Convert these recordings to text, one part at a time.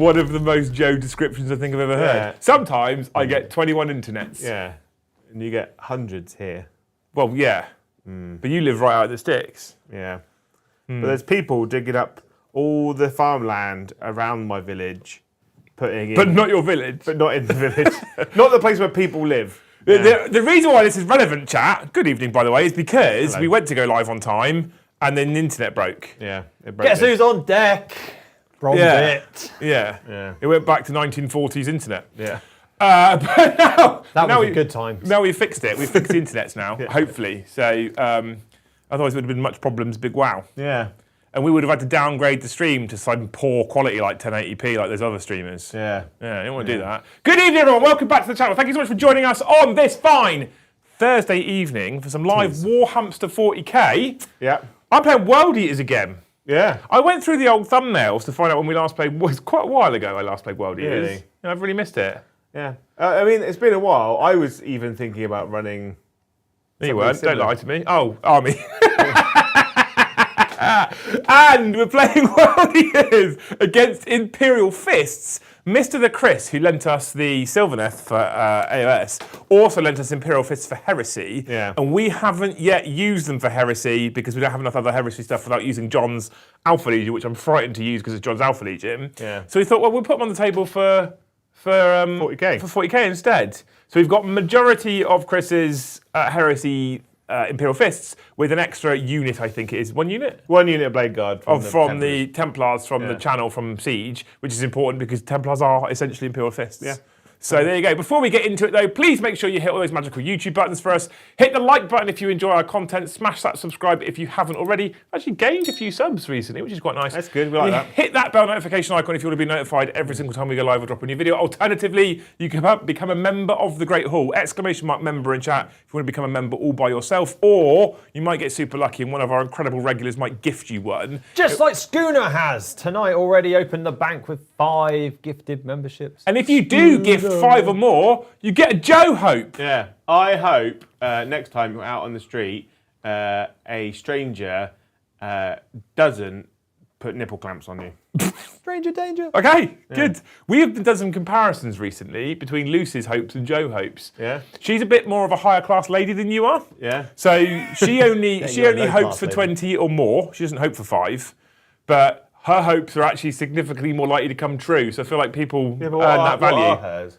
one of the most Joe descriptions I think I've ever heard. Sometimes I get 21 internets. Yeah. And you get hundreds here. Well, yeah. But you live right out of the sticks. Yeah. But there's people digging up all the farmland around my village, putting in... But not your village. But not in the village. Not the place where people live. The reason why this is relevant, chat, good evening, by the way, is because we went to go live on time and then the internet broke. Yeah, it broke. Guess who's on deck? Bit. Yeah. It went back to 1940s internet. Yeah. But now... That was a good time. Now we fixed it. We fixed the internets now, hopefully. So, otherwise it would have been much problems, big wow. Yeah. And we would have had to downgrade the stream to some poor quality like 1080p like those other streamers. Yeah. Yeah, I didn't want to do that. Good evening, everyone. Welcome back to the channel. Thank you so much for joining us on this fine Thursday evening for some live Warhammer 40k. Yeah. I'm playing World Eaters again. Yeah. I went through the old thumbnails to find out when we last played. It was quite a while ago I last played World Eaters. Really? And I've really missed it. Yeah. I mean, it's been a while. I was even thinking about running... No, you weren't. Don't lie to me. Oh, Army. And we're playing World Eaters against Imperial Fists. Mr. the Chris, who lent us the Sylvaneth for AOS, also lent us Imperial Fists for Heresy. Yeah. And we haven't yet used them for Heresy because we don't have enough other Heresy stuff without using John's Alpha Legion, which I'm frightened to use because it's John's Alpha Legion. Yeah. So we thought, well, we'll put them on the table for 40k. For 40k instead. So we've got majority of Chris's Heresy Imperial Fists with an extra unit, I think it is. 1 unit? 1 unit of Blade Guard from the Templars from the channel from Siege, which is important because Templars are essentially Imperial Fists. Yeah. So there you go. Before we get into it though, please make sure you hit all those magical YouTube buttons for us. Hit the like button if you enjoy our content. Smash that subscribe if you haven't already. Actually gained a few subs recently, which is quite nice. That's good, we like that. Hit that bell notification icon if you want to be notified every single time we go live or drop a new video. Alternatively, you can become a member of the Great Hall. ! Member in chat if you want to become a member all by yourself. Or you might get super lucky and one of our incredible regulars might gift you one. Just like Schooner has. Tonight already opened the bank with 5 gifted memberships. And if you do gift 5 or more, you get a Joe Hope. Yeah. I hope next time you're out on the street, a stranger doesn't put nipple clamps on you. Stranger danger. Okay, good. We have done some comparisons recently between Lucy's hopes and Joe Hopes. Yeah. She's a bit more of a higher class lady than you are. Yeah. So she only you're a low hopes class for lady. 20 or more. She doesn't hope for 5. But her hopes are actually significantly more likely to come true. So I feel like people earn that value. What are hers?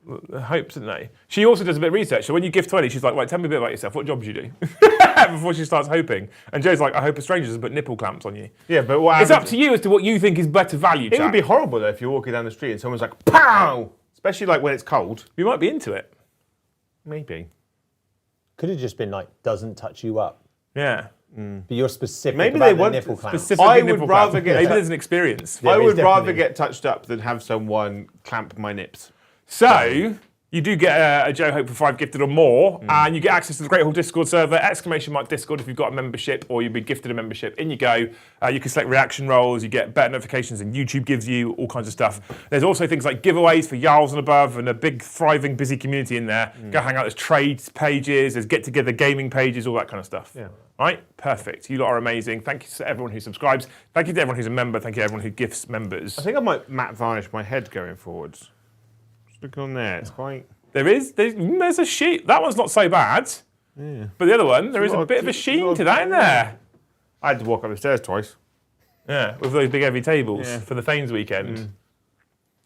Hopes, didn't they? She also does a bit of research. So when you gift 20, she's like, right, tell me a bit about yourself. What job do you do? Before she starts hoping. And Joe's like, I hope a stranger doesn't put nipple clamps on you. Yeah, but what It's up to you as to what you think is better value, It would be horrible though if you're walking down the street and someone's like, pow! Especially like when it's cold. You might be into it. Maybe. Could have just been like, doesn't touch you up. Yeah. But you're specific Maybe about they the want nipple clamp. Specifically I would nipple rather clamp. get- Maybe there's an experience. I would it's rather definitely- get touched up than have someone clamp my nips. So, you do get a Joe Hope for 5 gifted or more, and you get access to the Great Hall Discord server, ! Discord if you've got a membership, or you'll be gifted a membership. In you go. You can select reaction roles, you get better notifications than YouTube gives you, all kinds of stuff. There's also things like giveaways for Jarls and above, and a big, thriving, busy community in there. Go hang out, there's trades pages, there's get-together gaming pages, all that kind of stuff. Yeah. Right? Perfect. You lot are amazing. Thank you to everyone who subscribes. Thank you to everyone who's a member. Thank you to everyone who gifts members. I think I might matte varnish my head going forwards. Just look on there, it's quite... There's a sheet. That one's not so bad. Yeah. But the other one, there is a lot bit of- of a sheen lot to of- that in there. I had to walk up the stairs twice. Yeah, with those big heavy tables Yeah. for the Thanes weekend.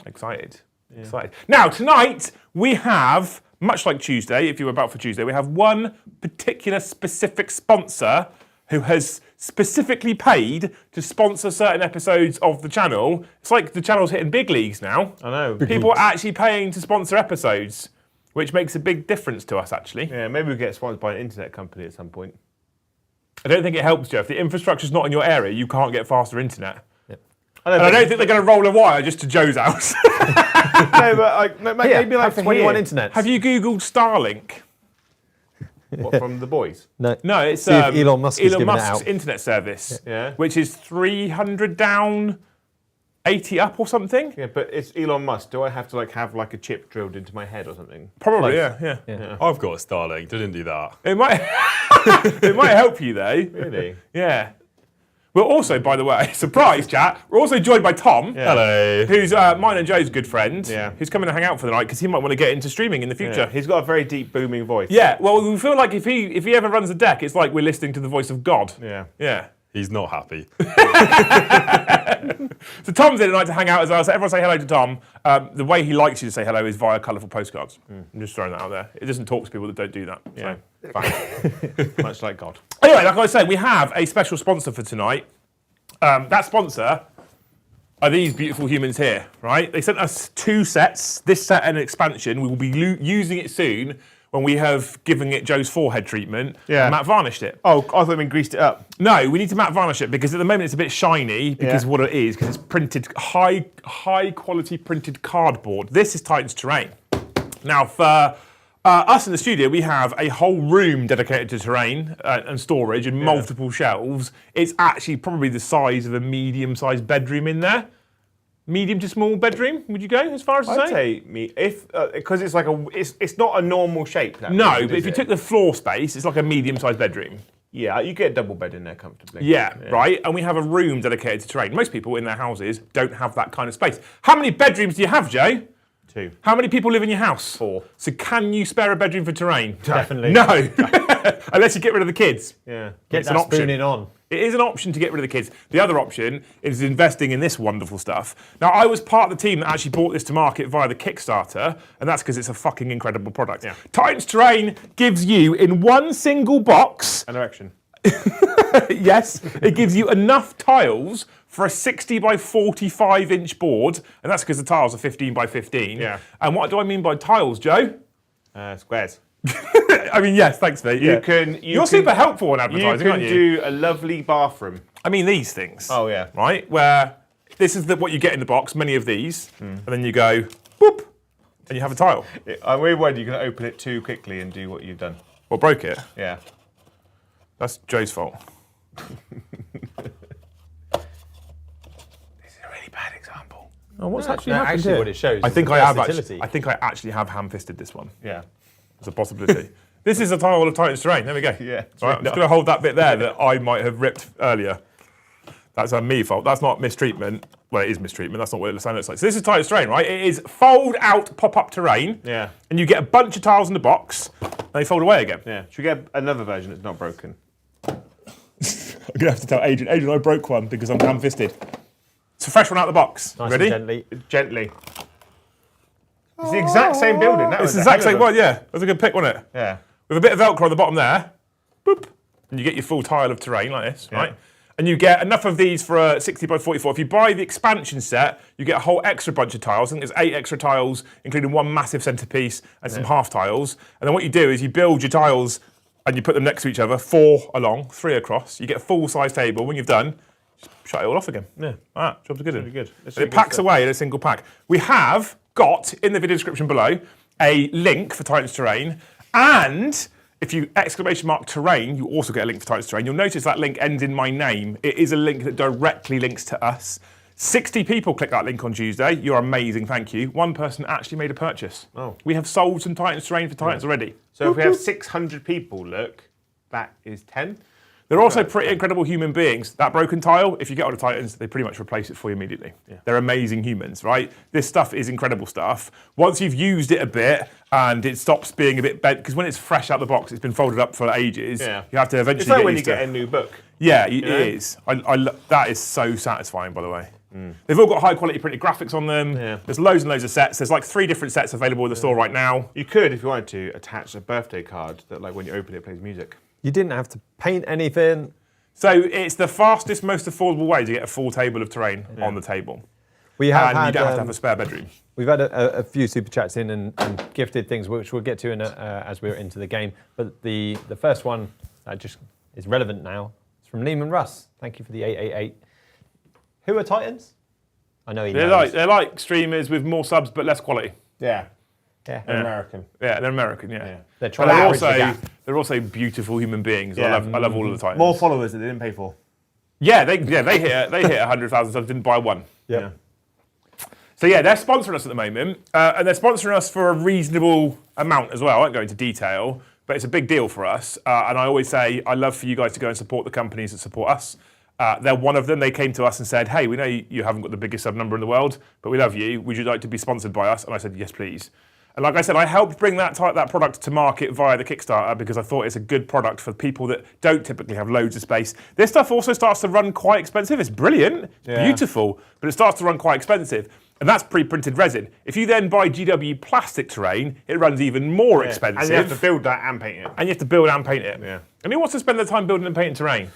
Excited. Excited. Now, tonight, we have, much like Tuesday, if you were about for Tuesday, we have one particular specific sponsor who has specifically paid to sponsor certain episodes of the channel. It's like the channel's hitting big leagues now. I know. People are actually paying to sponsor episodes, which makes a big difference to us, actually. Yeah, maybe we'll get sponsored by an internet company at some point. I don't think it helps, Joe. If the infrastructure's not in your area, you can't get faster internet. I And I don't think they're going to roll a wire just to Joe's house. no, but maybe like have 21 here. internet. Have you Googled Starlink? What, from the boys? No. No, it's See if Elon Musk is giving it Musk's out. internet service, Yeah. which is 300 down, 80 up or something. Yeah, but it's Elon Musk. Do I have to have a chip drilled into my head or something? Probably, Close. yeah. I've got a Starlink. Didn't do that. It might, it might help you though. Really? Yeah. We're also, by the way, surprise chat, we're also joined by Tom. Hello. Who's mine and Joe's good friend. Yeah. Who's coming to hang out for the night because he might want to get into streaming in the future. Yeah. He's got a very deep, booming voice. Yeah, well, we feel like if he ever runs a deck, it's like we're listening to the voice of God. Yeah. Yeah. He's not happy. So Tom's in tonight to hang out as well. So everyone say hello to Tom. The way he likes you to say hello is via colourful postcards. I'm just throwing that out there. It doesn't talk to people that don't do that. Yeah. So. Fine. Much like God. Anyway, like I was saying, we have a special sponsor for tonight. That sponsor are these beautiful humans here, right? They sent us 2 sets, this set and an expansion. We will be using it soon when we have given it Joe's forehead treatment. Yeah. And matte varnished it. Oh, I thought we greased it up. No, we need to matte varnish it because at the moment it's a bit shiny because of what it is, because it's printed, high quality printed cardboard. This is Titan's terrain. Now for us in the studio, we have a whole room dedicated to terrain and storage and multiple shelves. It's actually probably the size of a medium-sized bedroom in there. Medium to small bedroom, would you go as far as to I'd say? say me if because it's like it's not a normal shape. That No, room, but is if you it? took the floor space, it's like a medium-sized bedroom. Yeah, you get a double bed in there comfortably. Yeah, right? And we have a room dedicated to terrain. Most people in their houses don't have that kind of space. How many bedrooms do you have, Joe? 2. How many people live in your house? 4. So can you spare a bedroom for terrain? Definitely. No, unless you get rid of the kids. Yeah. Get It's that an option. spooning on. It is an option to get rid of the kids. The other option is investing in this wonderful stuff. Now, I was part of the team that actually brought this to market via the Kickstarter, and that's because it's a fucking incredible product. Yeah. Titan's Terrain gives you, in one single box, An erection. yes, it gives you enough tiles for a 60 by 45 inch board, and that's because the tiles are 15 by 15. Yeah. And what do I mean by tiles, Joe? Squares. I mean, yes, thanks, mate. You Yeah. can. You're super helpful in advertising, You aren't can you? do a lovely bathroom. I mean, these things. Oh yeah. Right? Where this is what you get in the box, many of these, and then you go, boop, and you have a tile. I'm really worried you're going to open it too quickly and do what you've done. Or broke it. Yeah. That's Joe's fault. This is a really bad example. Oh, what's actually happened actually here? what it shows I is think the I have versatility. actually. I think I actually have ham-fisted this one. Yeah. There's a possibility. This is a tile of Titan's Terrain. There we go. Yeah, it's Right, really I'm just going to hold that bit there that I might have ripped earlier. That's a me fault. That's not mistreatment. Well, it is mistreatment. That's not what it looks like. So this is Titan's Terrain, right? It is fold-out pop-up terrain. Yeah. And you get a bunch of tiles in the box, and they fold away again. Yeah. Should we get another version that's not broken? I'm going to have to tell Adrian. Adrian, I broke one because I'm ham-fisted. It's a fresh one out of the box. Nice Ready? and gently. Gently. It's the exact same building. That It's was the a exact hell same of a- one, yeah. That was a good pick, wasn't it? Yeah. With a bit of Velcro on the bottom there, boop, and you get your full tile of terrain like this, right? And you get enough of these for a 60 by 44. If you buy the expansion set, you get a whole extra bunch of tiles. I think there's 8 extra tiles, including one massive centerpiece and some half tiles. And then what you do is you build your tiles and you put them next to each other, 4 along, 3 across. You get a full-size table. When you've done, just shut it all off again. Yeah. All right, jobs are good. Really good. And That's really it good packs stuff. away in a single pack. We have got, in the video description below, a link for Titan's Terrain. And if you ! terrain, you also get a link for Titan's Terrain. You'll notice that link ends in my name. It is a link that directly links to us. 60 people clicked that link on Tuesday. You're amazing, thank you. One person actually made a purchase. Oh. We have sold some Titan's Terrain for Titans already. So if we have 600 people, look, that is 10. They're also pretty incredible human beings. That broken tile, if you get on the Titans, they pretty much replace it for you immediately. Yeah. They're amazing humans, right? This stuff is incredible stuff. Once you've used it a bit and it stops being a bit bent, because when it's fresh out the box, it's been folded up for ages. Yeah. You have to eventually It's like get when you used to get a new book. Yeah, it know? is. That is so satisfying, by the way. They've all got high quality printed graphics on them. Yeah. There's loads and loads of sets. There's like 3 different sets available in the store right now. You could, if you wanted to, attach a birthday card that, like, when you open it, plays music. You didn't have to paint anything. So it's the fastest, most affordable way to get a full table of terrain on the table. We have And had, you don't have to have a spare bedroom. we've had a few super chats in and gifted things, which we'll get to as we're into the game. But the first one that just is relevant now is from Lehman Russ. Thank you for the 888. Who are Titans? I know he knows. They're like streamers with more subs but less quality. Yeah. Yeah. American. Yeah, they're American, yeah. They're But trying to bridge the gap. they're also beautiful human beings. Yeah. I love all of the Titans. More followers that they didn't pay for. Yeah, they hit 100,000 subs, didn't buy one. Yeah. So yeah, they're sponsoring us at the moment, and they're sponsoring us for a reasonable amount as well. I won't go into detail, but it's a big deal for us. And I always say I love for you guys to go and support the companies that support us. They're one of them. They came to us and said, hey, we know you haven't got the biggest sub number in the world, but we love you. Would you like to be sponsored by us? And I said, yes, please. And like I said, I helped bring that product to market via the Kickstarter because I thought it's a good product for people that don't typically have loads of space. This stuff also starts to run quite expensive. It's brilliant, it's beautiful, but it starts to run quite expensive. And that's pre-printed resin. If you then buy GW plastic terrain, it runs even more expensive. And you have to build that and paint it. And you have to build and paint it. Yeah. And who wants to spend their time building and painting terrain?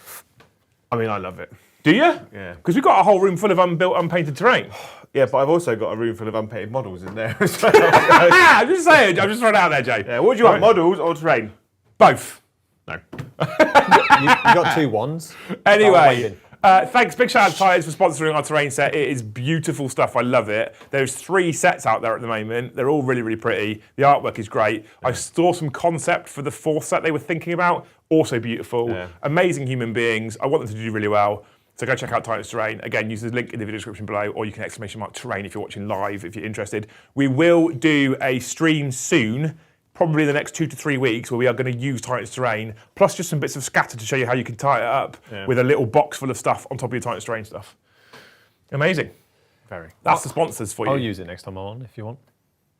I mean, I love it. Do you? Yeah. Because we've got a whole room full of unbuilt, unpainted terrain. Yeah, but I've also got a room full of unpainted models in there. I'm just saying, I'm just throwing it out there, Jay. Yeah, what do you want, models or terrain? Both. No. You got 2 wands. Anyway, thanks, big shout out to Tires for sponsoring our terrain set. It is beautiful stuff. I love it. There's 3 sets out there at the moment. They're all really, really pretty. The artwork is great. I saw some concept for the 4th set they were thinking about. Also beautiful. Yeah. Amazing human beings. I want them to do really well. So go check out Titan's Terrain. Again, use the link in the video description below, or you can ! terrain if you're watching live, if you're interested. We will do a stream soon, probably in the next 2 to 3 weeks, where we are going to use Titan's Terrain, plus just some bits of scatter to show you how you can tie it up with a little box full of stuff on top of your Titan's Terrain stuff. Amazing. Very. That's the sponsors for you. I'll use it next time I'm on if you want.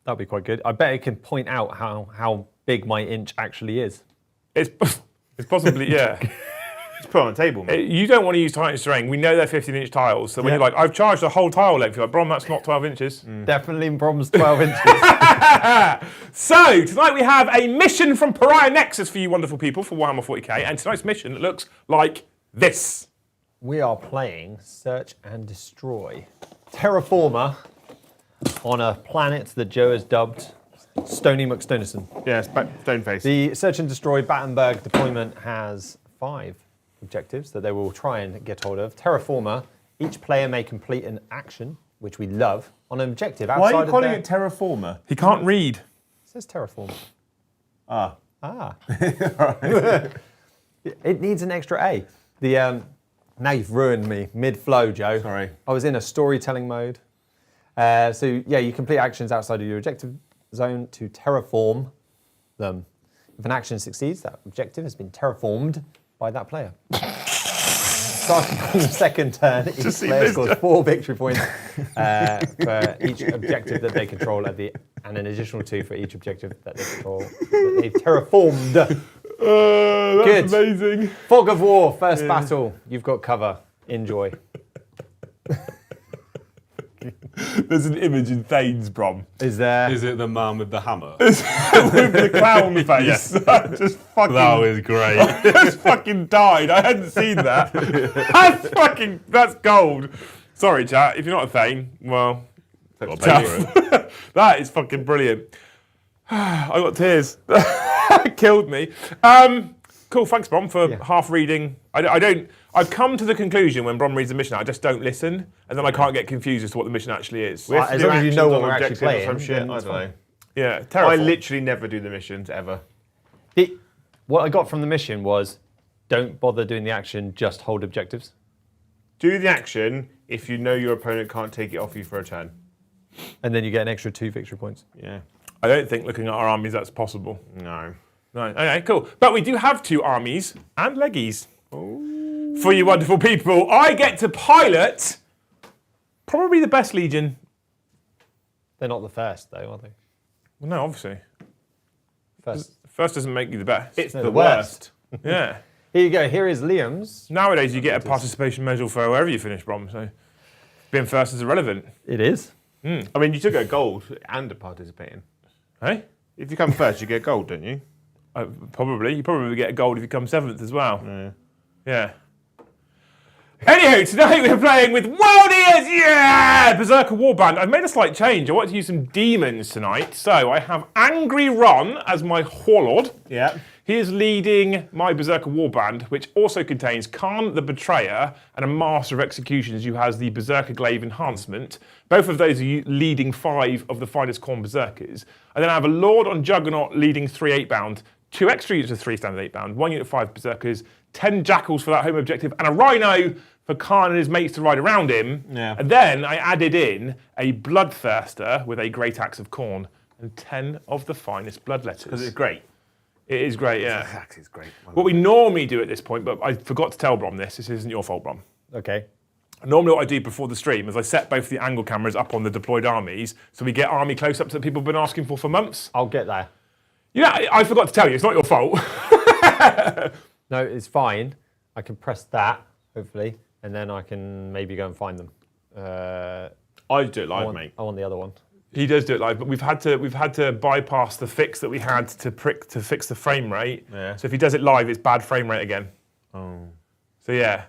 That'd be quite good. I bet it can point out how big my inch actually is. It's possibly, yeah. Just put it on the table, mate. You don't want to use Titan's Terrain. We know they're 15-inch tiles, so when you're like, I've charged a whole tile length, you're like, Brom, that's not 12 inches. Definitely Brom's 12 inches. So, tonight we have a mission from Pariah Nexus for you wonderful people for Warhammer 40k, and tonight's mission looks like this. We are playing Search and Destroy. Terraformer on a planet that Joe has dubbed Stony McStonison. Yeah, Stoneface. The Search and Destroy Battenberg deployment has 5 objectives that they will try and get hold of. Terraformer, each player may complete an action, which we love, on an objective outside Why are you of calling their... it Terraformer? He can't read. It says Terraformer. Ah. It needs an extra A. Now you've ruined me mid-flow, Joe. Sorry. I was in a storytelling mode. So yeah, you complete actions outside of your objective zone to terraform them. If an action succeeds, that objective has been terraformed by that player. Starting on the second turn, each player scores 4 victory points for each objective that they control and an additional 2 for each objective that they control that they've terraformed. That's amazing. Fog of War, first battle. You've got cover. Enjoy. There's an image in Thanes, Brom. Is there? Is it the man with the hammer? With the clown face. Yes. That just fucking... That was great. just fucking died. I hadn't seen that. That's gold. Sorry, chat. If you're not a Thane, well... That is fucking brilliant. I got tears. It killed me. Cool, thanks, Brom, for half reading. I've come to the conclusion when Brom reads the mission, I just don't listen, and then I can't get confused as to what the mission actually is. As long as you know what we're actually playing. Some shit, I don't know. Yeah, I terrible. literally never do the missions, ever. What I got from the mission was, don't bother doing the action, just hold objectives. Do the action if you know your opponent can't take it off you for a turn. And then you get an extra 2 victory points. Yeah. I don't think looking at our armies that's possible. No. No. Okay, cool. But we do have 2 armies and leggies. Ooh. For you wonderful people. I get to pilot probably the best legion. They're not the first, though, are they? Well, no, obviously. First doesn't make you the best. It's No, the worst. Yeah. Here you go. Here is Liam's. Nowadays, you get a participation medal for wherever you finish, Brom, so being first is irrelevant. It is. I mean, you took a gold and a participating. Hey? If you come first, you get gold, don't you? Probably. You probably get a gold if you come 7th as well. Yeah. Anywho, today we're playing with World-Ears, yeah! Berserker Warband. I've made a slight change. I want to use some demons tonight. So I have Angry Ron as my Warlord. Yeah. He is leading my Berserker Warband, which also contains Khan the Betrayer and a Master of Executions who has the Berserker Glaive Enhancement. Both of those are leading 5 of the finest Khorne Berserkers. And then I have a Lord on Juggernaut leading 3 8-bound, 2 extra units of 3 standard 8-bound, 1 unit of 5 Berserkers, 10 Jackals for that home objective, and a Rhino for Khan and his mates to ride around him. Yeah. And then I added in a Bloodthirster with a Great Axe of Khorne and 10 of the finest Bloodletters. Because it's great. It is great, yeah. It's great. What we normally do at this point, but I forgot to tell Brom this. This isn't your fault, Brom. Okay. Normally what I do before the stream is I set both the angle cameras up on the deployed armies so we get army close-ups that people have been asking for months. I'll get there. Yeah, I forgot to tell you. It's not your fault. No, it's fine. I can press that, hopefully, and then I can maybe go and find them. I do it live, mate. I want the other one. He does do it live, but we've had to bypass the fix that we had to fix the frame rate. Yeah. So if he does it live, it's bad frame rate again. Oh. So yeah.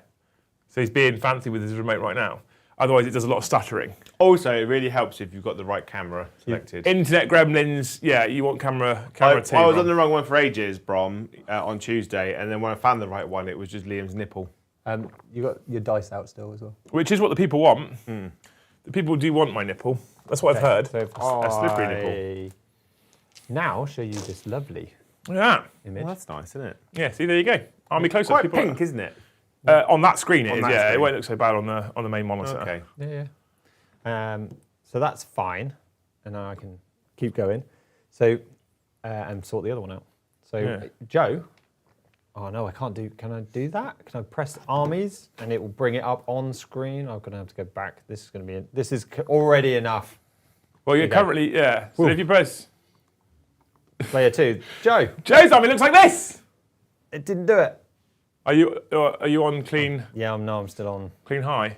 So he's being fancy with his remote right now. Otherwise, it does a lot of stuttering. Also, it really helps if you've got the right camera selected. Internet gremlins, yeah, you want camera two. I was Brom. on the wrong one for ages, Brom, on Tuesday, and then when I found the right one, it was just Liam's nipple. You got your dice out still as well. Which is what the people want. The people do want my nipple. That's what I've heard. So if A slippery nipple. now show you this lovely Yeah. image. Well, that's nice, isn't it? Yeah, see, there you go. Army close-ups. Quite people pink, isn't it? on that screen it is, that yeah. screen. It won't look so bad on the main monitor. Okay. Yeah. So that's fine, and now I can keep going. So and sort the other one out. So Yeah. Joe, oh no, I can't do. Can I do that? Can I press armies and it will bring it up on screen? I'm gonna have to go back. This is gonna be. This is already enough. Well, you're Okay. currently, yeah. So if you press Player 2, Joe. Joe's army looks like this. It didn't do it. Are you on clean Yeah, I'm still on. high?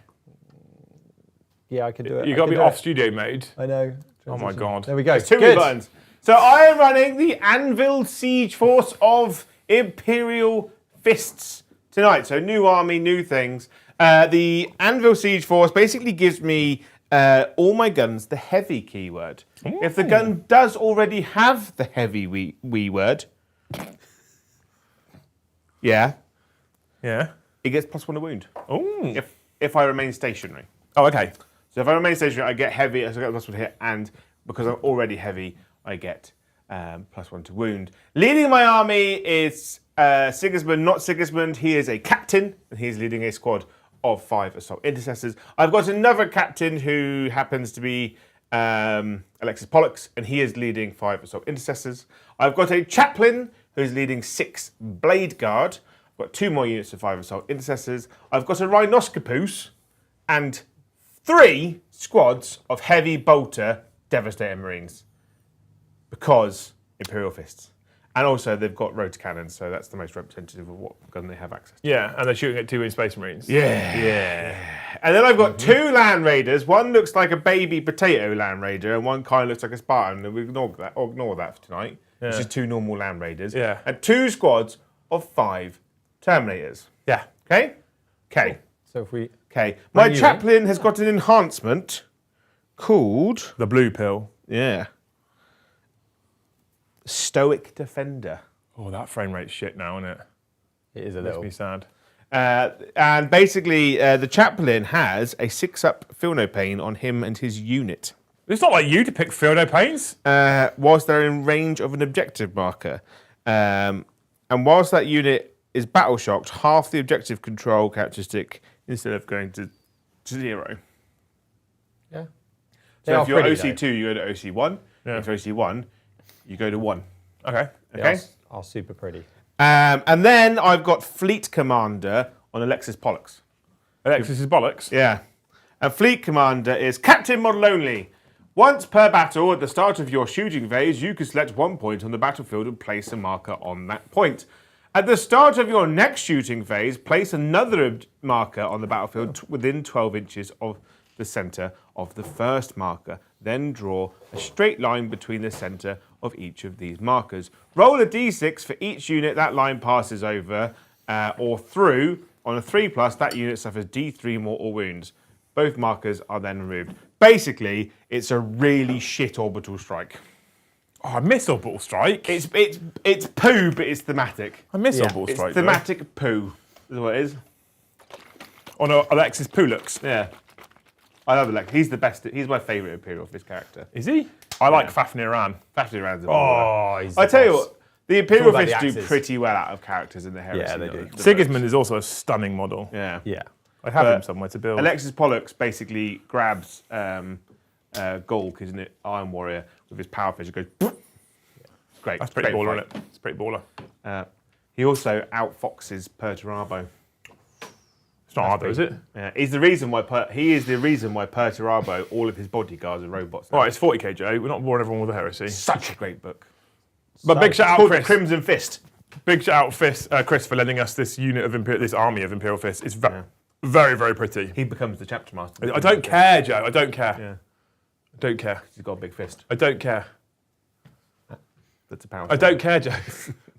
Yeah, I can do it. You I got to can be do off it. studio mode. I know. Oh my god. There we go. Too many buttons. So I am running the Anvil Siege Force of Imperial Fists tonight. So new army, new things. The Anvil Siege Force basically gives me all my guns the heavy keyword. If the gun does already have the heavy wee word, yeah, Yeah. it gets +1 to wound. Oh. If I remain stationary. Oh, okay. So if I remain stationary, I get heavy, so I get +1 hit, and because I'm already heavy, I get +1 to wound. Leading my army is Sigismund, not Sigismund. He is a captain, and he is leading a squad of 5 assault intercessors. I've got another captain who happens to be Alexis Pollux, and he is leading 5 assault intercessors. I've got a chaplain who's leading 6 blade guard. I've got 2 more units of 5 assault intercessors. I've got a rhinoscopus and 3 squads of heavy bolter devastator marines because Imperial Fists. And also they've got rotor cannons, so that's the most representative of what gun they have access to. Yeah, and they're shooting at 2 in Space Marines. Yeah. And then I've got 2 Land Raiders. One looks like a baby potato Land Raider, and one kind of looks like a Spartan. And we ignore that for tonight. It's just 2 normal Land Raiders. Yeah. And 2 squads of 5 Terminators. Yeah. Okay? Okay. So if we. Okay. My you chaplain has got an enhancement called... The blue pill. Yeah. Stoic Defender. Oh, that frame rate's shit now, isn't it? It is a Makes little. me sad. And basically, the chaplain has a 6-up Feel No Pain on him and his unit. It's not like you to pick Feel No Pains. Whilst they're in range of an objective marker. And whilst that unit is battle shocked, half the objective control characteristic instead of going to 0. Yeah. So if you're OC2, you go to OC1. Yeah. If you're OC1, you go to 1. Okay. Okay? Are super pretty. And then I've got Fleet Commander on Alexis Pollux. Alexis is bollocks. Yeah. And Fleet Commander is Captain Model Only. Once per battle, at the start of your shooting phase, you can select 1 point on the battlefield and place a marker on that point. At the start of your next shooting phase, place another marker on the battlefield within 12 inches of the centre of the first marker. Then draw a straight line between the centre of each of these markers. Roll a d6 for each unit that line passes over or through. On a 3+, that unit suffers d3 mortal wounds. Both markers are then removed. Basically, it's a really shit orbital strike. Oh, I miss Orbital Strike. It's poo, but it's thematic. I miss Yeah. Orbital It's Strike. thematic poo, is what it is. On Alexis Pulux. Yeah. I love Alex. He's the best. He's my favourite Imperial Fist character. Is he? I like Fafnir Ran. Fafnir Rand's a Oh, he's I the tell you boss. what, the Imperial about the Fists do axes. pretty well out of characters in the Heresy. Yeah, they do. The Sigismund is also a stunning model. books. Yeah. Yeah. I have But him somewhere to build. Alexis Pollux basically grabs Golk, isn't it? Iron Warrior with his power fist. It goes. great. That's pretty Great baller, fight. isn't it? It's pretty baller. He also outfoxes Perturabo. It's not hard though, is it? He's the reason why Perturabo, all of his bodyguards are robots. Now. All right, it's 40k, Joe. We're not boring everyone with a heresy. Such a great book. But big shout out, Called Chris. Crimson Fist. Big shout out, Chris, for lending us this unit of this army of Imperial Fists. It's very, very pretty. He becomes the chapter master. I don't care, Joe. I don't care. Yeah. I don't care. He's got a big fist. I don't care. That's a power. I don't care, Joe.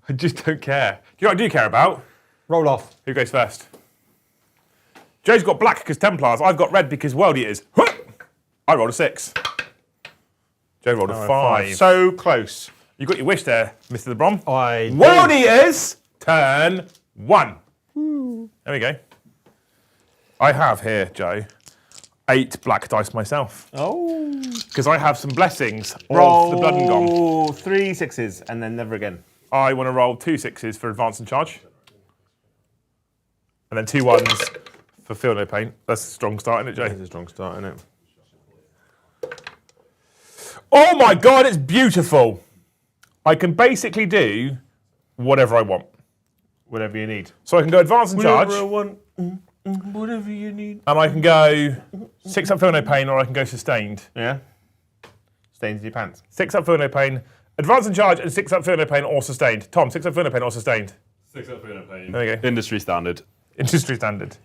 I just don't care. Do you know what I do care about? Roll off. Who goes first? Joe's got black because Templars. I've got red because World Eaters. I rolled a 6. Joe rolled a 5. So close. You got your wish there, Mr. the Brom. World Eaters, turn 1. There we go. I have here, Joe, 8 black dice myself. Oh. Because I have some blessings of the Blood and Gone. Roll 3 6s and then never again. I want to roll 2 6s for advance and charge. And then 2 1s for feel no pain. That's a strong start, isn't it, It's Joe? a strong start, isn't it? Oh my God, it's beautiful. I can basically do whatever I want. Whatever you need. So I can go advance and charge, Whatever I want. Whatever you need. and I can go 6 up, feel no pain, or I can go sustained. Yeah. Stains in your pants. 6 up, feel no pain, advance and charge, and 6 up, feel no pain, or sustained. Tom, 6 up, feel no pain, or sustained. 6 up in a pain. There you go. Industry standard. Industry standard.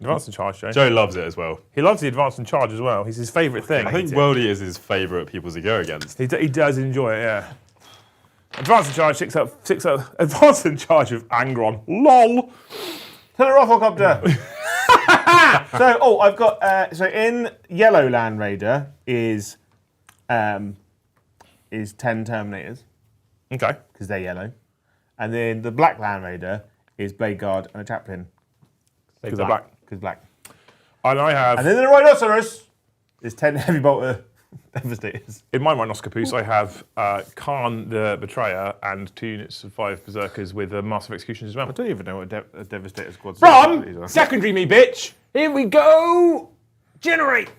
Advance and charge, Joe. Joe loves it as well. He loves the advance and charge as well. He's his favourite thing. I think Worldy is his favourite people to go against. He does enjoy it, yeah. Advance and charge, 6 up, advance and charge of Angron. LOL. Turn it off, helicopter. I've got. So in Yellow Land Raider is 10 Terminators Okay. because they're yellow, and then the Black Land Raider is Blade Guard and a Chaplain Because they're black. because black. And I have, And then the Rhinoceros is 10 Heavy Bolter Devastators. in my Rhinoscopus, I have Khan the Betrayer and 2 units of 5 Berserkers with a Master of Executions as well. I don't even know what a Devastator squad Brom! Secondary me, bitch! Here we go. Generate.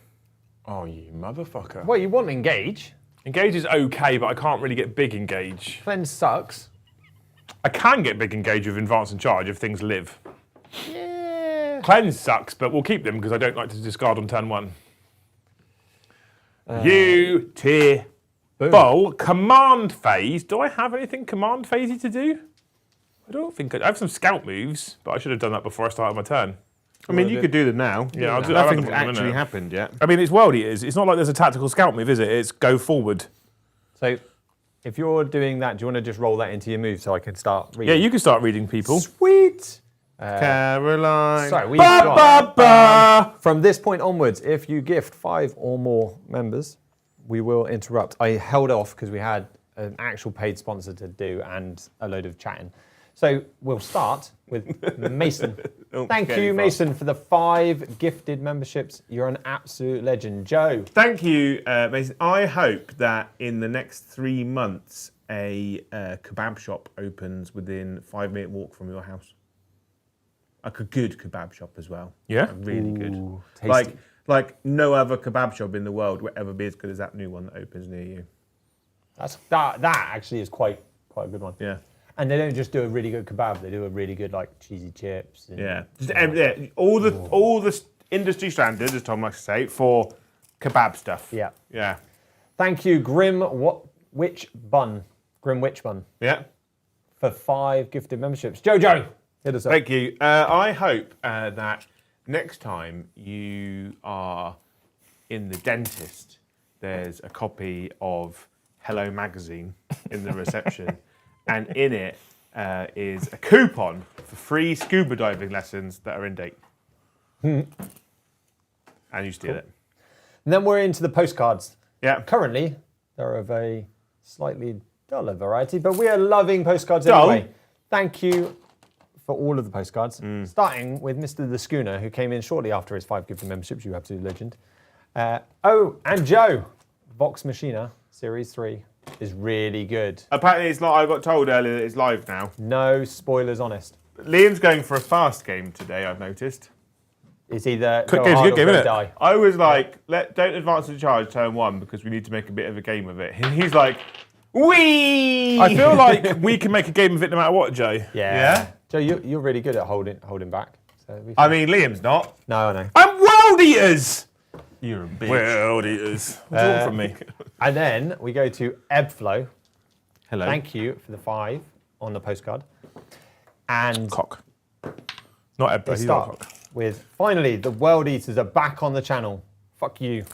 Oh, you motherfucker. Well, you want engage. Engage is okay, but I can't really get big engage. Cleanse sucks. I can get big engage with advance and charge if things live. Yeah. Cleanse sucks, but we'll keep them because I don't like to discard on turn 1. Beautiful. Command phase. Do I have anything command phasey to do? I don't think I have some scout moves, but I should have done that before I started my turn. I mean, you could do them now. Yeah, I'll do that. Nothing's actually happened yet. I mean, it's World Eaters. It's not like there's a tactical scout move, is it? It's go forward. So, if you're doing that, do you want to just roll that into your move so I can start Yeah, reading? you can start reading people. Sweet. Caroline. So we've Ba, got, ba, ba. from this point onwards, if you gift 5 or more members, we will interrupt. I held off because we had an actual paid sponsor to do and a load of chatting. So we'll start with Mason. Thank get you, any Mason, for the 5 gifted memberships. You're an absolute legend. Joe. Thank you, Mason. I hope that in the next 3 months, a kebab shop opens within 5-minute walk from your house. Like a good kebab shop as well. Yeah? A really good. Tasty. Like no other kebab shop in the world will ever be as good as that new one that opens near you. That actually is quite a good one. Yeah. And they don't just do a really good kebab; they do a really good like cheesy chips. And, Yeah. All the industry standards, as Tom likes to say, for kebab stuff. Yeah. Yeah. Thank you, Grim Witch Bun, Yeah. for 5 gifted memberships. Jojo, hit us up. Thank you. I hope that next time you are in the dentist, there's a copy of Hello Magazine in the reception, and in it is a coupon for free scuba diving lessons that are in date. And you steal it. And then we're into the postcards. Yeah. Currently, they're of a slightly duller variety, but we are loving postcards Dull? anyway. Thank you for all of the postcards, starting with Mr. The Schooner, who came in shortly after his 5 gifted memberships. You absolute legend. And Joe, Vox Machina Series 3 is really good. Apparently, it's like I got told earlier that it's live now. No spoilers, honest. Liam's going for a fast game today, I've noticed. It's either Quick go game's a hard good or game, go innit? die. I was like, don't advance the charge turn 1 because we need to make a bit of a game of it. And he's like, Wee! I feel like we can make a game of it no matter what, Joe. Yeah? Joe, you're really good at holding back. So I mean, Liam's not. no, I know. I'm World Eaters! You're a bitch. World Eaters. What do you want from me? And then we go to Ebflow. Hello. Thank you for the 5 on the postcard. And Cock. Not Ed, they he's not a start cock. with, finally, the World Eaters are back on the channel. Fuck you.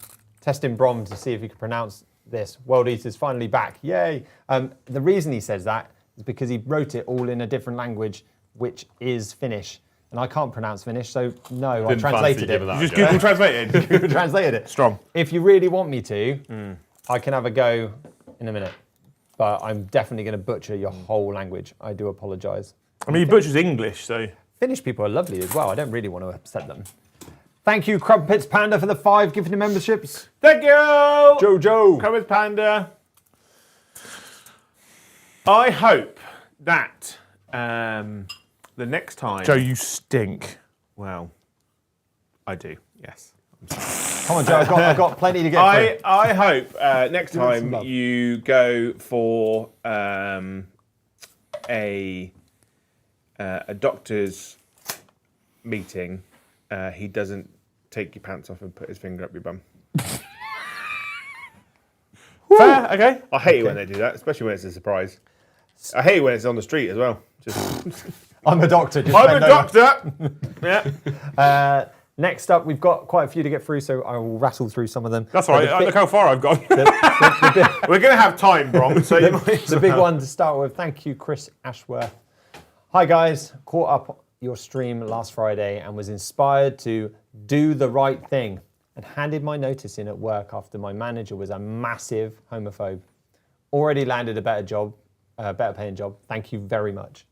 Testing Brom to see if you can pronounce this. World Eaters finally back. Yay. The reason he says that is because he wrote it all in a different language, which is Finnish. And I can't pronounce Finnish, so no, I Didn't fancy translated it. giving that You a just go. Google translated. Google translated it. Strong. If you really want me to, I can have a go in a minute. But I'm definitely going to butcher your whole language. I do apologise. I mean, he butchers English, so. Finnish people are lovely as well. I don't really want to upset them. Thank you, Crumpets Panda, for the 5 gifted memberships. Thank you! Jojo. Come with Panda. I hope that the next time... Joe, you stink. Well, I do, yes. Come on, Joe. I've got plenty to get through. I hope next Give it some time love. you go for a doctor's meeting, he doesn't take your pants off and put his finger up your bum. Fair, okay. I hate it when they do that, especially when it's a surprise. I hate it when it's on the street as well. Just, I'm a doctor. Just I'm a bend over. doctor! Yeah. Next up, we've got quite a few to get through, so I will rattle through some of them. That's all right. Look how far I've gone. We're going to have time, Brom, so you might... The big one to start with. Thank you, Chris Ashworth. Hi, guys. Caught up your stream last Friday and was inspired to do the right thing and handed my notice in at work after my manager was a massive homophobe. Already landed a better paying job. Thank you very much.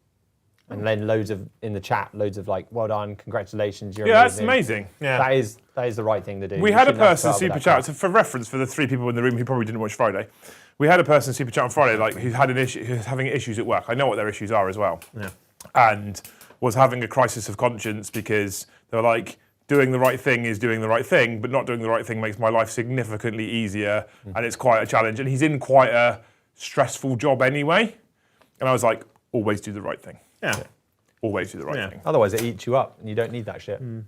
And then loads of, in the chat, loads of like, well done, congratulations, you're Yeah, that's amazing. amazing. Yeah. That is the right thing to do. We You had a shouldn't have to person put up with super that chat, crap. so for reference for the 3 people in the room who probably didn't watch Friday, we had a person super chat on Friday, like who had an issue, who's having issues at work. I know what their issues are as well. Yeah. And was having a crisis of conscience because they were like, doing the right thing is doing the right thing, but not doing the right thing makes my life significantly easier, and it's quite a challenge. And he's in quite a stressful job anyway. And I was like, always do the right thing. Yeah. Always do the right Yeah. thing. Otherwise, it eats you up, and you don't need that shit. And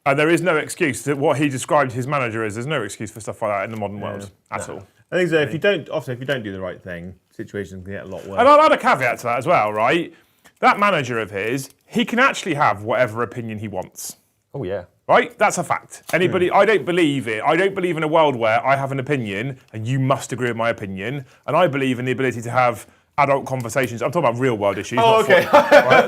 there is no excuse. That what he described his manager as, there's no excuse for stuff like that in the modern world at all. I think so. If you don't do the right thing, situations can get a lot worse. And I'll add a caveat to that as well, right? That manager of his, he can actually have whatever opinion he wants. Oh yeah. Right? That's a fact. Anybody, I don't believe it. I don't believe in a world where I have an opinion and you must agree with my opinion. And I believe in the ability to have adult conversations. I'm talking about real world issues. Oh, not okay. I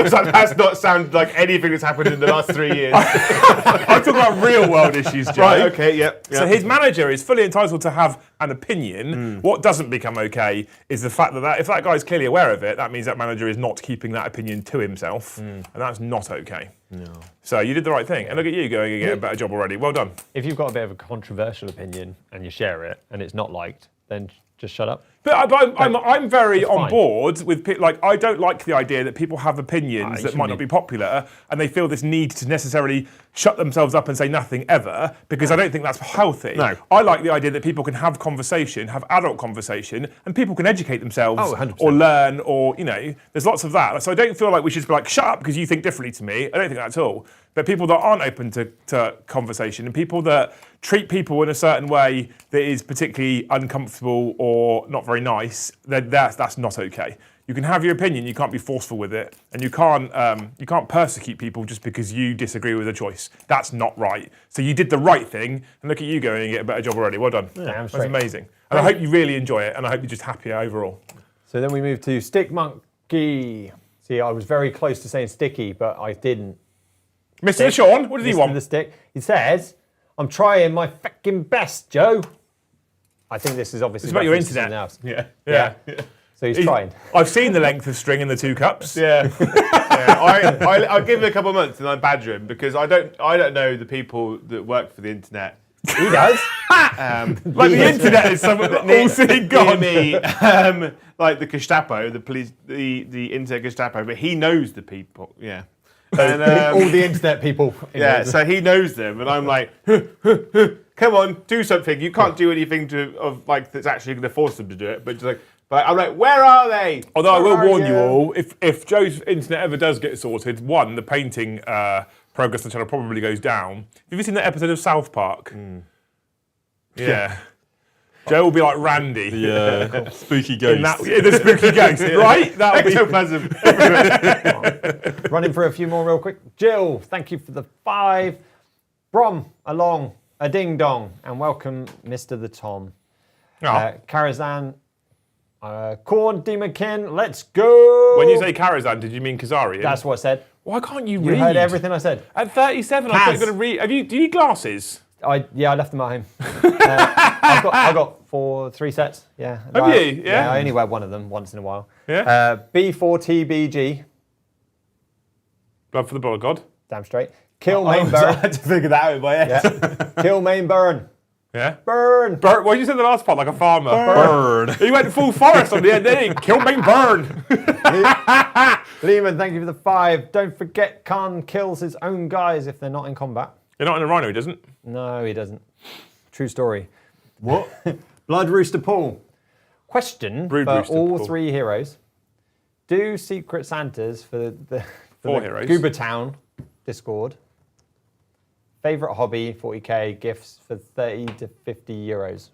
was like, that's not sound like anything that's happened in the last 3 years. I'm talking about real world issues, Joe. Right, okay, yep. So his manager is fully entitled to have an opinion. What doesn't become okay is the fact that if that guy's clearly aware of it, that means that manager is not keeping that opinion to himself, and that's not okay. No. So you did the right thing, and look at you going and getting a better job already. Well done. If you've got a bit of a controversial opinion and you share it and it's not liked, then just shut up. But I'm very That's on fine. board with like I don't like the idea that people have opinions that might not be popular and they feel this need to necessarily shut themselves up and say nothing ever because I don't think that's healthy. No. I like the idea that people can have conversation, have adult conversation, and people can educate themselves 100%. or learn or there's lots of that. So I don't feel like we should just be like shut up because you think differently to me. I don't think that at all. But people that aren't open to conversation and people that treat people in a certain way that is particularly uncomfortable or not very nice, then that's not okay. You can have your opinion, you can't be forceful with it, and you can't persecute people just because you disagree with a choice. That's not right. So you did the right thing, and look at you going and get a better job already. Well done. Damn That's straight. amazing. And I hope you really enjoy it, and I hope you're just happier overall. So then we move to Stick Monkey. See, I was very close to saying Sticky, but I didn't. Mr. Sean, what does he Mr. want? The Stick. He says, I'm trying my fucking best, Joe. I think this is obviously It's about your reference to internet. something else. Yeah. Yeah. So he's trying. I've seen the length of string in the 2 cups. Yeah. I'll give him a couple of months and I badger him because I don't know the people that work for the internet. He does. Like the internet is some all seeing God. Me, like the Gestapo, the police, the internet Gestapo, but he knows the people. Yeah. And, All the internet people. yeah, so he knows them, and I'm like, come on, do something. You can't do anything that's actually going to force them to do it. But just I'm like, where are they? Although I will Where are warn you all, if Joe's internet ever does get sorted, one, the painting progress on the channel probably goes down. Have you seen that episode of South Park? Yeah. Joe will be like Randy. The spooky ghost. The spooky ghost, right? That'll be Ectoplasm. Running through a few more real quick. Jill, thank you for the 5. Brom, along, a ding dong, and welcome, Mr. the Tom. Karazhan, Corn, D. McKin, let's go. When you say Karazhan, did you mean Kazarian? That's what I said. Why can't you You read? heard everything I said. At 37, I thought you were going to read. Do you need glasses? I left them at home. I've got 3 sets. Yeah. Have you? Yeah. I only wear one of them once in a while. Yeah. B4TBG. Blood for the blood of God. Damn straight. Kill I main burn. had to figure that out in my head. Yeah. Kill main burn. Yeah. Burn. Burn. Why did you say the last part like a farmer? Burn. He went full forest on the end, didn't he? Kill main burn. Lehman, thank you for the 5. Don't forget Khan kills his own guys if they're not in combat. You're not in a rhino, he doesn't. No, he doesn't. True story. What? Blood Rooster Paul. Question Brood for Rooster all Paul. 3 heroes. Do Secret Santas for the 4 heroes. Goober Town Discord. Favourite hobby, 40k, gifts for 30 to 50 euros.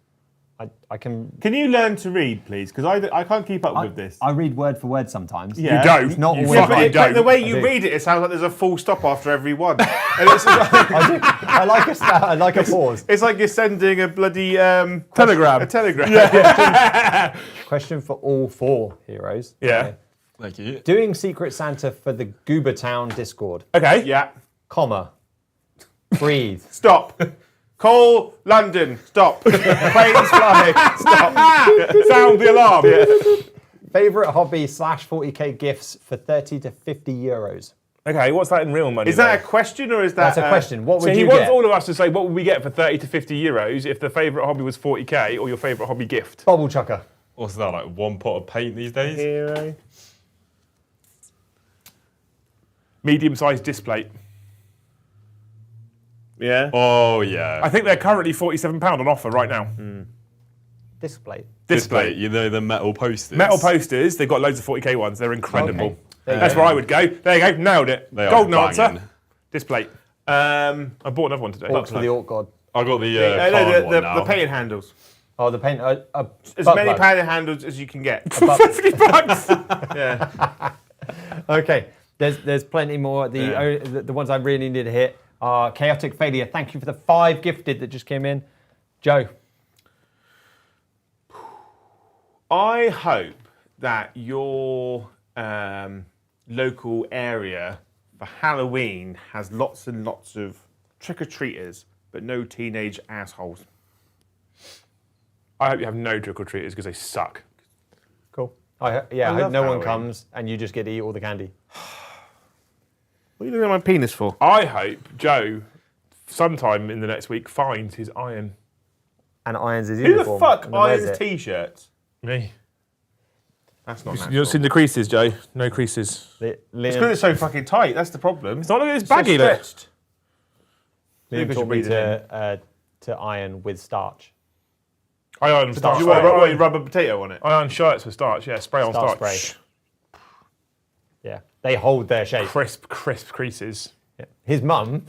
I can... Can you learn to read, please? Because I can't keep up with this. I read word for word sometimes. Yeah. You don't. It's not You always fucking right. don't. But the way I you do. read it, it sounds like there's a full stop after every one. And it's, I like a start. I like a pause. it's like you're sending a bloody Telegram. A telegram. Question for all 4 heroes. Yeah. Thank you. Doing Secret Santa for the Goober Town Discord. Okay. Yeah. Comma. Breathe. Stop. Call London. Stop. Planes flying. Stop. Sound the alarm. Favourite hobby / 40k gifts for 30 to 50 euros. Okay, what's that in real money? Is that a though? question or is that That's a question. What would So he you wants get? all of us to say what would we get for 30 to 50 euros if the favourite hobby was 40k or your favourite hobby gift? Bubble chucker. What's that, like 1 pot of paint these days? hero? Medium-sized display. Yeah. Oh, yeah. I think they're currently £47 on offer right now. Display. Display, you know the metal posters? Metal posters, they've got loads of 40k ones. They're incredible. Okay. There you That's go. where I would go. There you go, nailed it. They are Golden banging. answer. Display. I bought another one today. Orcs for the Orc God. I got the No, card one the now. painted handles. Oh, the paint. As butt many plug. painted handles as you can get. £50. Yeah. Okay, there's plenty more. The ones I really need to hit are Chaotic Failure. Thank you for the 5 gifted that just came in. Joe. I hope that your local area for Halloween has lots and lots of trick-or-treaters, but no teenage assholes. I hope you have no trick-or-treaters because they suck. Cool. I hope love no one Halloween. comes and you just get to eat all the candy. What are you looking at my penis for? I hope Joe, sometime in the next week, finds his iron. And irons his Who the uniform. fuck and then wears irons it. T-shirts? Me. That's not You natural. not seen the creases, Joe? No creases. Liam, It's because it's so fucking tight. That's the problem. It's not like it's so baggy, look. stretched. Liam Maybe taught me I should read to iron with starch. I iron starch. You want rub a potato on it? I iron shirts with starch, yeah. Spray on Starch starch. spray. Yeah, they hold their shape. Crisp creases. Yeah. His mum,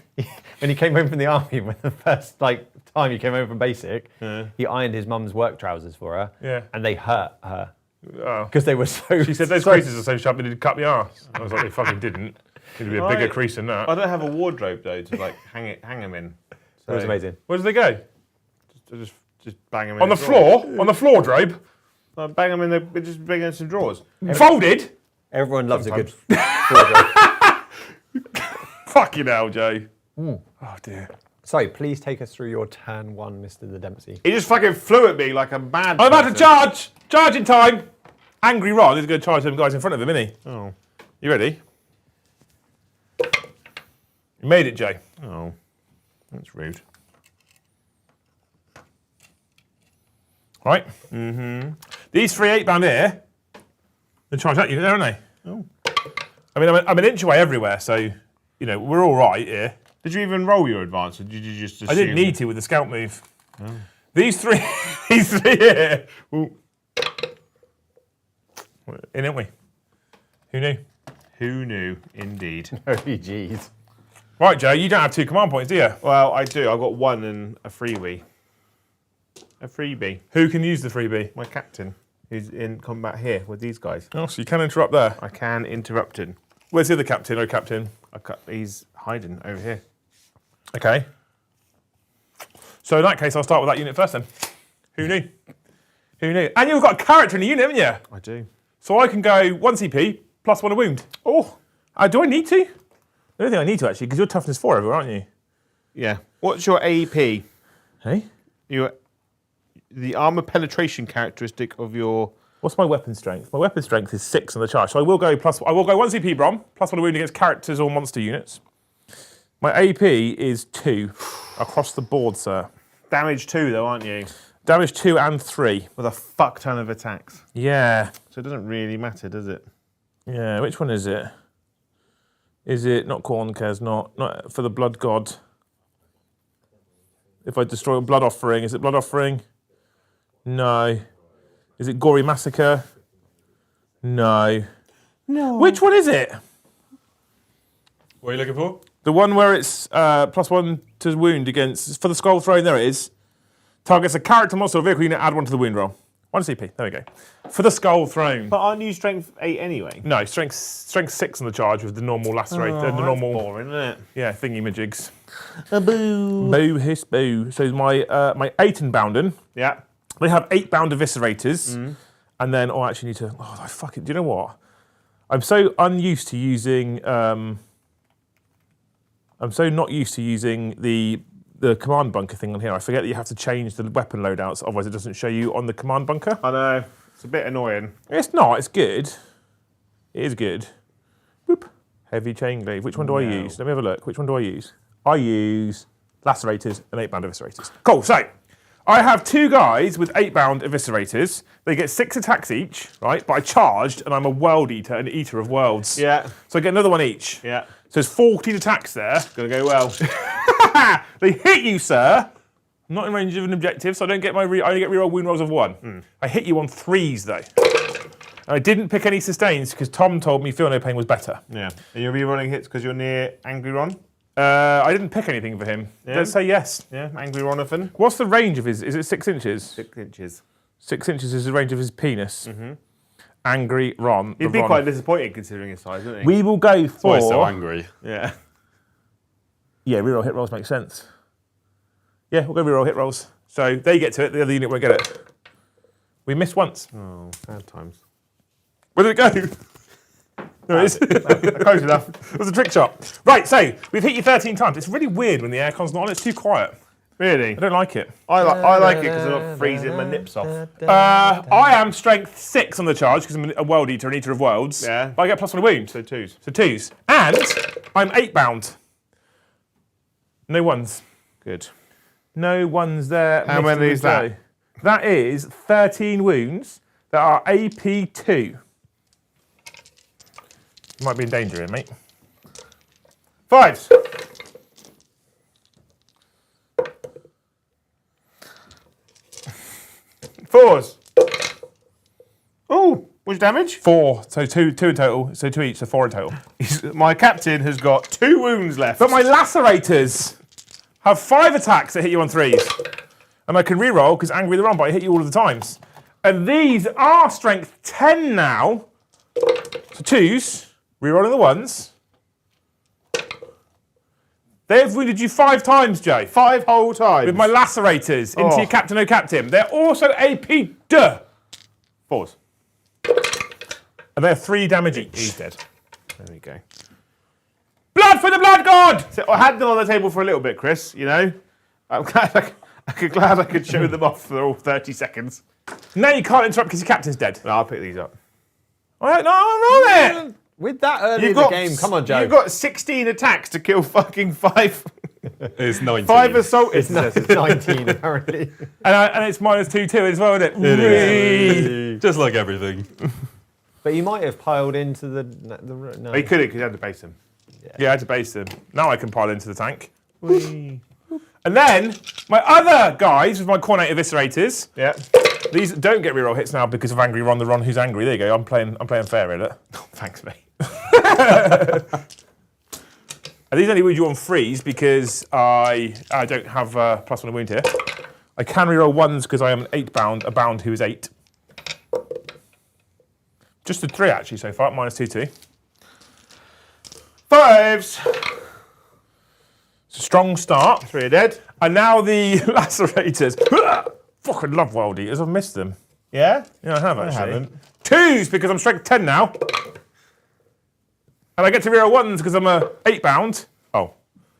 when he came home from the army, when the first time he came home from basic, he ironed his mum's work trousers for her. Yeah. And they hurt her Oh. because they were so. She said those creases are so sharp they did cut my arse. I was like, they fucking didn't. It'd be a bigger Right. crease than that. I don't have a wardrobe though to hang them in. It was amazing. Where did they go? Just bang them in On the drawer. floor? On the floor, Drobe? Bang them in the. Just bang in some drawers. Folded? Everyone loves a good. Fucking hell, Joe. Oh, dear. Sorry, please take us through your turn 1, Mr. the Dempsey. He just fucking flew at me like a mad. I'm about to person. charge! Charging time! Angry Ron is going to charge them guys in front of him, isn't he? Oh. You ready? You made it, Joe. Oh. That's rude. Right? Mm-hmm. These 3 £8 here, they charge at you there, aren't they? Oh. I mean, I'm an inch away everywhere, so, you know, we're all right here. Did you even roll your advance, or did you just assume? I didn't need to with the scout move. These three here. Ooh. In, didn't we? Who knew? Who knew, indeed. RPGs. Right, Joe, you don't have 2 command points, do you? Well, I do. I've got 1 and a freebie. A freebie. Who can use the freebie? My captain, who's in combat here with these guys. Oh, so you can interrupt there. I can interrupt him. Where's the other captain? Oh, captain. He's hiding over here. Okay. So in that case, I'll start with that unit first then. Who knew? Who knew? And you've got a character in the unit, haven't you? I do. So I can go 1 CP plus 1 a wound. Oh, do I need to? I don't think I need to actually, because you're toughness 4 everywhere, aren't you? Yeah. What's your AP? Hey? The armor penetration characteristic of your. What's my weapon strength? My weapon strength is 6 on the charge. So I will go 1 CP Brom, plus 1 a wound against characters or monster units. My AP is 2 across the board, sir. Damage 2, though, aren't you? Damage 2 and 3. With a fuck ton of attacks. Yeah. So it doesn't really matter, does it? Yeah, which one is it? Is it not Corncare? Not for the Blood God. If I destroy a Blood Offering, is it Blood Offering? No. Is it Gory Massacre? No. No. Which one is it? What are you looking for? The one where it's +1 to wound against, for the Skull Throne, there it is. Targets a character, monster, or vehicle unit, add 1 to the wound roll. 1 CP, there we go. For the Skull Throne. But aren't you strength 8 anyway? No, strength 6 on the charge with the normal lacerate, the normal, boring, isn't it? yeah, thingy-majigs. A boo. Boo, hiss, boo. So my my 8 and Bounden, Yeah. they have 8 bound eviscerators, and then I actually need to. Oh, I fucking. Do you know what? I'm so unused to using. I'm so not used to using the command bunker thing on here. I forget that you have to change the weapon loadouts, otherwise it doesn't show you on the command bunker. I know. It's a bit annoying. It's not. It's good. It is good. Boop. Heavy chain glaive. Which one do I use? Let me have a look. Which one do I use? I use lacerators and 8 bound eviscerators. Cool. So I have 2 guys with 8 bound eviscerators. They get 6 attacks each, right? But I charged, and I'm a world eater, an eater of worlds. Yeah. So I get another one each. Yeah. So there's 14 attacks there. Gonna go well. They hit you, sir. I'm not in range of an objective, so I don't get I only get reroll wound rolls of 1. I hit you on 3s though. And I didn't pick any sustains because Tom told me Feel No Pain was better. Yeah. Are you rerolling hits because you're near Angry Ron? I didn't pick anything for him. Yeah. Let's say yes. Yeah, Angry Ronathan. What's the range of his? Is it 6 inches? 6 inches. 6 inches is the range of his penis. Angry Ron. He'd be quite disappointed considering his size, wouldn't he? We will go for. Always so angry. Yeah. Yeah, reroll hit rolls make sense. Yeah, we'll go reroll hit rolls. So they get to it, the other unit won't get it. We missed once. Oh, bad times. Where did it go? There it is. Close enough. It was a trick shot. Right, so we've hit you 13 times. It's really weird when the aircon's not on. It's too quiet. Really? I don't like it. I like it because I'm not freezing my nips off. I am strength 6 on the charge because I'm a world eater, an eater of worlds. Yeah. But I get +1 a wound. So 2s. So 2s. And I'm 8 bound. No 1s. Good. No 1s there. How many is that? That is 13 wounds that are AP 2. You might be in danger here, mate. 5s. 4s. Oh, what's damage? 4. So 2 in total. So 2 each. So 4 in total. My captain has got 2 wounds left. But my lacerators have 5 attacks that hit you on 3s. And I can reroll because Angry the Ron, but I hit you all of the times. And these are strength 10 now. So 2s, rerolling the 1s. They've wounded you 5 times, Jay. 5 whole times. With my lacerators into your captain, oh captain. They're also AP duh. 4s. And they're 3 damage each. He's dead. There we go. Blood for the blood god! So I had them on the table for a little bit, Chris, you know. I'm glad I could show them off for all 30 seconds. Now you can't interrupt because your captain's dead. No, I'll pick these up. All right, no, roll it. With that early in the game, come on, Joe. You've got 16 attacks to kill fucking 5. It's 19. 5 assault. It's 19, apparently. And it's -2 too as well, isn't it? It is. Just like everything. But you might have piled into the no. He couldn't because he had to base him. Yeah, I had to base them. Now I can pile into the tank. Whee. And then my other guys with my Cornate Eviscerators. Yeah. These don't get reroll hits now because of Angry Ron, the Ron who's angry. There you go. I'm playing fair here. Look. Oh, thanks, mate. And these only wound you on freeze because I don't have +1 wound here. I can reroll ones because I am an 8 bound, a bound who is 8. Just a 3 actually so far, -2/2. 5s. It's a strong start. 3 are dead. And now the Lacerators. Fucking love Wild Eaters, I've missed them. Yeah? Yeah, I have actually. haven't. 2s because I'm strength 10 now. And I get to reroll 1s because I'm a 8 bound. Oh,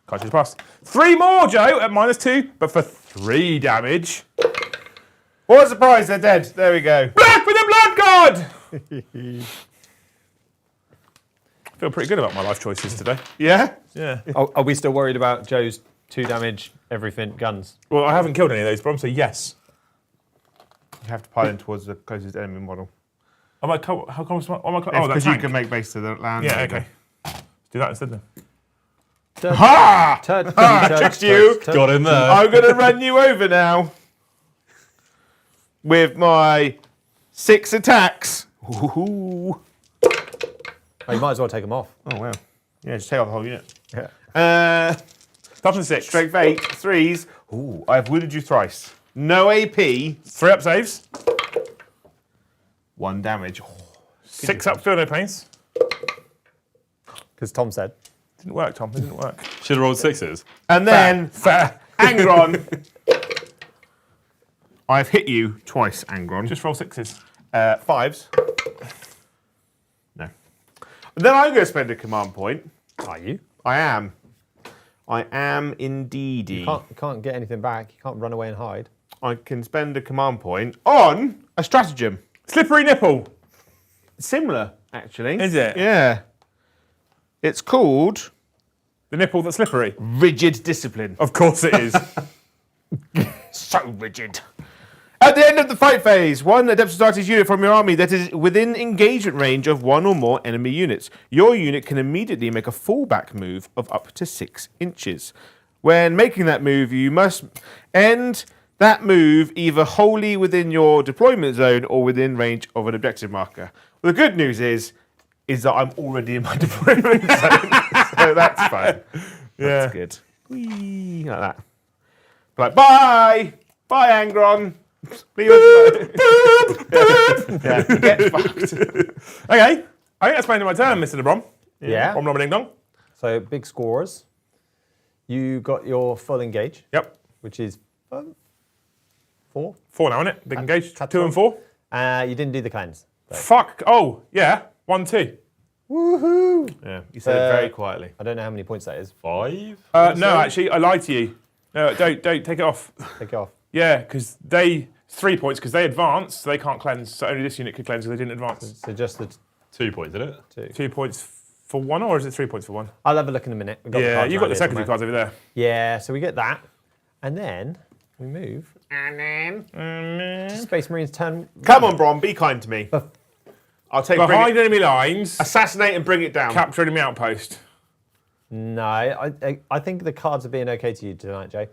can't choose past. 3 more, Joe, at -2, but for 3 damage. What a surprise, they're dead. There we go. Black with the Blood God! I feel pretty good about my life choices today. Yeah? Yeah. Are we still worried about Joe's 2 damage, everything, guns? Well, I haven't killed any of those problems, so yes. You have to pile in towards the closest enemy model. How come? Oh, that Because you tank. can make base to the land. Yeah, okay. Let's do that instead then. Ha! Tricked you. Got in there. I'm going to run you over now. With my 6 attacks. Ooh. Oh, you might as well take them off. Oh, wow. Yeah, just take off the whole unit. Yeah. Toughness 6. Strength 8, 3s. Ooh, I've wounded you thrice. No AP. 3 up saves. 1 damage. 6 up, feel no pains. Because Tom said. Didn't work, Tom. It didn't work. Should have rolled 6s. And then, Fair. Angron. I've hit you twice, Angron. Just roll 6s. 5s. No. And then I'm going to spend a command point. Are you? I am. I am indeedy. You can't get anything back. You can't run away and hide. I can spend a command point on a stratagem. Slippery nipple. Similar, actually. Is it? Yeah. It's called The nipple that's slippery. Rigid Discipline. Of course it is. So rigid. At the end of the fight phase, one Dempsey starts unit from your army that is within engagement range of 1 or more enemy units. Your unit can immediately make a fallback move of up to 6 inches. When making that move, you must end that move either wholly within your deployment zone or within range of an objective marker. Well, the good news is that I'm already in my deployment zone, so that's fine. Yeah. That's good. Whee, like that. Like, bye! Bye, Angron! Leave us alone. Yeah, get fucked. Okay. I think that's my end of my turn, Mr. LeBron. Yeah. Om nom ding dong. So big scorers. You got your full engage, Yep. which is 4. 4 now, innit? Big engage. that's 2 and 4. You didn't do the cleanse. Fuck. Oh, yeah. 1, 2. Woohoo! Yeah, you said it very quietly. I don't know how many points that is. 5? No, actually, I lied to you. No, don't take it off. Take it off. Yeah, because they 3 points because they advanced, so they can't cleanse. So only this unit could cleanse because they didn't advance. So just the 2 points, isn't it? 2. 2 points for 1, or is it 3 points for 1? I'll have a look in a minute. We've got the Yeah, cards you've got around the here secondary somewhere. cards over there. Yeah, so we get that. And then we move. And then... Space Marines turn. Come on, Bron, be kind to me. I'll take bring Behind it, enemy lines, assassinate and bring it down. capture enemy outpost. No, I think the cards are being okay to you tonight, Jay.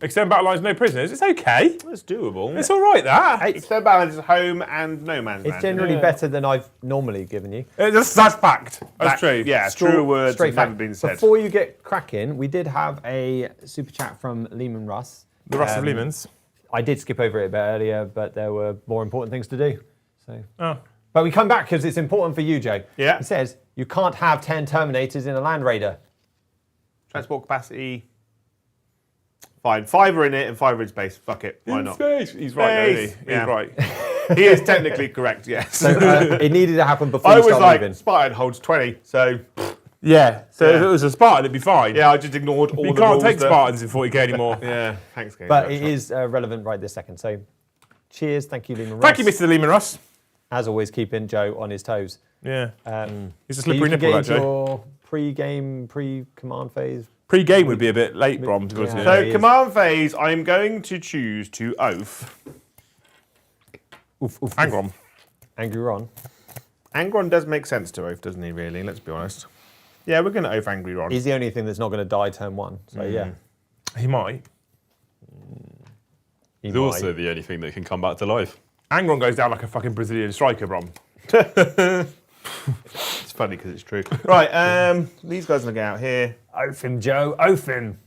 Extend battle lines, no prisoners. It's okay. That's doable. It's all right, that. Extend balance is home and no man's It's land. generally better than I've normally given you. That's fact. That's true. Yeah, truer words Straight have never fact. been said. Before you get cracking, we did have a super chat from Lehman Russ. The Russ of Lehman's. I did skip over it a bit earlier, but there were more important things to do. So, Oh. but we come back because it's important for you, Joe. Yeah. He says you can't have 10 Terminators in a Land Raider. Transport capacity. Fine. 5 are in it and 5 are in space. Fuck it. Why not? Space. He's right, isn't Space. he? Yeah. He's right. He is technically correct, yes. So it needed to happen before I you was start like, moving. Spartan holds 20, so Yeah. So Yeah. if it was a Spartan, it'd be fine. yeah, I just ignored all You the can't rules take that- Spartans in 40k anymore. Yeah, thanks, Gabe. But it is relevant right this second. So cheers. Thank you, Lehman Russ. Thank you, Mr. Lehman Russ. As always, keeping Joe on his toes. Yeah. So It's a you slippery can nipple, get that, into Joe. your pre-game, pre-command phase. Pre-game would be a bit late, Brom, to be honest with you. Yeah. So he is. command phase, I'm going to choose to oath. Oof, oof, Hang oof. on. Angry Ron. Angron does make sense to oath, doesn't he, really? Let's be honest. Yeah, we're going to over-angry Ron. He's the only thing that's not going to die turn 1. So yeah, He might. he He's might. also the only thing that can come back to life. Angron goes down like a fucking Brazilian striker, Brom. It's funny because it's true. Right, these guys are going to get out here. Oath him, Joe. Oath him.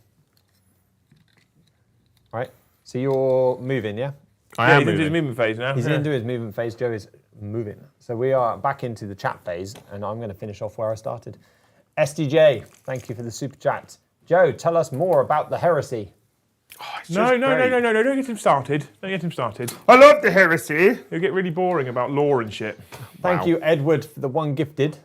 Right. So you're moving, yeah? I Yeah, am he's into his moving. movement phase now. He's Yeah. into his movement phase. Joe is moving. So we are back into the chat phase, and I'm going to finish off where I started. SDJ, thank you for the super chat. Joe, tell us more about the heresy. No, don't get him started. Don't get him started. I love the heresy. He'll get really boring about lore and shit. Thank Wow. you, Edward, for the one gifted.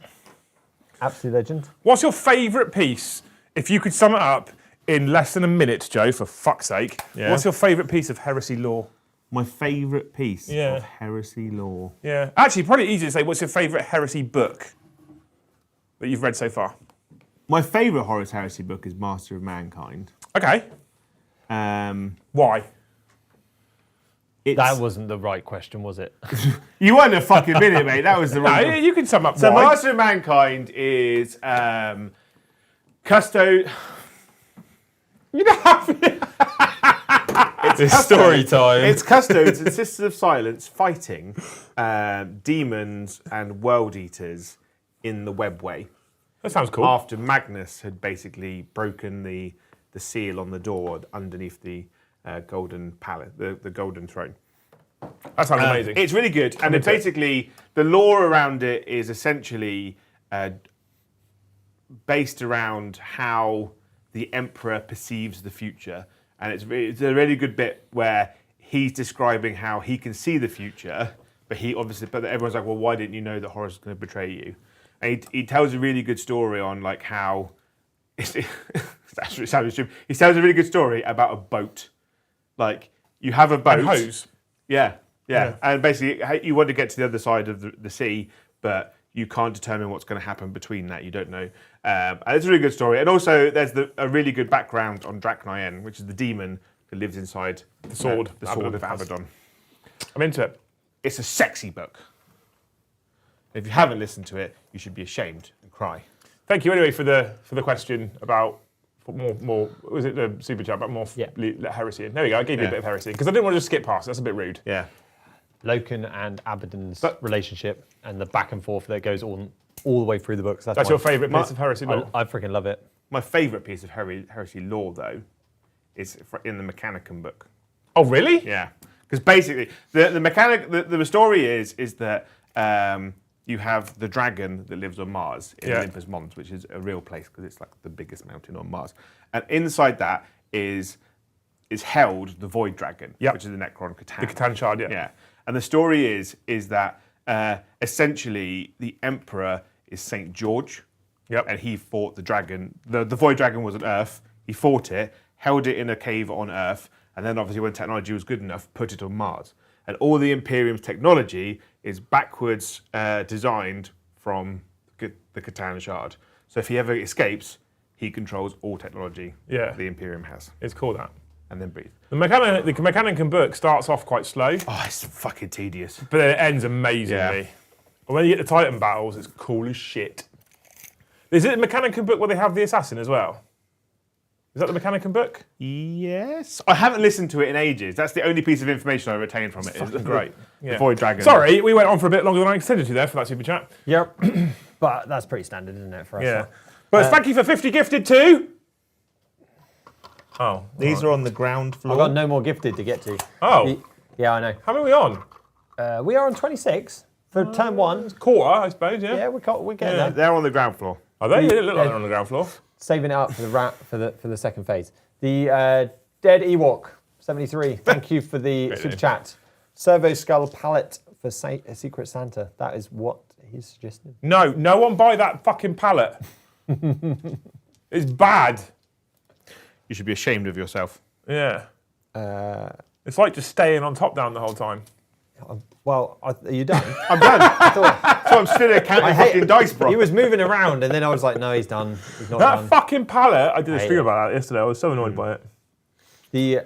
Absolute legend. What's your favourite piece? If you could sum it up in less than a minute, Joe, for fuck's sake. Yeah. What's your favourite piece of heresy lore? My favourite piece Yeah. of heresy lore. Yeah. Actually, probably easy to say, what's your favourite heresy book that you've read so far? My favourite Horus Heresy book is Master of Mankind. Okay. Why? It's, That wasn't the right question, was it? you weren't a fucking minute, mate. That was the No, wrong. you can sum up So why. Master of Mankind is custo. You don't have It's story time. It's custodes and Sisters of Silence fighting demons and world eaters in the webway. That sounds cool. After Magnus had basically broken the seal on the door underneath the golden palace, the golden throne. That sounds amazing. It's really good, and it into it. basically the lore around it is essentially based around how the emperor perceives the future, and it's a really good bit where he's describing how he can see the future, but everyone's like, well, why didn't you know that Horus was going to betray you? And he tells a really good story on like how it sounds stupid. He tells a really good story about a boat. Like you have a boat. And hose. Yeah. Yeah. And basically, you want to get to the other side of the sea, but you can't determine what's going to happen between that. You don't know. And it's a really good story. And also, there's a really good background on Drachnien, which is the demon that lives inside The sword. the sword of Abaddon has. Abaddon. I'm into it. It's a sexy book. If you haven't listened to it, you should be ashamed and cry. Thank you anyway for the question about more. Was it the super chat about more Yeah. heresy? There we go. I gave you a Yeah. bit of heresy because I didn't want to just skip past. That's a bit rude. Yeah. Loken and Abaddon's But- relationship and the back and forth that goes all the way through the books. That's my- your favourite piece of heresy lore? I freaking love it. My favourite piece of heresy lore, though, is in the Mechanicum book. Oh, really? Yeah, because basically the story is that you have the dragon that lives on Mars in Yeah. Olympus Mons, which is a real place because it's like the biggest mountain on Mars, and inside that is held the Void Dragon, Yep. which is the Necron Catan. The Catan Shard, yeah. Yeah, and the story is that essentially the Emperor is Saint George. Yep. And he fought the dragon. The Void Dragon was on Earth. He fought it, held it in a cave on Earth, and then obviously when technology was good enough, put it on Mars. And all the Imperium's technology is backwards designed from the Catan Shard. So if he ever escapes, he controls all technology Yeah. the Imperium has. It's called that. And then breathe. The Mechanicum book starts off quite slow, Oh, it's fucking tedious. but then it ends amazingly. Yeah. And when you get the Titan battles, it's cool as shit. Is it the Mechanicum book where they have the assassin as well? Is that the Mechanicum book? Yes. I haven't listened to it in ages. That's the only piece of information I retained from it. fucking great. The Yeah. Void Dragon. Sorry, we went on for a bit longer than I intended to there for that super chat. Yep. But that's pretty standard, isn't it, for us? Yeah. But thank you for 50 gifted too. Oh. These are on the ground floor. I've got no more gifted to get to. Oh. Yeah, I know. How many are we on? We are on 26 for turn 1. Quarter, I suppose, yeah. Yeah, we're getting Yeah. there. They're on the ground floor. Are they? They look like they're on the ground floor. Saving it up for the second phase. The Dead Ewok 73. Thank you for the super chat. Servo Skull Palette for Secret Santa. That is what he's suggesting. No one buy that fucking pallet. It's bad. You should be ashamed of yourself. Yeah. It's like just staying on top down the whole time. Well, are you done? I'm done. So I'm still counting fucking dice, bro. He was moving around, and then I was like, no, he's done. He's not That done. fucking pallet, I did a hate stream it. about that yesterday. I was so annoyed by it. The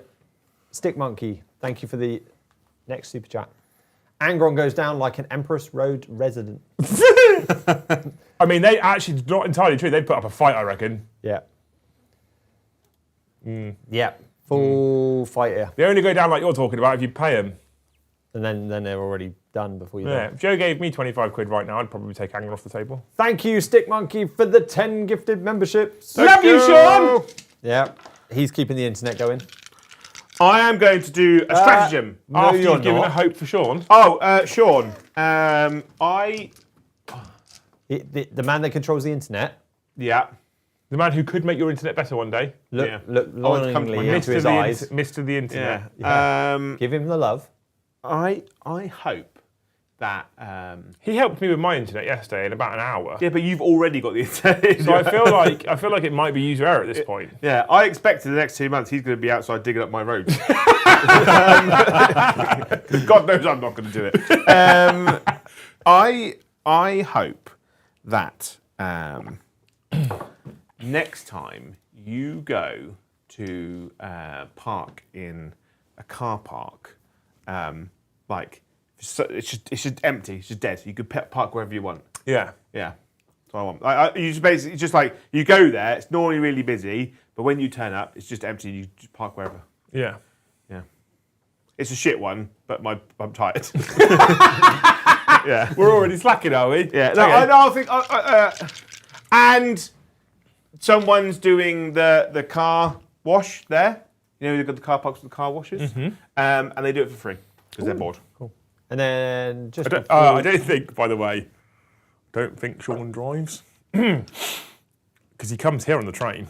Stick Monkey, thank you for the next super chat. Angron goes down like an Empress Road resident. I mean, they actually not entirely true. They'd put up a fight, I reckon. Yeah. Yeah. Full fight here. They only go down like you're talking about if you pay them. And then they're already done before you Yeah. die. If Joe gave me 25 quid right now, I'd probably take Anger off the table. Thank you, Stick Monkey, for the 10 gifted memberships. Love you, Sean! Yeah. He's keeping the internet going. I am going to do a stratagem. After you're you've given not. a hope for Sean. Oh, Sean. The man that controls the internet, Yeah. The man who could make your internet better one day. look Yeah. look Oh, it's come to my longingly into his eyes. Mr. the Internet. Yeah. Give him the love. I hope that. He helped me with my internet yesterday in about an hour. Yeah, but you've already got the internet. So I feel like it might be user error at this point. Yeah, I expect in the next 2 months he's going to be outside digging up my road. God knows I'm not going to do it. I hope that next time you go to park in a car park, like it's just empty, it's just dead. You could park wherever you want. Yeah. Yeah. That's what I want. You just basically, it's just like, you go there, it's normally really busy, but when you turn up, it's just empty, you just park wherever. Yeah. Yeah. It's a shit one, but I'm tired. Yeah. We're already slacking, are we? Yeah. No, Okay. I think, and someone's doing the car wash there. You know, they've got the car parks with the car washes, and they do it for free because they're bored. Cool. And then just I don't think, by the way, Sean drives. Because he comes here on the train.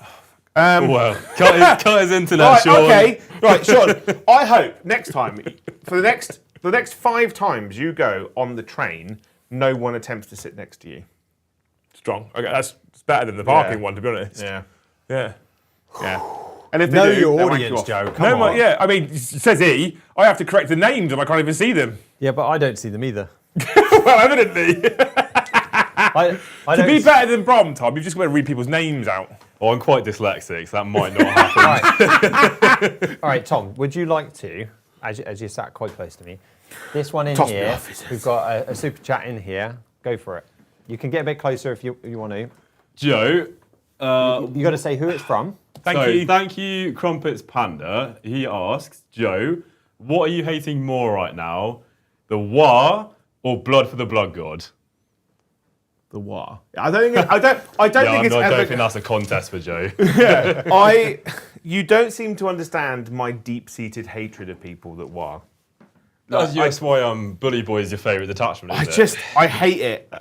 Well, cut his internet, Right, Sean. okay, right, Sean. I hope next time, for the next 5 times you go on the train, no one attempts to sit next to you. Strong. Okay, that's better than the parking Yeah. one, to be honest. Yeah, Yeah. yeah. And if they know do, your they'll wank you audience, off. Joe. Come No, on. yeah. I mean, says he. I have to correct the names and I can't even see them. Yeah, but I don't see them either. Well, evidently. I To don't be better than Brom, Tom, you've just got to read people's names out. Oh, I'm quite dyslexic, so that might not happen. All right, Tom, would you like to, as you sat quite close to me, this one in Toss me here, off, is it? we've got a super chat in here. Go for it. You can get a bit closer if you want to. Joe, You got to say who it's from. Thank you, Crumpets Panda. He asks, Joe, what are you hating more right now? The War or Blood for the Blood God? The what? I don't think That's a contest for Joe. You don't seem to understand my deep-seated hatred of people that were. That's why Bully Boy is your favourite detachment, isn't it? I hate it.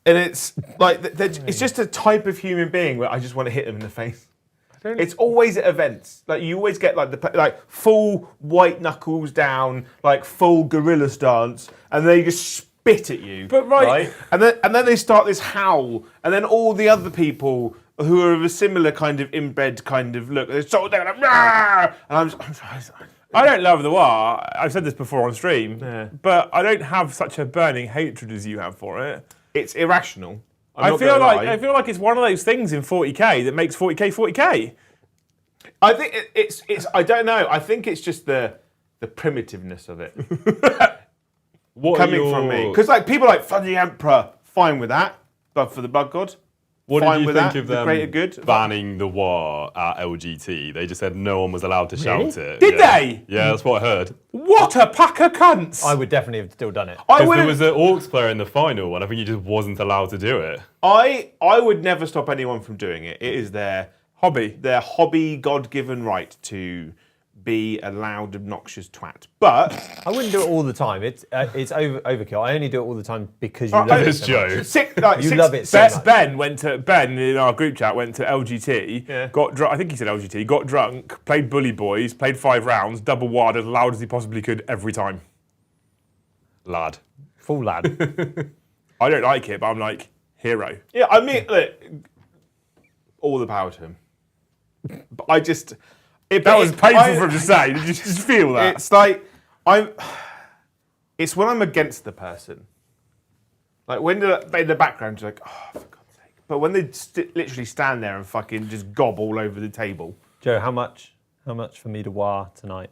And it's like, it's just a type of human being where I just want to hit them in the face. It's always at events. Like, you always get like full white knuckles down, like full gorilla stance, and they just spit at you. But right. And then they start this howl, and then all the other people who are of a similar kind of inbred kind of look, they're so they're like, "Rah!" And I'm sorry. I don't love the war. I've said this before on stream, Yeah. but I don't have such a burning hatred as you have for it. It's irrational. I feel like it's one of those things in 40k that makes 40k 40k. I think it's I don't know. I think it's just the primitiveness of it coming from me. Because like people like Fudgy Emperor, fine with that. But for the Blood God, What fine did you with think that. of The them greater good. banning the War at LGT? They just said no one was allowed to shout it. Did yeah. they? Yeah, that's what I heard. What a pack of cunts! I would definitely have still done it. I Because there wouldn't. was an Orcs player in the final, and I think he just wasn't allowed to do it. I would never stop anyone from doing it. It is their hobby, God-given right to be a loud, obnoxious twat. But I wouldn't do it all the time. It's overkill. I only do it all the time because you love it It's so Joe. much. You love it so much. Ben in our group chat went to LGT. Yeah. Got drunk. I think he said LGT. Got drunk. Played Bully Boys. Played 5 rounds. Double wide as loud as he possibly could every time. Lad. Full lad. I don't like it, but I'm like hero. yeah, I mean, look, all the power to him. But I just. That was painful for him to say. Did you just feel that? It's like it's when I'm against the person. Like when in the background, you're like, oh, for God's sake. But when they literally stand there and fucking just gob all over the table. Joe, how much for me to war tonight?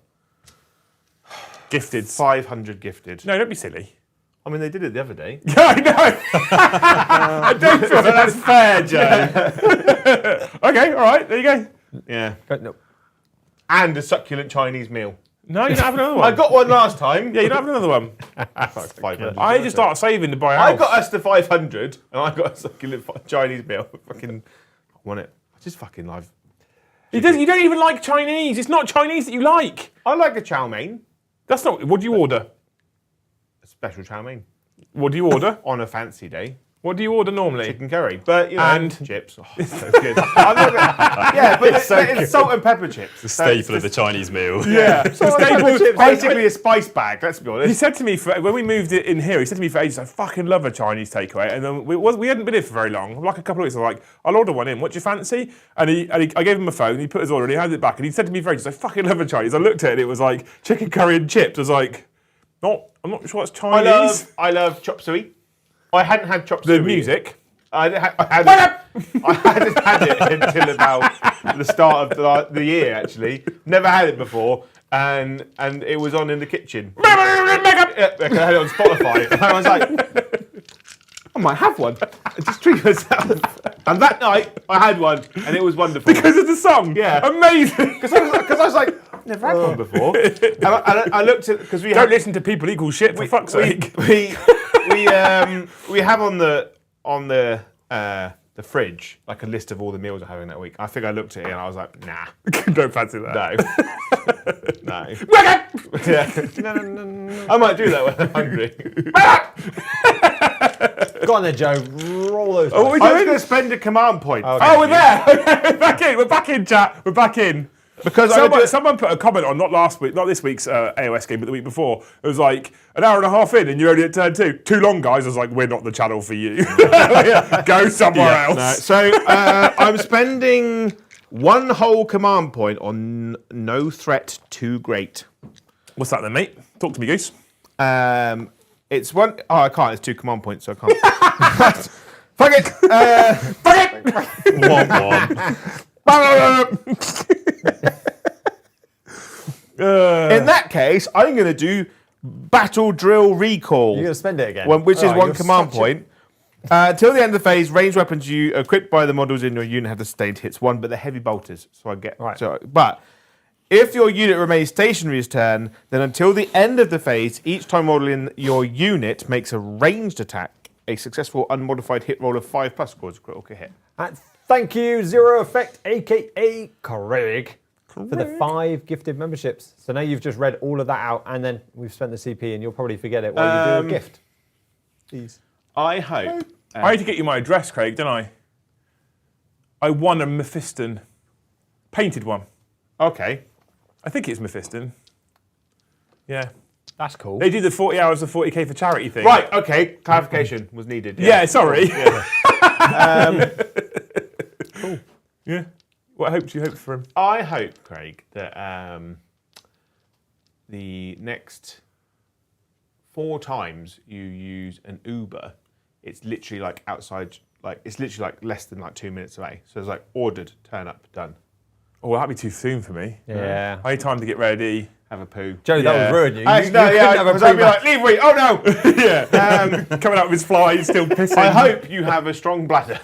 Gifted. 500 gifted. No, don't be silly. I mean, they did it the other day. Yeah, I know. I don't feel like that's fair, Joe. Okay, all right, there you go. Yeah. No. And a succulent Chinese meal. No, you don't have another one. I got one last time. Yeah, you don't have another one. Like 500. I just start saving to buy a house. I got us to 500, and I got a succulent Chinese meal. Fucking, I want it. I just fucking love. You don't even like Chinese. It's not Chinese that you like. I like a chow mein, That's not. What do you order? a special chow mein, What do you order? on a fancy day. What do you order normally? Chicken curry, but you know, And- chips. Oh, so good. I'm not gonna, yeah, but it's salt and pepper chips. The staple of the Chinese meal. Yeah. Basically a spice bag. Let's be He honest. said to me when we moved in here. He said to me for ages, "I fucking love a Chinese takeaway." And then we hadn't been here for very long, like a couple of weeks. I was like, "I'll order one in. What do you fancy?" And I gave him a phone. He put his order and he handed it back. And he said to me for ages, "I fucking love a Chinese." I looked at it. It was like chicken curry and chips. I was like, I'm not sure it's Chinese. I love chop suey. I hadn't had chop suey. The music. I hadn't had it until about the start of the year. Actually, never had it before, and it was on in the kitchen. Yeah, I had it on Spotify, and I was like, I might have one. I just treat myself. And that night, I had one, and it was wonderful. Because of the song. Yeah. Amazing. Because I was like, I've never had one before. And I looked at because we Don't listen to people equal shit for fuck's sake. we have on the fridge like a list of all the meals I'm having that week. I think I looked at it and I was like, nah, Don't fancy that. no, yeah. No. I might do that when I'm hungry. Go on there, Joe. Roll those. Oh, what are we I was doing? going to spend a command point. Okay. Oh, we're there. We're back in. We're back in, chat. We're back in. Because Someone put a comment on, not this week's AOS game, but the week before. It was like an hour and a half in, and you're only at turn 2. Too long, guys. I was like, we're not the channel for you. Go somewhere else. No, so I'm spending one whole command point on no threat too great. What's that then, mate? Talk to me, Goose. It's one oh I can't. It's 2 command points, so I can't. Fuck it. Fuck it. In that case, I'm going to do battle drill recall. You're going to spend it again? Which is Oh, one you're command such a- point. Till the end of the phase, ranged weapons you equipped by the models in your unit have the sustained hits 1, but they're heavy bolters. So I get Right. but if your unit remains stationary this turn, then until the end of the phase, each time model in your unit makes a ranged attack, a successful unmodified hit roll of 5+ scores a critical hit. And thank you, Zero Effect, aka Craig, for the 5 gifted memberships. So now you've just read all of that out, and then we've spent the CP, and you'll probably forget it while you do a gift. Please. I hope. I had to get you my address, Craig, didn't I? I won a Mephiston. Painted one. Okay. I think it's Mephiston. Yeah. That's cool. They do the 40 hours of 40k for charity thing. Right, okay. Clarification was needed. Yeah, sorry. Cool. Yeah. What hopes you hope for him? I hope, Craig, that the next 4 times you use an Uber, it's literally like outside, like it's literally like less than like 2 minutes away. So it's like ordered, turn up, done. Oh, that'd be too soon for me. Yeah. I need time to get ready. Have a poo. Joe, that Yeah. would ruin you. Actually, no, couldn't yeah, have a because I'd be pre-match. like, leave me. Oh no! Yeah. Coming out of his fly, he's still pissing. I hope you have a strong bladder.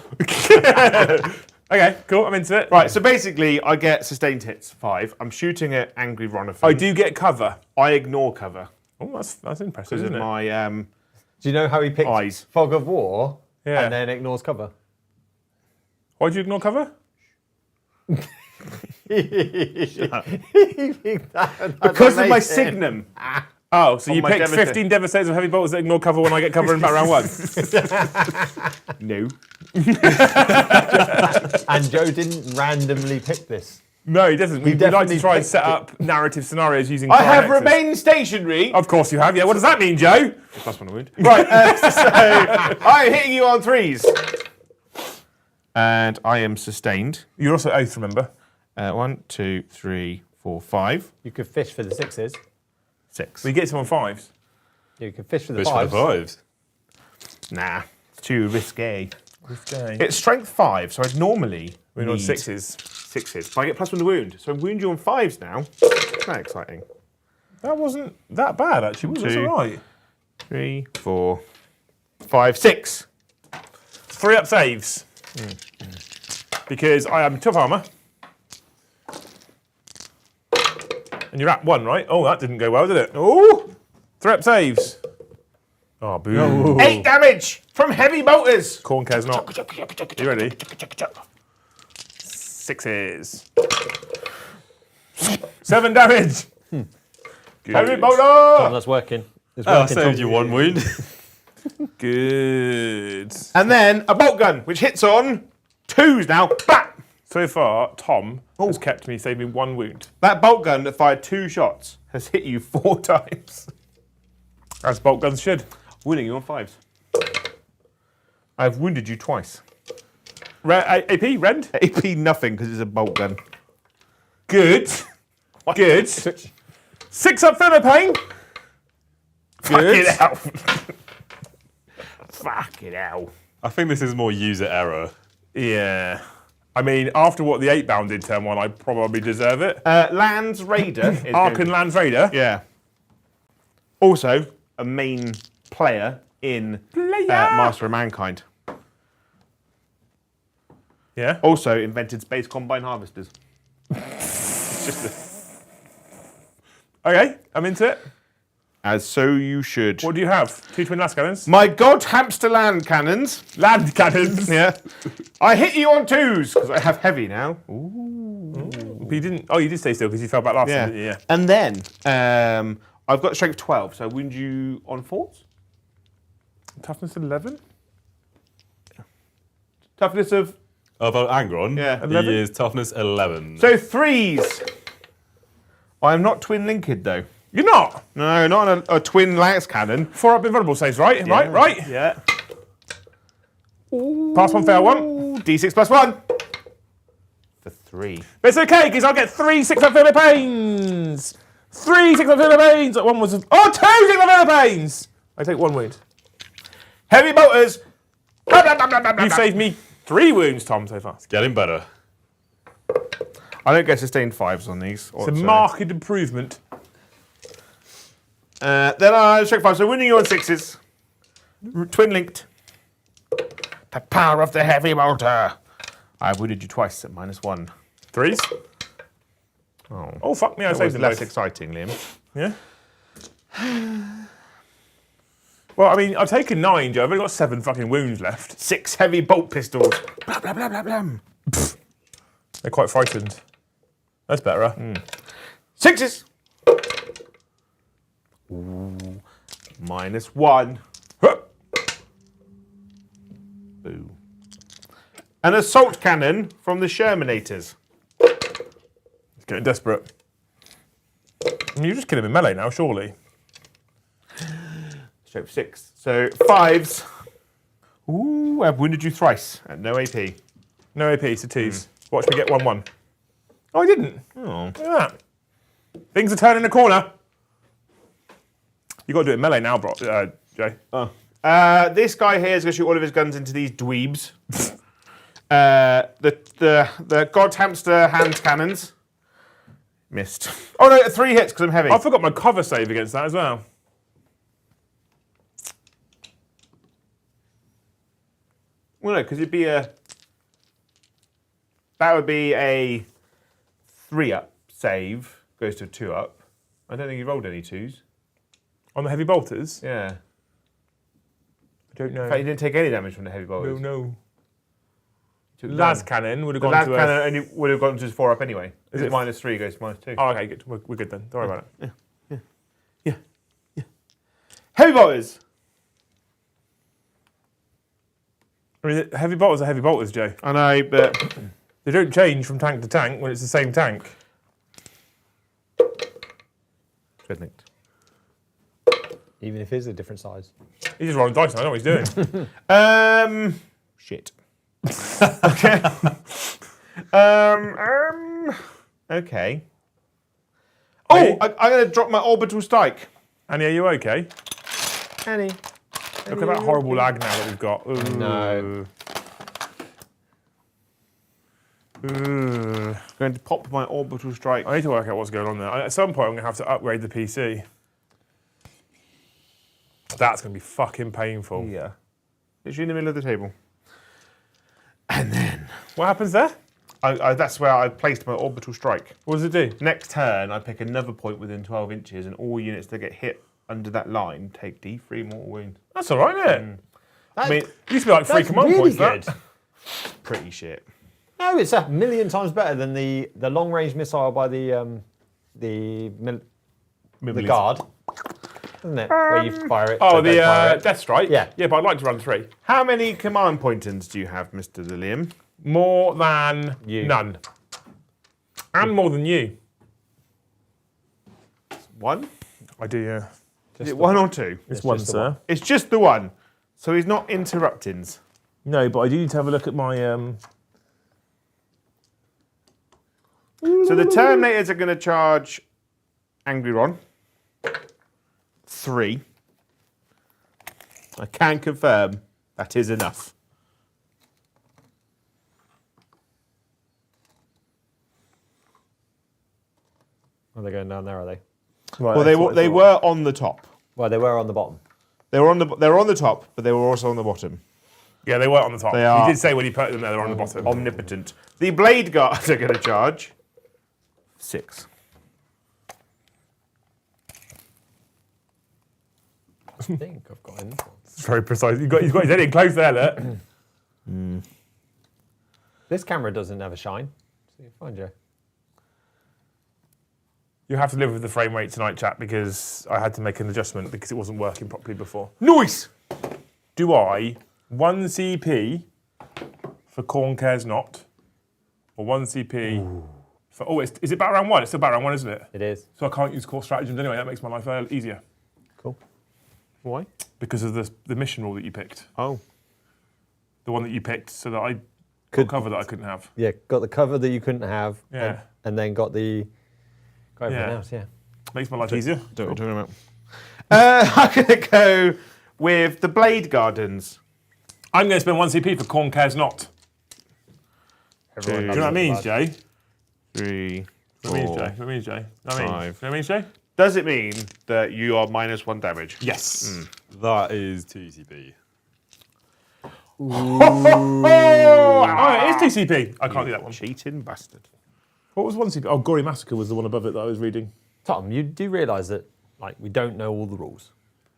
Okay, cool. I'm into it. Right, so basically, I get sustained hits 5. I'm shooting at Angry Ronathan. I do get cover. I ignore cover Oh, that's impressive, because isn't of it? my Do you know how he picked Eyes. Fog of War Yeah. and then ignores cover? Why do you ignore cover? because of my signum. Oh, so you my picked Devastate- 15 Devastators of Heavy Bolts that ignore cover when I get cover in about round 1. No. And Joe didn't randomly pick this. No, he doesn't. We like definitely to try and picked set it. up narrative scenarios using I have Tyranids. remained stationary. Of course you have, yeah. What does that mean, Joe? Plus 1 wound. Right, so I'm hitting you on 3s. And I am sustained. You're also Oath, remember? 1, 2, 3, 4, 5, You could fish for the 6s. 6. We get some on 5s. You could fish for the Fish for 5s. the 5s. Nah, it's too risque. Okay. It's strength 5, so I'd normally We're on need 6s. 6s. But I get plus 1 to wound. So I wound you on 5s now. Isn't that exciting? That wasn't that bad, actually, was it? It's 2. all right. 3, 4, 5, 6. 3 up saves. Because I am tough armour. And you're at 1, right? Oh, that didn't go well, did it? Oh! 3 up saves. Oh, boo. 8 damage from heavy bolters. Corn cares not. You ready? 6s. 7 damage. Good. Heavy Tom, bolter. that's working. It's Oh, I working, saved Tom. you 1 wound. Good. And then a bolt gun, which hits on 2s now. Bam! So far, Tom has kept me saving 1 wound. That bolt gun that fired 2 shots has hit you 4 times. As bolt guns should. Wounding you on 5s. I've wounded you twice. AP, rend. AP nothing because it's a bolt gun. Good. Good. 6 up thermo pain. Good. Fuck it out. Fuck it out. I think this is more user error. Yeah. I mean, after what the 8 bound did turn 1, I probably deserve it. Lands Raider. Is Ark going and Land Raider. Yeah. Also, a main player in Master of Mankind. Yeah. Also invented Space Combine Harvesters. It's just Okay, I'm into it. as so you should. What do you have? 2 twin last cannons? My God Hamster Land Cannons. Land cannons. Yeah. I hit you on 2s because I have heavy now. But you didn't. Oh, you did stay still because you fell back last time, didn't you? Yeah. And then I've got strength 12, so I wound you on 4s. Toughness 11. Toughness of. About Angron, Yeah. 11? he is toughness 11. So 3s. I am not twin linked though. You're not. No, not on a twin lance cannon. 4 up invulnerable saves, right? Yeah. Right. Yeah. Pass 1, fail 1. Ooh, D6 plus 1. For 3. But it's okay because I'll get 3 6 up thermo pains. 3 6 up thermo pains. One was 2 6 up thermo pains. I take 1 wound. Heavy bolters. You saved me 3 wounds, Tom, so far. Getting better. I don't get sustained 5s on these. It's a marked improvement. Then I strength 5, so winning you on 6s. Twin linked. The power of the heavy bolter. I wounded you twice at -1. 3s. Oh, fuck me, I That saved was them less both. exciting, Liam. Yeah. Well, I mean, I've taken 9, Joe. I've only got 7 fucking wounds left. 6 heavy bolt pistols. Blah, blah, blah, blah, blah. They're quite frightened. That's better. Huh? 6s. Ooh, -1. Huh. Boo. An assault cannon from the Shermanators. It's getting desperate. I mean, you're just killing him in melee now, surely. Strength 6. So 5s. Ooh, I've wounded you thrice at no AP. No AP, so 2s. Watch me get 1-1. Oh, I didn't. Oh. Look at that. Things are turning a corner. You got to do it in melee now, bro, Jay. This guy here is going to shoot all of his guns into these dweebs. The God Hamster hand cannons. Missed. Oh no, 3 hits because I'm heavy. I forgot my cover save against that as well. Well, no, because it'd be a. That would be a 3-up save. Goes to a 2-up. I don't think he rolled any 2s. On the heavy bolters? Yeah. I don't know. In fact, he didn't take any damage from the heavy bolters. No. Took Las none. cannon would have The gone last to cannon only would have gone to his 4-up anyway. Is Is it it -3 goes to -2. Oh, okay, good. We're good then. Don't worry about it. Yeah. Heavy bolters. I mean, heavy bolters are heavy bolters, Joe. I know, but They don't change from tank to tank when it's the same tank. linked. Even if it is a different size. He's just rolling dice now. I know what he's doing. Shit. Okay. Okay. Oh, Hey. I'm going to drop my orbital strike. Annie, are you okay? Annie. Look at that horrible lag now that we've got. Ooh. No. Ooh. Going to pop my orbital strike. I need to work out what's going on there. At some point, I'm going to have to upgrade the PC. That's going to be fucking painful. Yeah. Literally in the middle of the table. And then... What happens there? that's where I placed my orbital strike. What does it do? Next turn, I pick another point within 12 inches, and all units that get hit under that line take D3 mortal wounds. That's all right, isn't it? I mean, It used to be like 3 command really points. good. pretty shit. No, it's a million times better than the long range missile by the guard, isn't it? Where you fire it. Oh, so the don't fire it. Death Strike? Yeah. Yeah, but I'd like to run 3. How many command pointers do you have, Mr. Lilliam? More than You. none. And more than you. 1? I do, yeah. Is it 1 or 2? It's one, just the sir. one. It's just the 1. So he's not interrupting. No, but I do need to have a look at my... So the Terminators are going to charge Angry Ron. 3. I can confirm that is enough. Are they going down there? Are they? Right, Well, they were on the top. Well, they were on the bottom. They were on the top, but they were also on the bottom. Yeah, they were on the top. They are. You did say when you put them there, they're on the bottom. Omnipotent. The Blade Guards are going to charge 6. I think I've got enough. It's very precise. He's got his head in close there, look. This camera doesn't have a shine. So you're fine, Joe. You have to live with the frame rate tonight, chat, because I had to make an adjustment because it wasn't working properly before. Nice! Do I 1 CP for Corn Cares Not, or 1 CP for... Oh, is it battle round 1? It's still battle round 1, isn't it? It is. So I can't use core stratagems anyway. That makes my life easier. Cool. Why? Because of the mission rule that you picked. Oh. The one that you picked so that I Could- got cover that I couldn't have. Yeah, got the cover that you couldn't have. Yeah. And then got everything Yeah. else, yeah. Makes my life easier. Don't know what you're talking about. I'm going to go with the Blade Gardens. I'm going to spend 1 CP for Corn Cares Not. Everyone Do you know what that means, Jay? 3, What it means, 4. Jay? What it means, Jay? Know what I mean? 5. You know what it means, Jay? Does it mean that you are -1 damage? Yes. That is 2 CP. Oh, it is 2 CP. I can't do that one. Cheating bastard. What was 1 CP? Oh, Gory Massacre was the one above it that I was reading. Tom, you do realise that we don't know all the rules.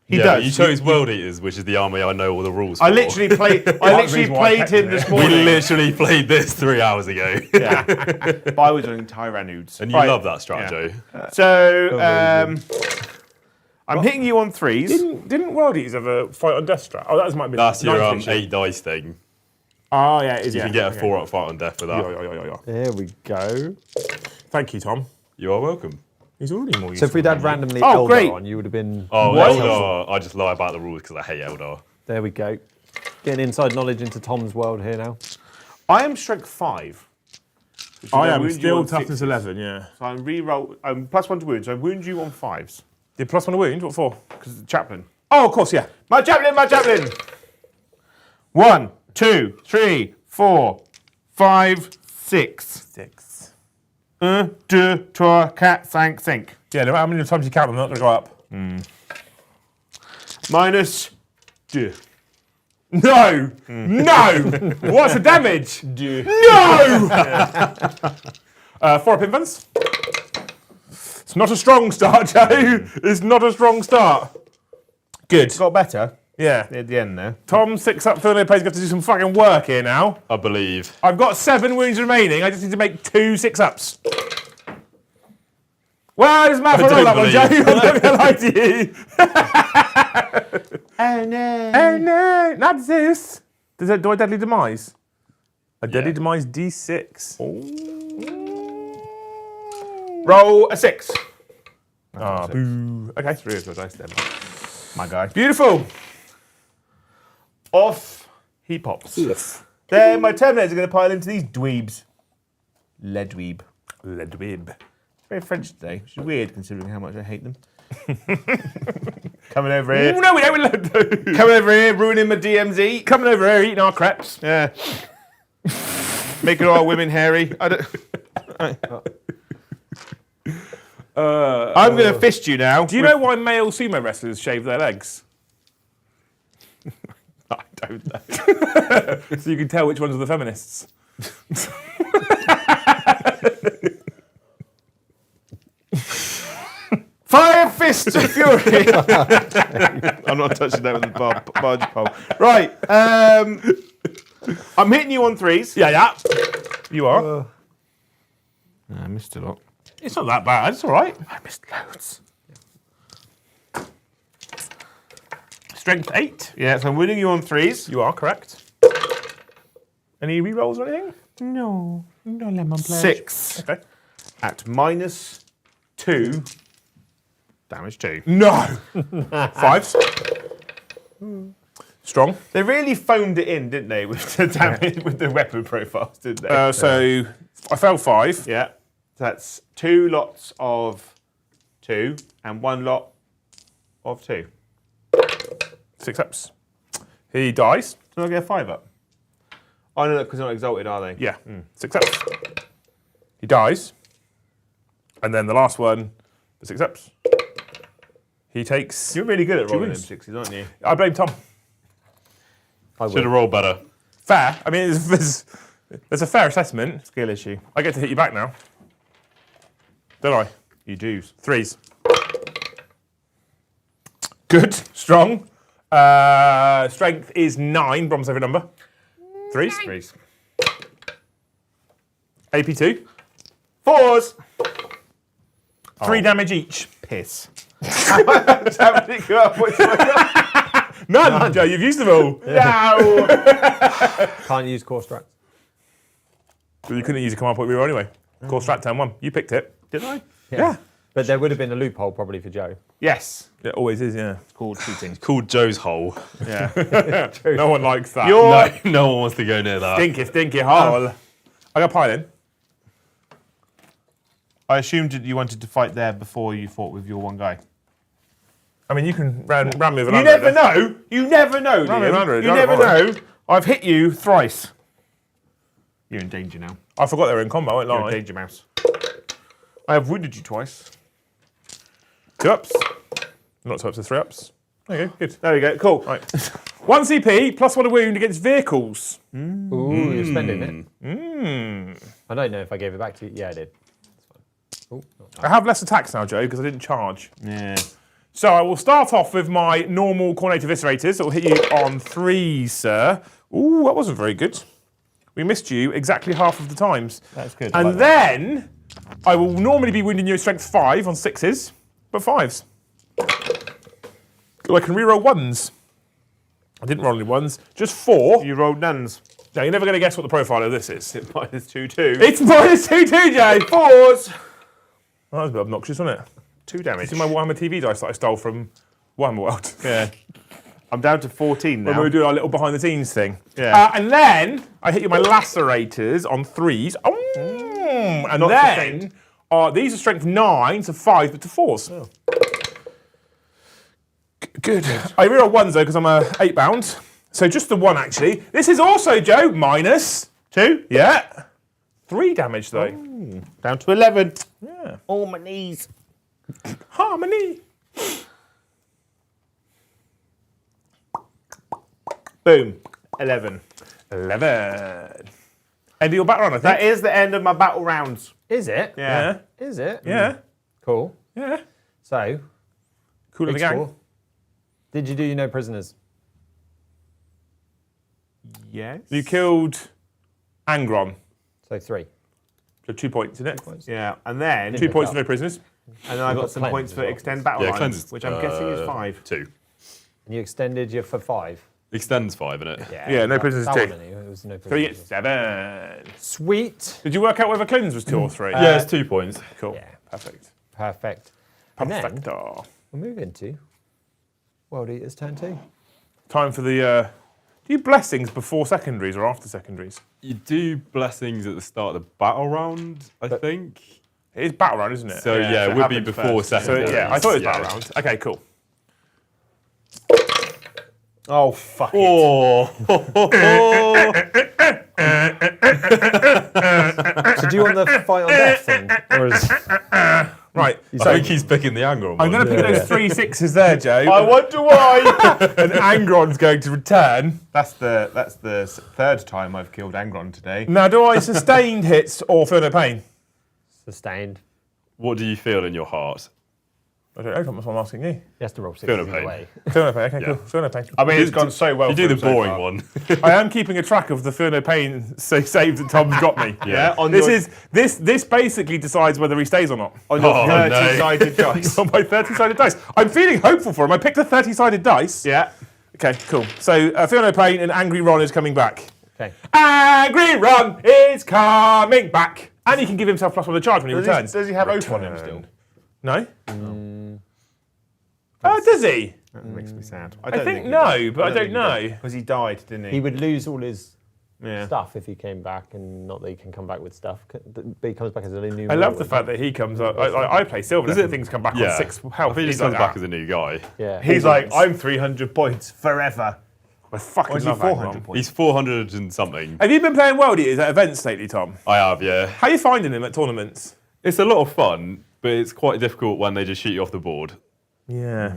He Yeah, does. you chose World Eaters, which is the army I know all the rules for. I literally played. I literally reason why I played kept him it. this We morning. literally played this 3 hours ago. Yeah. But I was doing Tyranids. And you Right. love that strat, Joe. So I'm hitting you on 3s. Didn't World Eaters have a fight on Death Strat? Oh, that might be That's your ninth edition. 8 dice thing. Oh, yeah, it is. You yeah. can get a Okay. 4-up fight on death with that. Yeah. There we go. Thank you, Tom. You are welcome. He's already more useful. So if we'd than had me. randomly Oh, Eldar great. on, you would have been... Oh, What? Eldar. I just lie about the rules because I hate Eldar. There we go. Getting inside knowledge into Tom's world here now. I am strength 5. which is I I am wound you still on toughness 6s. 11, yeah. So I'm re-roll. I'm +1 to wound. So I wound you on 5s Did +1 a wound? What for? because the chaplain. Oh, of course, yeah. My chaplain. My chaplain. 1, 2, 3, 4, 5, 6. 6. 1, 2, 3, 4, 5, 6. Yeah, no matter how many times you count them, they're not going to go up. -2. No! No! What's the damage? No! 4 up infants. It's not a strong start, Joe. It's not a strong start. Good. Got better Yeah. at the end there. Tom, 6 up for the player's got to do some fucking work here now. I believe. I've got 7 wounds remaining. I just need to make 2 6-ups. Well, it's math I for don't all that one, Joe. believe- I'm not going to lie to you. Oh no. Oh no, not Zeus. Do I deadly demise? A deadly demise D6. Roll a 6. Ah, boo. Okay. 3 of your dice then. My guy. Beautiful. Off he pops. Then my Terminators are going to pile into these dweebs. Ledweeb. Ledwib. Very French today, which is weird considering how much I hate them. Coming over here. No, we don't. Coming over here, ruining my DMZ. Coming over here, eating our crepes. Yeah. Making all our women hairy. I don't... I'm going to fist you now. Do you know why male sumo wrestlers shave their legs? I don't know. So you can tell which ones are the feminists. Fire Fist of Fury. I'm not touching that with the barge pole. Right. I'm hitting you on threes. Yeah. You are. I missed a lot. It's not that bad. It's all right. I missed loads. Strength 8. Yeah, so I'm winning you on threes. You are correct. Any rerolls or anything? No lemon pledge. 6 Okay. at -2. Damage 2. No. 5s. Strong. They really phoned it in, didn't they, with the damage, with the weapon profiles, didn't they? So I fell 5. Yeah. So that's 2 lots of 2 and 1 lot of 2. 6 ups. He dies. Can I get a 5 up? Oh, no, because they're not exalted, are they? Yeah. 6 ups. He dies. And then the last one, the 6 ups. He takes. You're really good at rolling wounds. M60s, aren't you? I blame Tom. Should have rolled better. Fair. I mean, there's a fair assessment. Skill issue. I get to hit you back now. Don't I? You do. 3s. Good. Strong. Strength is 9. Bronze over number. 3s. 3s. AP2. 4s. 3 damage each. Piss. How many go up? Which one? None. Joe, you've used them all. No. Can't use core strats. Well, you couldn't use a command point reroll anyway. Core strat turn 1. You picked it. Did I? Yeah. But there would have been a loophole probably for Joe. Yes. It always is, yeah. It's called cheating. Called Joe's hole. Yeah. No one likes that. No one wants to go near that. Stinky hole. I got pile in. I assumed that you wanted to fight there before you fought with your one guy. I mean, you can ram me with an You under. never know. You never know, No, Liam. no, no, You no, never no. know. I've hit you thrice. You're in danger now. I forgot they were in combat, I won't You're a lie. danger mouse. I have wounded you twice. 2 ups. Not 2 ups, 3 ups. There you go, good. There we go. Cool. Right. 1 CP plus 1 wound against vehicles. Ooh, you're spending it. Mm. I don't know if I gave it back to you. Yeah, I did. That's fine. Ooh, not I have less attacks now, Joe, because I didn't charge. Yeah. So I will start off with my normal coordinated eviscerators. It will hit you on 3, sir. Ooh, that wasn't very good. We missed you exactly half of the times. That's good. I And like that. then I will normally be wounding you at strength 5 on 6s, but 5s. I can reroll 1s. I didn't roll any 1s, just 4. You rolled nuns. Now, you're never going to guess what the profile of this is. -2, It's -2, Joe. 4s. Well, that was a bit obnoxious, wasn't it? 2 damage. This is my Warhammer TV dice that I stole from Warhammer World. Yeah. I'm down to 14 When now. we were doing our little behind the scenes thing. Yeah. And then I hit you with my lacerators on 3s. Oh, and Not then these are strength 9 to 5, but to 4s. Oh. Good. I reroll 1s though because I'm a 8 bound. So just the 1 actually. This is also, Joe, -2. Yeah. 3 damage though. Down to 11. Yeah. All my knees. Harmony. Boom. 11. 11. End of your battle run, I think. That is the end of my battle rounds. Is it? Yeah. Is it? Yeah. Cool. Yeah. So, Cool of the big gang. score. Did you do your no prisoners? Yes. You killed Angron. So 3. So 2 points, isn't it? Yeah. And then 2 points for no prisoners. And then I got got some cleanse points as for well. extend battle Yeah, lines, cleanse is, which I'm guessing is 5. 2. And you extended your for 5. Extends 5, innit? Yeah, no prisoners that too. one I knew. It was no So you get prisoners. 7. Sweet. Did you work out whether cleanse was 2 or 3? Yeah, it's 2 points. Cool. Yeah. Perfect. Perfect. And then Perfecto. we'll move into World Eaters turn 2. Time for the. Do you blessings before secondaries or after secondaries? You do blessings at the start of the battle round, I think. It is battle round, isn't it? So yeah, so it would be happens before first. So, secondary. yeah, I thought it was battle round. Okay, cool. Oh, fuck it. Oh, So do you want the fight on death thing? Or is Right. I think he's picking the Angron I'm one. going to pick those 3 6s there, Joe. I wonder why. And Angron's going to return. That's the third time I've killed Angron today. Now, do I sustained hits or feel no pain? Sustained. What do you feel in your heart? I don't know, Thomas, I'm asking you. He has to roll 6 Feel no either pain. way. Feel no pain, okay, Yeah. cool. Feel no pain. I mean, it's gone so well. You do for the him so boring far. one. I am keeping a track of the feel no pain saves that Tom's got me. Yeah, on This basically decides whether he stays or not. on your Oh, no. 30-sided dice. On my 30-sided dice. I'm feeling hopeful for him. I picked a 30-sided dice. Yeah. Okay, cool. So feel no pain and Angry Ron is coming back. Okay. Angry Ron is coming back. And he can give himself +1 to charge when he returns. Does he have oath on him still? No? Oh, does he? That makes me sad. I think no, but I don't know. Because he died, didn't He he? would lose all his Yeah. stuff if he came back, and not that he can come back with stuff, but he comes back as a new. I love the fact that he comes up. I play Silver and things come back on 6 I health. think he He's comes like back that. as a new guy. Yeah. He's like, I'm 300 points forever. I fucking Or is he love 400 Angron. points? He's 400 and something. Have you been playing World Eaters at events lately, Tom? I have, yeah. How are you finding him at tournaments? It's a lot of fun, but it's quite difficult when they just shoot you off the board. Yeah.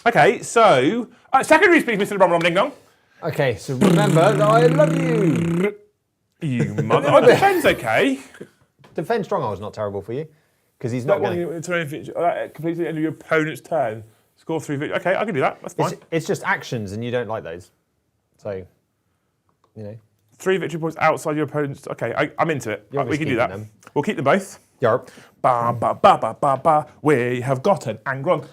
Okay, so secondary speech, Mr. Rom Ding Dong. Okay, so remember that I love you. You mother. Oh, defense okay. Defend stronghold is not terrible for you, because he's not going to. Complete the end of your opponent's turn. Score 3 victories. Okay, I can do that. That's fine. It's just actions, and you don't like those. So, 3 victory points outside your opponent's. Okay, I'm into it. You're We can do keeping that. them. We'll keep them both. Yarp. Ba ba ba ba ba ba. We have got an Angron.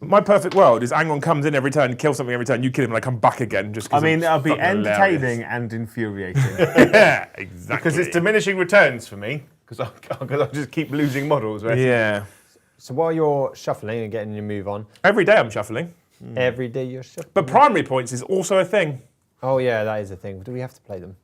My perfect world is Angron comes in every turn, kills something every turn. You kill him, and I come back again. Just. 'Cause I mean, it's that'll be fucking entertaining hilarious. and infuriating. Yeah, exactly. Because it's diminishing returns for me. Because I just keep losing models. Right? Yeah. So while you're shuffling and getting your move on, Every day I'm shuffling, every day you're shuffling. but primary points is also a thing. Oh yeah, that is a thing. Do we have to play them?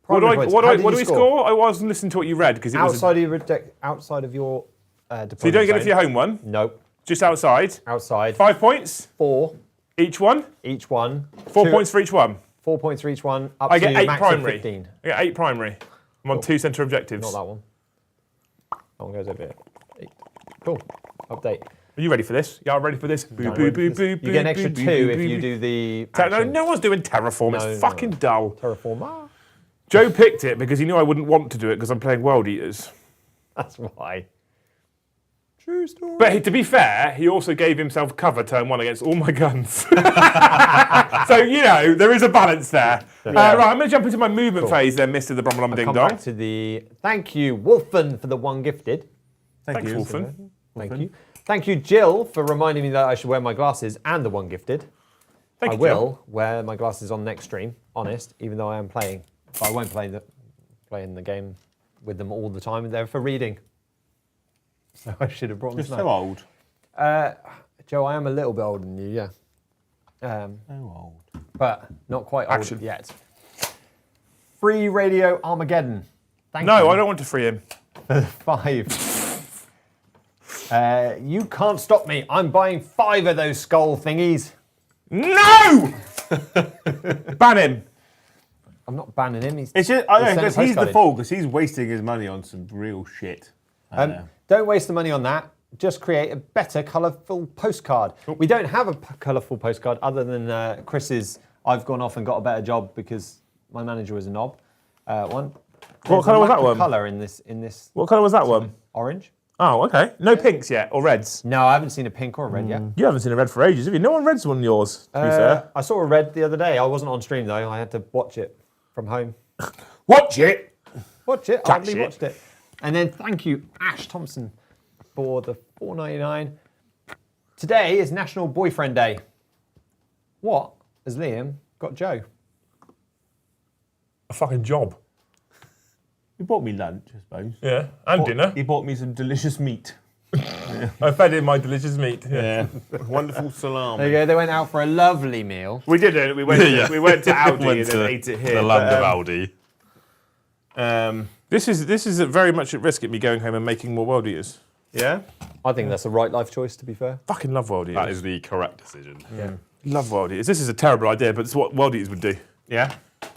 What do, Primary I, points. what, How do, I, did what you do we score? I wasn't listening to what you read because it was. Outside of your deployment So you don't get it for zone. your home one, Nope. just outside. Outside. 5 points 4 each one. each one. 4 Two- points for each one. 4 points for each one. Up I to get 8 max primary. of 15. I get 8 primary. I'm on 2 centre objectives. Not that one. That one goes over here. 8. Cool. Update. Are you ready for this? Yeah, I'm ready for this. Boo, No. boo, boo, boo, You get an boo, extra boo, 2 boo, if boo, you boo. do the. No, action. no one's doing terraform. No, It's no. fucking dull. Terraformer. Joe picked it because he knew I wouldn't want to do it because I'm playing World Eaters. That's why. True story. But to be fair, he also gave himself cover turn 1 against all my guns. So, there is a balance there. Right, I'm going to jump into my movement phase then, Mr. the Bromlum Ding Come Dong. back to the. Thank you, Wolfen, for the 1 gifted. Thanks, Wolfen. Thank you. Thank you, Jill, for reminding me that I should wear my glasses and the 1 gifted. Thank I you, will Jill. wear my glasses on next stream, honest, even though I am playing. But I won't play the game with them all the time. They're for reading. So I should have brought them You're tonight. so old. Joe, I am a little bit older than you, yeah. So old. But not quite old Action. yet. Free Radio Armageddon. Thank No, you. I don't want to free him. 5. You can't stop me. I'm buying 5 of those skull thingies. No! Ban him. I'm not banning him. He's It's just, sent a because he's the postcard in. fool, because he's wasting his money on some real shit. Don't waste the money on that. Just create a better colourful postcard. We don't have a colourful postcard other than Chris's. I've gone off and got a better job because my manager was a knob. One. What colour was that one? Colour in this What colour was that one? orange. Oh, okay. No pinks yet, or reds? No, I haven't seen a pink or a red yet. You haven't seen a red for ages, have you? No one red's one of yours, to be fair. I saw a red the other day. I wasn't on stream though. I had to watch it from home. Watch it! Watch it. Jack I hardly shit. watched it. And then thank you, Ash Thompson, for the $4.99. Today is National Boyfriend Day. What has Liam got Joe? A fucking job. He bought me lunch, I suppose. Yeah, and dinner. He bought me some delicious meat. I fed him my delicious meat. Yeah. Wonderful salami. There you go. They went out for a lovely meal. We didn't. We went Yeah. we went to Aldi Went and to then ate it here. the land but, of Aldi. This is very much at risk of me going home and making more World Eaters. Yeah? I think that's the right life choice, to be fair. Fucking love World Eaters. That is the correct decision. Yeah. Love World Eaters. This is a terrible idea, but it's what World Eaters would do. Yeah? A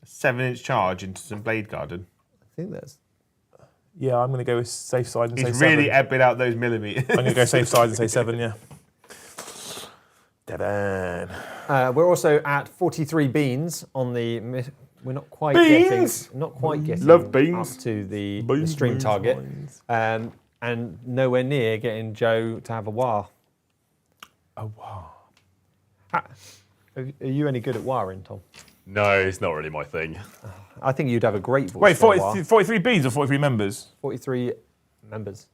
7-inch charge into some Blade Garden. I think that's. Yeah, I'm going to go with safe side and say He's 7. really ebbing out those millimeters. I'm going to go safe side and say 7, yeah. Devon. We're also at 43 beans on the. We're not quite Beans! getting Love beans. up to the Beans, stream beans, target, beans. and nowhere near getting Joe to have a war. Oh, wow. Are you any good at warring, Tom? No, it's not really my thing. I think you'd have a great voice. Wait, for a 43 beans or 43 members? 43 members.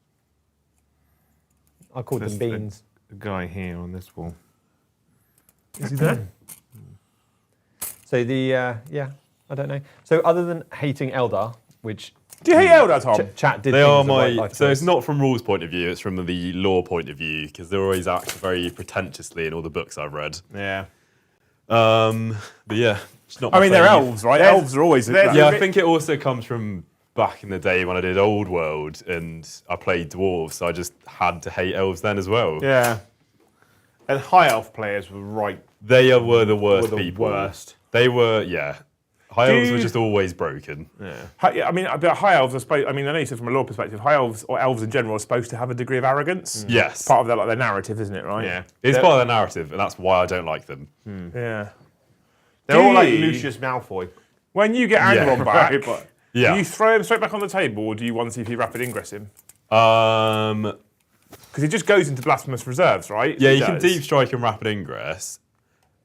I called them beans. The guy here on this wall. Is he there? So I don't know. So other than hating Eldar, which Do you hate Eldar, Tom? chat did, They think are was the right my. life So choice. it's not from rules point of view; it's from the lore point of view because they always act very pretentiously in all the books I've read. Yeah. But yeah, it's not. I my mean, they're thing. elves, right? There's- Elves are always... there's- Yeah, I think it also comes from back in the day when I did Old World and I played dwarves, so I just had to hate elves then as well. Yeah. And high elf players were right. They were the worst Were the people. worst. They were, yeah. High elves were you- just always broken. I mean, but high elves are supposed... I mean, I know you said from a lore perspective, high elves or elves in general are supposed to have a degree of arrogance. Yes. It's part of their narrative, isn't it, right? Yeah. It's part of the narrative, and that's why I don't like them. Yeah. They're all like you- Lucius Malfoy. When you get Angron back, Right, but- Yeah. do you throw him straight back on the table or do you want to see if you rapid ingress him? Um, Because he just goes into blasphemous reserves, right? yeah, He you can does. deep strike and rapid ingress.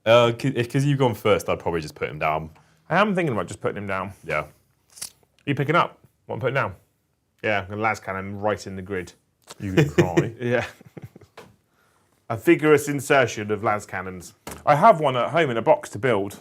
Because you've gone first, I'd probably just put him down. I am thinking about just putting him down. Yeah. Are you picking up? What I'm putting down? Yeah, and las cannon right in the grid. You can cry. Yeah. A vigorous insertion of las cannons. I have one at home in a box to build.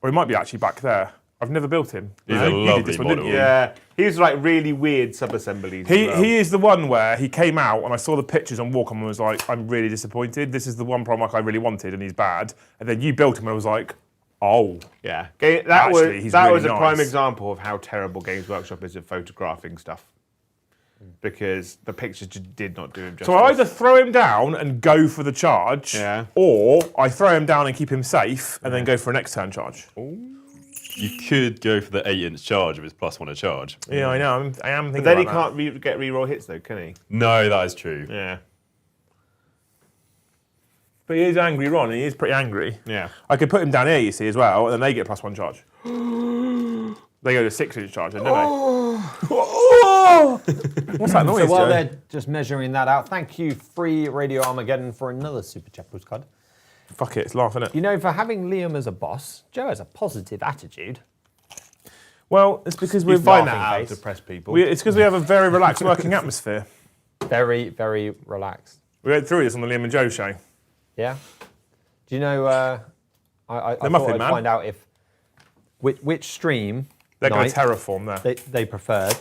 Or he might be actually back there. I've never built him. He's No? a You did lovely this one, didn't model. you? Yeah. He was like really weird sub-assemblies. He is the one where he came out and I saw the pictures on Warhammer and was like, I'm really disappointed. This is the one Primarch I really wanted and he's bad. And then you built him and I was like, oh. Yeah. Actually, he's that really was a prime nice. example of how terrible Games Workshop is at photographing stuff. Because the pictures just did not do him justice. So I either throw him down and go for the charge, Yeah. or I throw him down and keep him safe and then go for a next turn charge. You could go for the 8-inch charge if it's +1 a charge. Yeah, I know. I am thinking But then he about can't get reroll hits though, can he? No, that is true. Yeah. But he is angry, Ron. He is pretty angry. Yeah. I could put him down here, you see, as well, and then they get +1 charge. They go to 6-inch charge, then, don't they? What's that noise, So while Joe? they're just measuring that out, thank you, Free Radio Armageddon, for another Super Chat postcard. Fuck it, it's laughing at. You know, for having Liam as a boss, Joe has a positive attitude. Well, it's because We we're find that laughing out face. to press people. It's because we have a very relaxed working atmosphere. Very, very relaxed. We went through this on the Liam and Joe show. Yeah. Do you know? I thought Muffin I'd Man. find out if which stream They're going night to terraform there. they preferred.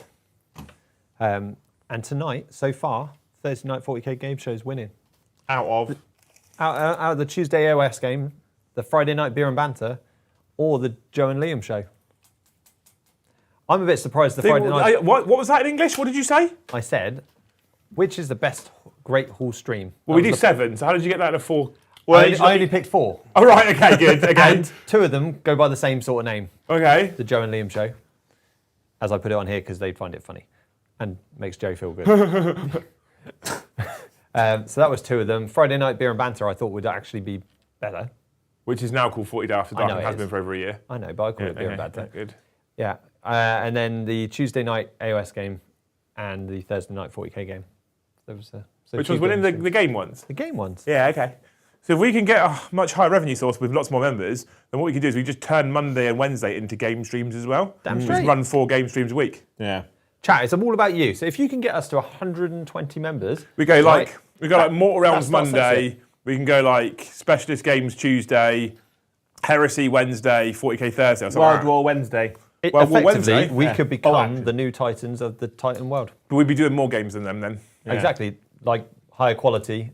And tonight, so far, Thursday night 40k game show is winning. Out of. Out of the Tuesday AOS game, the Friday night beer and banter, or the Joe and Liam show. I'm a bit surprised the Friday night. What was that in English? What did you say? I said, which is the best Great Hall stream? Well, we That do was 7, so how did you get that to 4? Well, I only picked 4. Oh, right, okay, good. Okay. And 2 of them go by the same sort of name, Okay. the Joe and Liam show, as I put it on here because they'd find it funny and makes Joe feel good. So that was 2 of them. Friday night beer and banter I thought would actually be better. Which is now called 40 Day After I Dark know and it has is. been for over a year. I know, but I call it beer and Okay, banter. good. Yeah. And then the Tuesday night AOS game and the Thursday night 40k game. There was so Which two was winning games. the game ones. The game ones. Yeah, okay. So if we can get a much higher revenue source with lots more members, then what we can do is we just turn Monday and Wednesday into game streams as well. Damn Just straight. run 4 game streams a week. Yeah. Chat, it's all about you. So if you can get us to 120 members, We go right, like Mortal Realms that's Monday. sexy. We can go like Specialist Games Tuesday, Heresy Wednesday, 40k Thursday or something. Wild like that. War Wednesday. Well, effectively, Wednesday, we yeah. could Oh, become actually. the new titans of the Titan world. But we'd be doing more games than them then. Yeah. Exactly, like higher quality.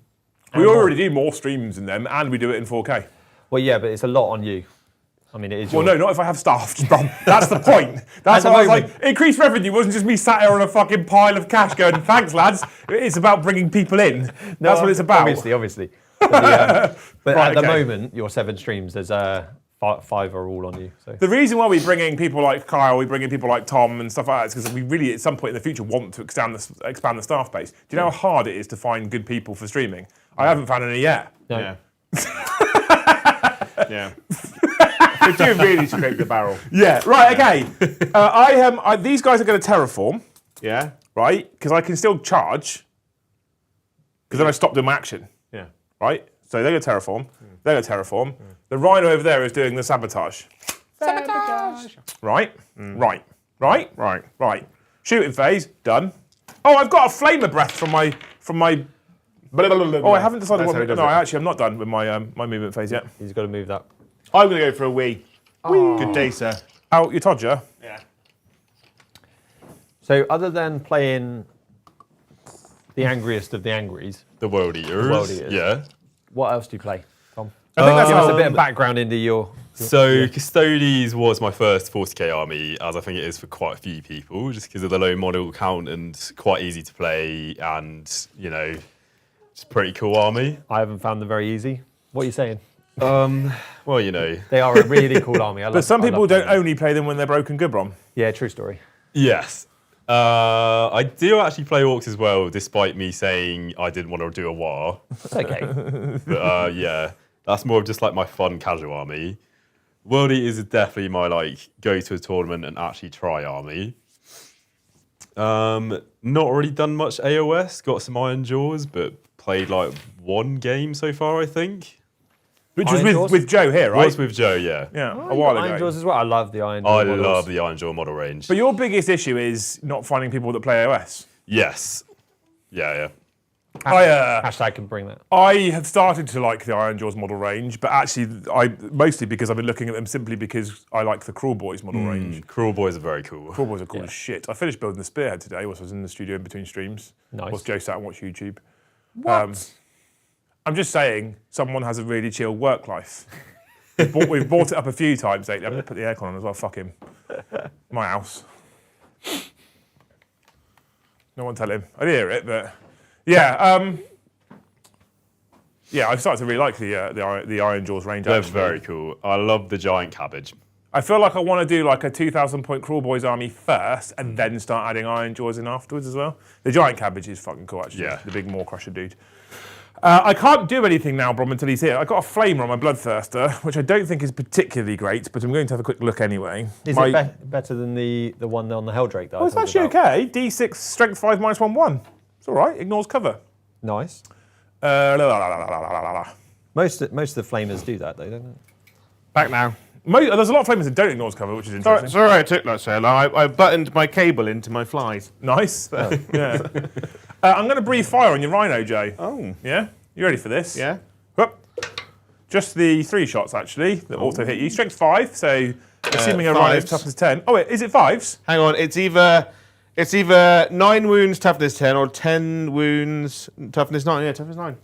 We and more. already do more streams than them, and we do it in 4K. Well, yeah, but it's a lot on you. I mean, it is. Well, your- no, not if I have staff, John. That's the point. That's At the why I was moment- like, increased revenue wasn't just me sat here on a fucking pile of cash going, thanks, lads. It's about bringing people in. That's what it's about. Obviously. But, but Right, at the okay. moment, your 7 streams, there's 5 are all on you. So The reason why we bring in people like Kyle, we bring in people like Tom and stuff like that is because we really, at some point in the future, want to expand the staff base. Do you know how hard it is to find good people for streaming? I haven't found any yet. no. Yeah. Yeah. We do really scrape the barrel. Yeah, right, okay. These guys are going to terraform, Yeah. right? Because I can still charge, because then I stop doing my action, Yeah. right? So they're going to terraform, they're going to terraform. The rhino over there is doing the sabotage. Sabotage. Right, right. Shooting phase, done. Oh, I've got a flamer breath from my... Oh, I haven't decided That's what... how he does No, it. I'm not done with my my movement phase yet. He's got to move that. I'm going to go for a wee. Good day, sir. Out your Todger. Yeah. So other than playing the angriest of the angries, The World Eaters. World Eaters. Yeah. what else do you play, Tom? I think that's Give us a how... bit of background into your... So Custodes was my first 40k army, as I think it is for quite a few people, just because of the low model count and quite easy to play, and it's a pretty cool army. I haven't found them very easy. What are you saying? Well, They are a really cool army. But some people don't only play them when they're broken Gubron. Yeah, true story. Yes. I do actually play orcs as well, despite me saying I didn't want to do a war. It's okay. But yeah, that's more of just like my fun casual army. World Eaters is definitely my go to a tournament and actually try army. Not really done much AOS, got some Iron Jaws, but played one game so far, I think. Which Iron was Jaws? with Joe here, right? Was with Joe, yeah. Yeah, a while Iron ago. Jaws as well. I love the Iron Jaws I models. love the Iron Jaw model range. But your biggest issue is not finding people that play AOS. Yes. Yeah. Hashtag can bring that. I had started to like the Iron Jaws model range, but actually, mostly because I've been looking at them simply because I like the Cruel Boys model range. Cruel Boys are very cool. Cruel Boys are cool as shit. I finished building the Spearhead today, whilst I was in the studio in between streams. Nice. Whilst Joe sat and watched YouTube. What? I'm just saying, someone has a really chill work life. We've bought it up a few times lately. I'm going to put the aircon on as well. Fuck him. My house. No one tell him. I did hear it, but yeah. Yeah, I've started to really like the Iron Jaws range. They're actually. very cool. I love the giant cabbage. I feel like I want to do a 2,000 point Cruel Boys army first, and then start adding Iron Jaws in afterwards as well. The giant cabbage is fucking cool, actually. Yeah. The big Maw Crusher dude. I can't do anything now, Brom, until he's here. I got a flamer on my Bloodthirster, which I don't think is particularly great, but I'm going to have a quick look anyway. Is it better than the one on the Helldrake that I It's told you actually about? okay. D6, strength 5, -1/1. It's all right. Ignores cover. Nice. La, la, la, la, la, la, la, la. Most of the flamers do that though, don't they? Back now. There's a lot of flamers that don't ignore cover, which is interesting. Sorry I took that so long. I buttoned my cable into my flies. Nice. Yeah. I'm going to breathe fire on your Rhino, Joe. Oh. Yeah? You ready for this? Yeah? Whoop. Just the 3 shots, actually, that auto hit you. Strength 5, so assuming a Rhino's fives. toughness 10. Oh, wait, is it 5s? Hang on, it's either 9 wounds, toughness 10, or 10 wounds, toughness 9. Yeah, toughness 9.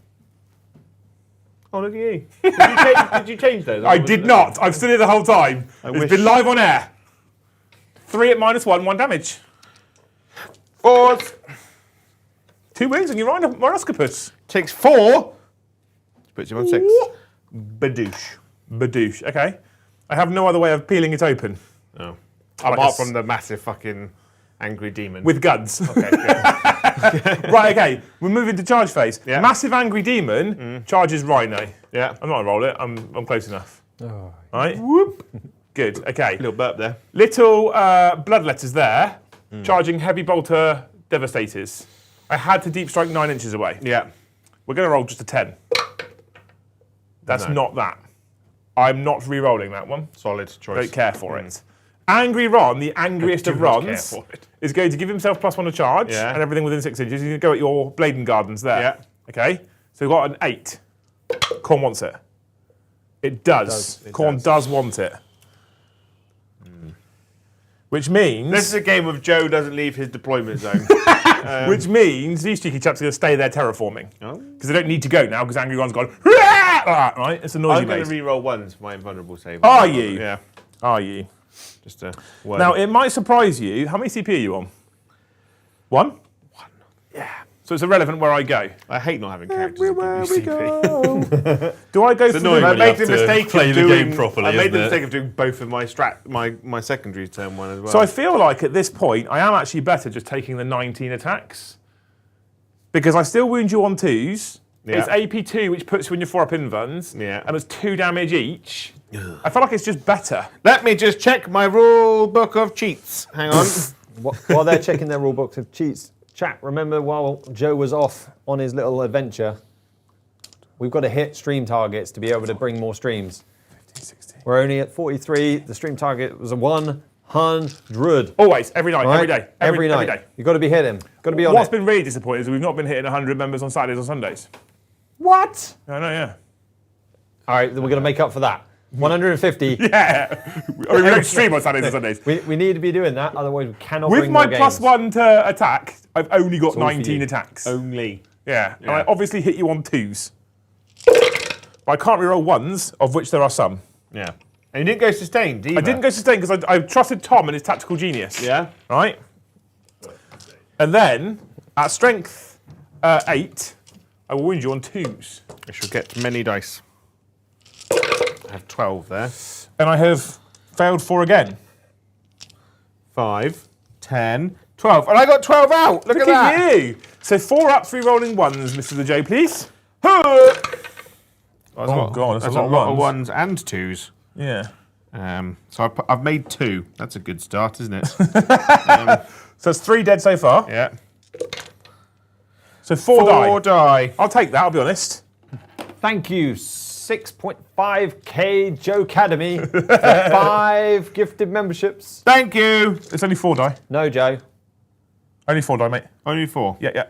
Oh, look at you. Did you change those? I did not. I've stood here the whole time. It's wish- been live on air. 3 at -1, 1 damage. 4th. 2 wounds on your Rhinoscopus. Takes 4. Puts him on 6. Badoosh. Badoosh. Okay. I have no other way of peeling it open. Oh. Like Apart a from the massive fucking angry demon. With guns. Okay, good. Right, okay. We're moving to charge phase. Yeah. Massive angry demon charges Rhino. Yeah. I'm not going to roll it. I'm close enough. Oh. Right? Whoop. Good. Okay. Little burp there. Little bloodletters there, charging heavy bolter devastators. I had to deep strike 9 inches away. Yeah. We're going to roll just a 10. That's No. not that. I'm not re-rolling that one. Solid choice. Don't care for it. Angry Ron, the angriest I of do not care Rons, for it. is going to give himself +1 to charge, Yeah. and everything within 6 inches. He's going to go at your Bladen Gardens there. Yeah. Okay? So we've got an 8. Corn wants it. It does. It Corn does want it. Which means... This is a game of Joe doesn't leave his deployment zone. Which means these cheeky chaps are going to stay there terraforming. Oh. Because they don't need to go now, because Angry Ron's gone, right? It's a noisy I'm going base. to re-roll 1s for my invulnerable save. Are you? Yeah. Are you? Just a word. Now, it might surprise you. How many CP are you on? 1? 1. Yeah. So it's irrelevant where I go. I hate not having characters that give you CP. Do I go for annoying the... when I you made have the to mistake play of the doing. game properly, I made the isn't it? mistake of doing both of my secondaries turn 1 as well. So I feel like at this point, I am actually better just taking the 19 attacks. Because I still wound you on 2s. Yeah. It's AP2, which puts you in your 4-up invuns. Yeah. And it's 2 damage each. I feel like it's just better. Let me just check my rule book of cheats. Hang on. While they're checking their rule books of cheats, chat, remember while Joe was off on his little adventure, we've got to hit stream targets to be able to bring more streams. 15, 16. We're only at 43. The stream target was a 100. Always, every night, Right? every day. Every night. Every day. You've got to be hitting. Got to be on What's it. been really disappointing is we've not been hitting 100 members on Saturdays or Sundays. What? I know, yeah. All right, then we're going to make up for that. 150. Yeah. I mean, we don't stream on Saturdays and Sundays. We need to be doing that, otherwise we cannot With bring my more plus games. 1 to attack, I've only got all for 19 you. attacks. Only. Yeah. And I obviously hit you on 2s. But I can't reroll 1s, of which there are some. Yeah. And you didn't go sustained, either. I didn't go sustain because I trusted Tom and his tactical genius. Yeah. Right? And then, at strength 8, I will wound you on 2s. I shall get many dice. I have 12 there. And I have failed 4 again. 5, 10, 12. And I got 12 out. Look at that. you! So 4 up, 3 rolling 1s, Mr. the J, please. Oh, God, that's a lot of 1s and 2s. Yeah. So I've made 2. That's a good start, isn't it? So it's 3 dead so far. Yeah. So 4 die. 4 die. I'll take that, I'll be honest. Thank you, 6.5k Joe Academy for 5 gifted memberships. Thank you. It's only 4 die. No, Joe, Only 4 die, mate. Only 4. Yeah.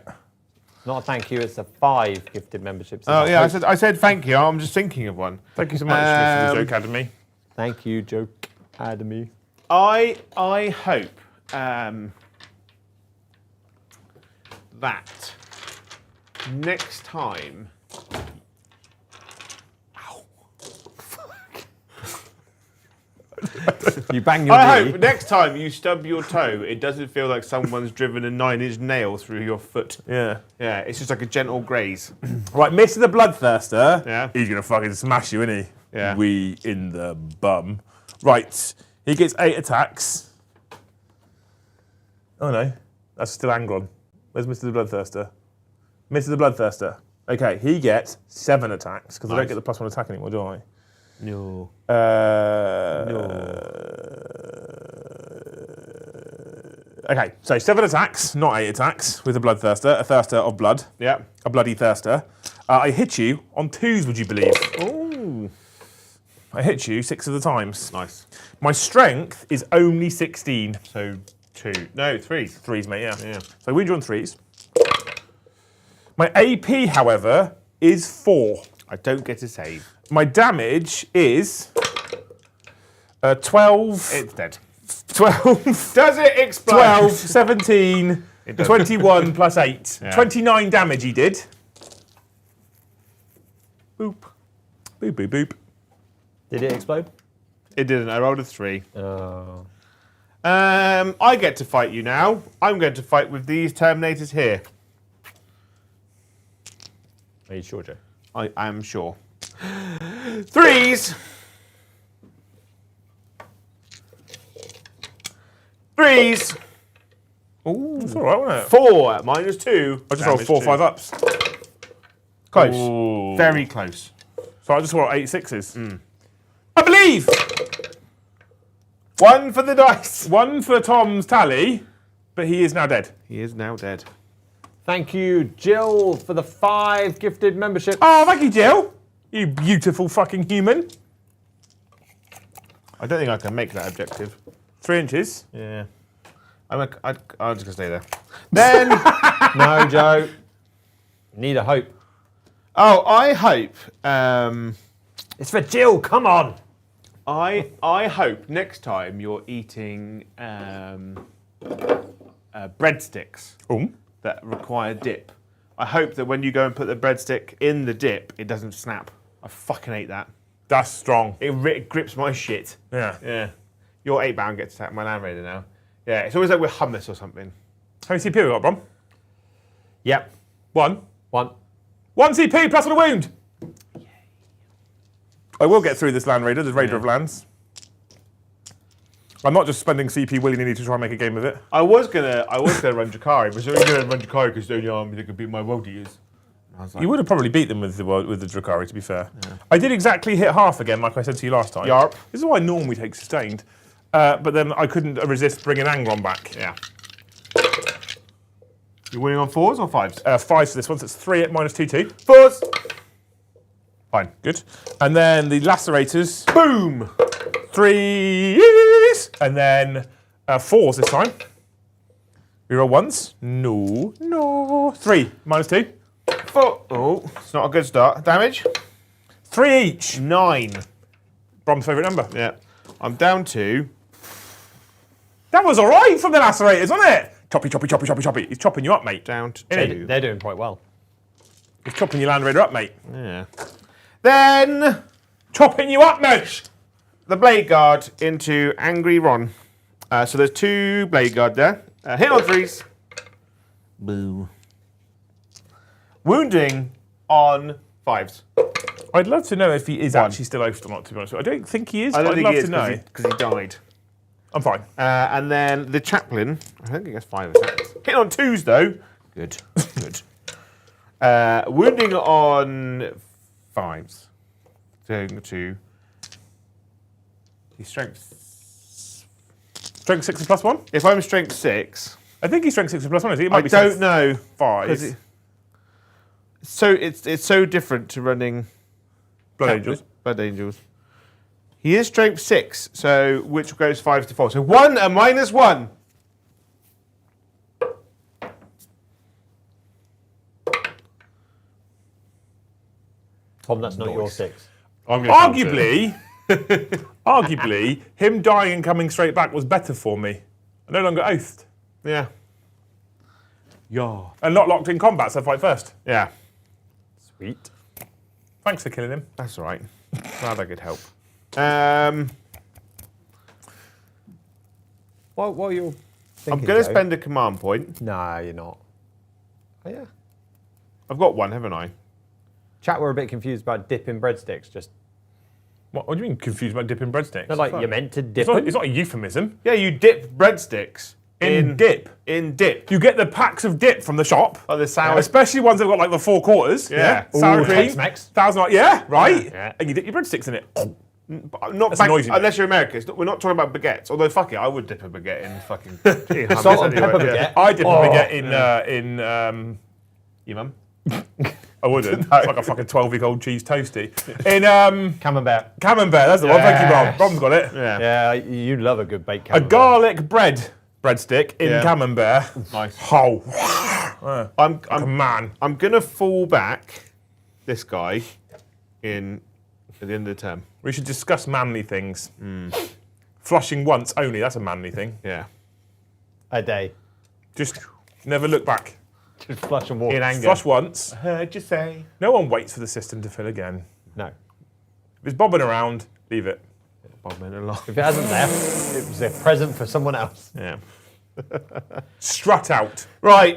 not a thank you. It's a 5 gifted memberships. Oh yeah, I said thank you. I'm just thinking of one. Thank you so much, Mr. the Joe Academy. Thank you, Joe Academy. I hope that next time. You bang your I knee. hope next time you stub your toe, it doesn't feel like someone's driven a 9-inch nail through your foot. Yeah. Yeah, it's just like a gentle graze. Right, Mr. the Bloodthirster. Yeah. He's going to fucking smash you, isn't he? Yeah. We in the bum. Right. He gets 8 attacks. Oh no. That's still Angron. Where's Mr. the Bloodthirster? Mr. the Bloodthirster. Okay, he gets 7 attacks, because I don't Nice. get the +1 attack anymore, do I? No. Okay, so 7 attacks, not 8 attacks, with a Bloodthirster, a thirster of blood, Yeah. a bloody thirster. I hit you on 2s, would you believe? Ooh. I hit you 6 of the times. Nice. My strength is only 16. So 2. No, 3. 3s, mate, yeah. Yeah. So I wound you on 3s. My AP, however, is 4. I don't get a save. My damage is 12, It's dead. 12, Does it explode? 12, 17, It does. 21 plus 8. Yeah. 29 damage he did. Boop. Boop, boop, boop. Did it explode? It didn't. I rolled a 3. Oh. I get to fight you now. I'm going to fight with these Terminators here. Are you sure, Joe? I am sure. 3s. 3s. Ooh, it's all right, wasn't it? 4 minus 2. I just rolled 4 5 ups. Close. Ooh. Very close. So I just rolled 8 6s. I believe! 1 for the dice. 1 for Tom's tally, but he is now dead. He is now dead. Thank you, Jill, for the 5 gifted memberships. Oh, thank you, Jill. You beautiful fucking human. I don't think I can make that objective. 3 inches. Yeah. I'm just going to stay there. Then, No, Joe. Need a hope. I hope, It's for Jill, come on. I hope next time you're eating breadsticks that require dip. I hope that when you go and put the breadstick in the dip, it doesn't snap. I fucking hate that. That's strong. It grips my shit. Yeah. Yeah. Your 8-bound gets attacked my Land Raider now. Yeah, it's always like with hummus or something. How many CP we got, Brom? Yep. 1. 1. 1 CP plus on a wound. I will get through this Land Raider, the Raider of Lands. I'm not just spending CP willy-nilly to try and make a game of it. I was gonna run Drakari, but I was only gonna run Drakari because the only army that could beat my world eaters. I was like, You would have probably beat them with the Drakari, to be fair. Yeah. I did exactly hit half again, like I said to you last time. Yarp. This is why I normally take sustained. But then I couldn't resist bringing Angron back. yeah. You're winning on 4s or 5s? 5 for this one, so it's 3 at -2/2. 4s. Fine, good. And then the Lacerators, Boom. 3s, and then 4s this time. We roll 1s. No. 3, -2. 4. Oh, it's not a good start. Damage? 3 each. 9. Brom's favourite number. Yeah. I'm down to. That was all right from the Lacerators, wasn't it? Choppy. He's chopping you up, mate. Down to Innit? 2. They're doing quite well. He's chopping your Land Raider up, mate. Yeah. Then Chopping you up, mate. the Blade Guard into Angry Ron. So there's 2 Blade Guard there. Hit on 3s. Boo. Wounding on 5s. I'd love to know if he is actually still oafed or not, to be honest with you. I don't think he is, I but don't I'd think love he is to know. because he died. I'm fine. And then the Chaplain. I think he gets 5 attacks. Hit on 2s though. Good. Good. Wounding on 5s. Going to. He's strength. Strength 6 is +1? If I'm strength 6, I think he's strength 6 is +1, is he? It I be don't know. 5. So it's so different to running Blood Angels. Blood Angels. He is strength 6, so which goes 5 to 4. So 1 and -1. Tom, that's not your 6. I'm gonna count it. Arguably, him dying and coming straight back was better for me. I'm no longer oathed. Yeah. Yeah. And not locked in combat, so fight first. Yeah. Sweet. Thanks for killing him. That's all right. Glad I could help. What are you thinking, I'm going to Joe? spend a command point. No, you're not. Oh, yeah. I've got one, haven't I? Chat were a bit confused about dipping breadsticks. Just What do you mean confused about dipping breadsticks? not like you're meant to dip It's not, them. it's not a euphemism. Yeah, you dip breadsticks In dip. In dip. You get the packs of dip from the shop. Oh, the sour. Especially ones that have got like the 4 quarters. Yeah. Sour Ooh, cream. Tex-Mex. Yeah, right. Yeah. And you dip your breadsticks in it. Not That's noisy. unless you're American. We're not talking about baguettes. Although, fuck it, I would dip a baguette in fucking. Salt and pepper baguette. I dip a Oh. baguette in You mum? I wouldn't. It's like a fucking 12-week-old cheese toasty. In Camembert. Camembert, that's the one. Thank you, Yeah. Rob. Rob's got it. Yeah. Yeah, you love a good baked A camembert. garlic breadstick in Yeah. Camembert. Nice. Oh, I'm a man. I'm gonna fall back this guy in at the end of the term. We should discuss manly things. Flushing once only, that's a manly thing. Yeah. A day. Just never look back. Just flush and walk. In anger. Flush once. Heard you say. No one waits for the system to fill again. No. If it's bobbing around, leave it. Bob went along. If it hasn't left, it was a present for someone else. Yeah. Strut out. Right.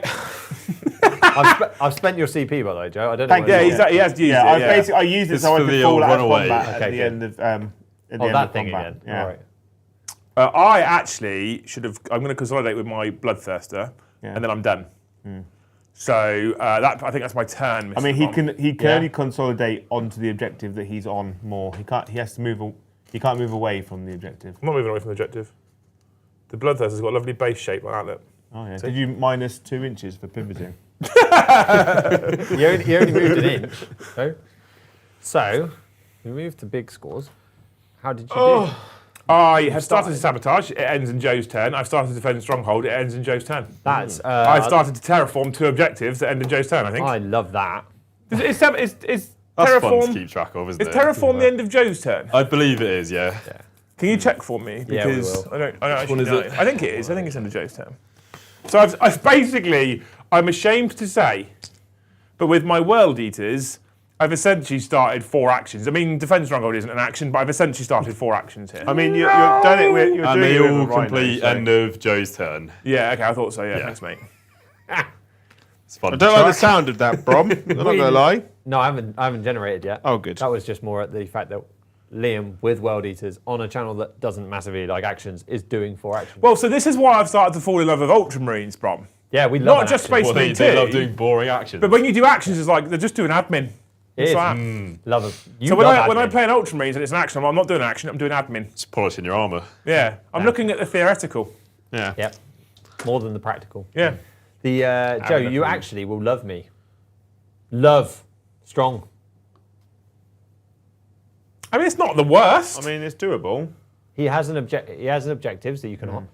I've spent your CP, by the way, Joe. I don't know. Thank whether you. you- He has used Yeah, it. I used it It's so I for could the fall old out of runaway. combat at Okay, the good. end of at the Oh, end that of thing combat. again. Yeah. All right. I actually should have. I'm going to consolidate with my bloodthirster, and then I'm done. So that I think that's my turn. I Mr. mean, he Tom. can Yeah. only consolidate onto the objective that he's on more. He can't. He has to move. He can't move away from the objective. I'm not moving away from the objective. The bloodthirster's got a lovely base shape like that. Look. Oh yeah. Did you minus 2 inches for pivoting? You only moved an inch. So, you moved to big scores. How did you do? I have started to sabotage. It ends in Joe's turn. I've started to defend stronghold. It ends in Joe's turn. That's. I've started to terraform 2 objectives that end in Joe's turn. I think. I love that. Is That's fun to terraform? keep track of, isn't Is it? terraform the end of Joe's turn? I believe it is, yeah. Can you check for me? Yeah, we Because will. I don't actually one is know. it? I think it is. I think it's end of Joe's turn. So I've basically, I'm ashamed to say, but with my World Eaters, I've essentially started 4 actions. I mean, defend stronghold isn't an action, but I've essentially started 4 actions here. I mean, you're done it with. You're And doing they it with all a rhino, complete so- end of Joe's turn. Yeah, okay, I thought so. Yeah, Yeah. thanks, mate. It's fun. I don't like the sound of that, Brom. I'm not going to lie. No, I haven't generated yet. Oh, good. That was just more at the fact that Liam, with World Eaters, on a channel that doesn't massively like actions, is doing 4 actions. Well, so this is why I've started to fall in love with ultramarines, Brom. yeah, we love Not an just action. Space Well, Marine they 2, love doing boring actions. but when you do actions, it's like they're just doing admin. It It's is. like- Love it. You So love when I admin. play an ultramarines and it's an action, I'm not doing action, I'm doing admin. It's polishing your armour. Yeah, I'm looking at the theoretical. Yeah. Yep. More than the practical. Yeah. The Joe, you actually will love me. Love. Strong. I mean, it's not the worst. I mean, it's doable. He has an objectives that you can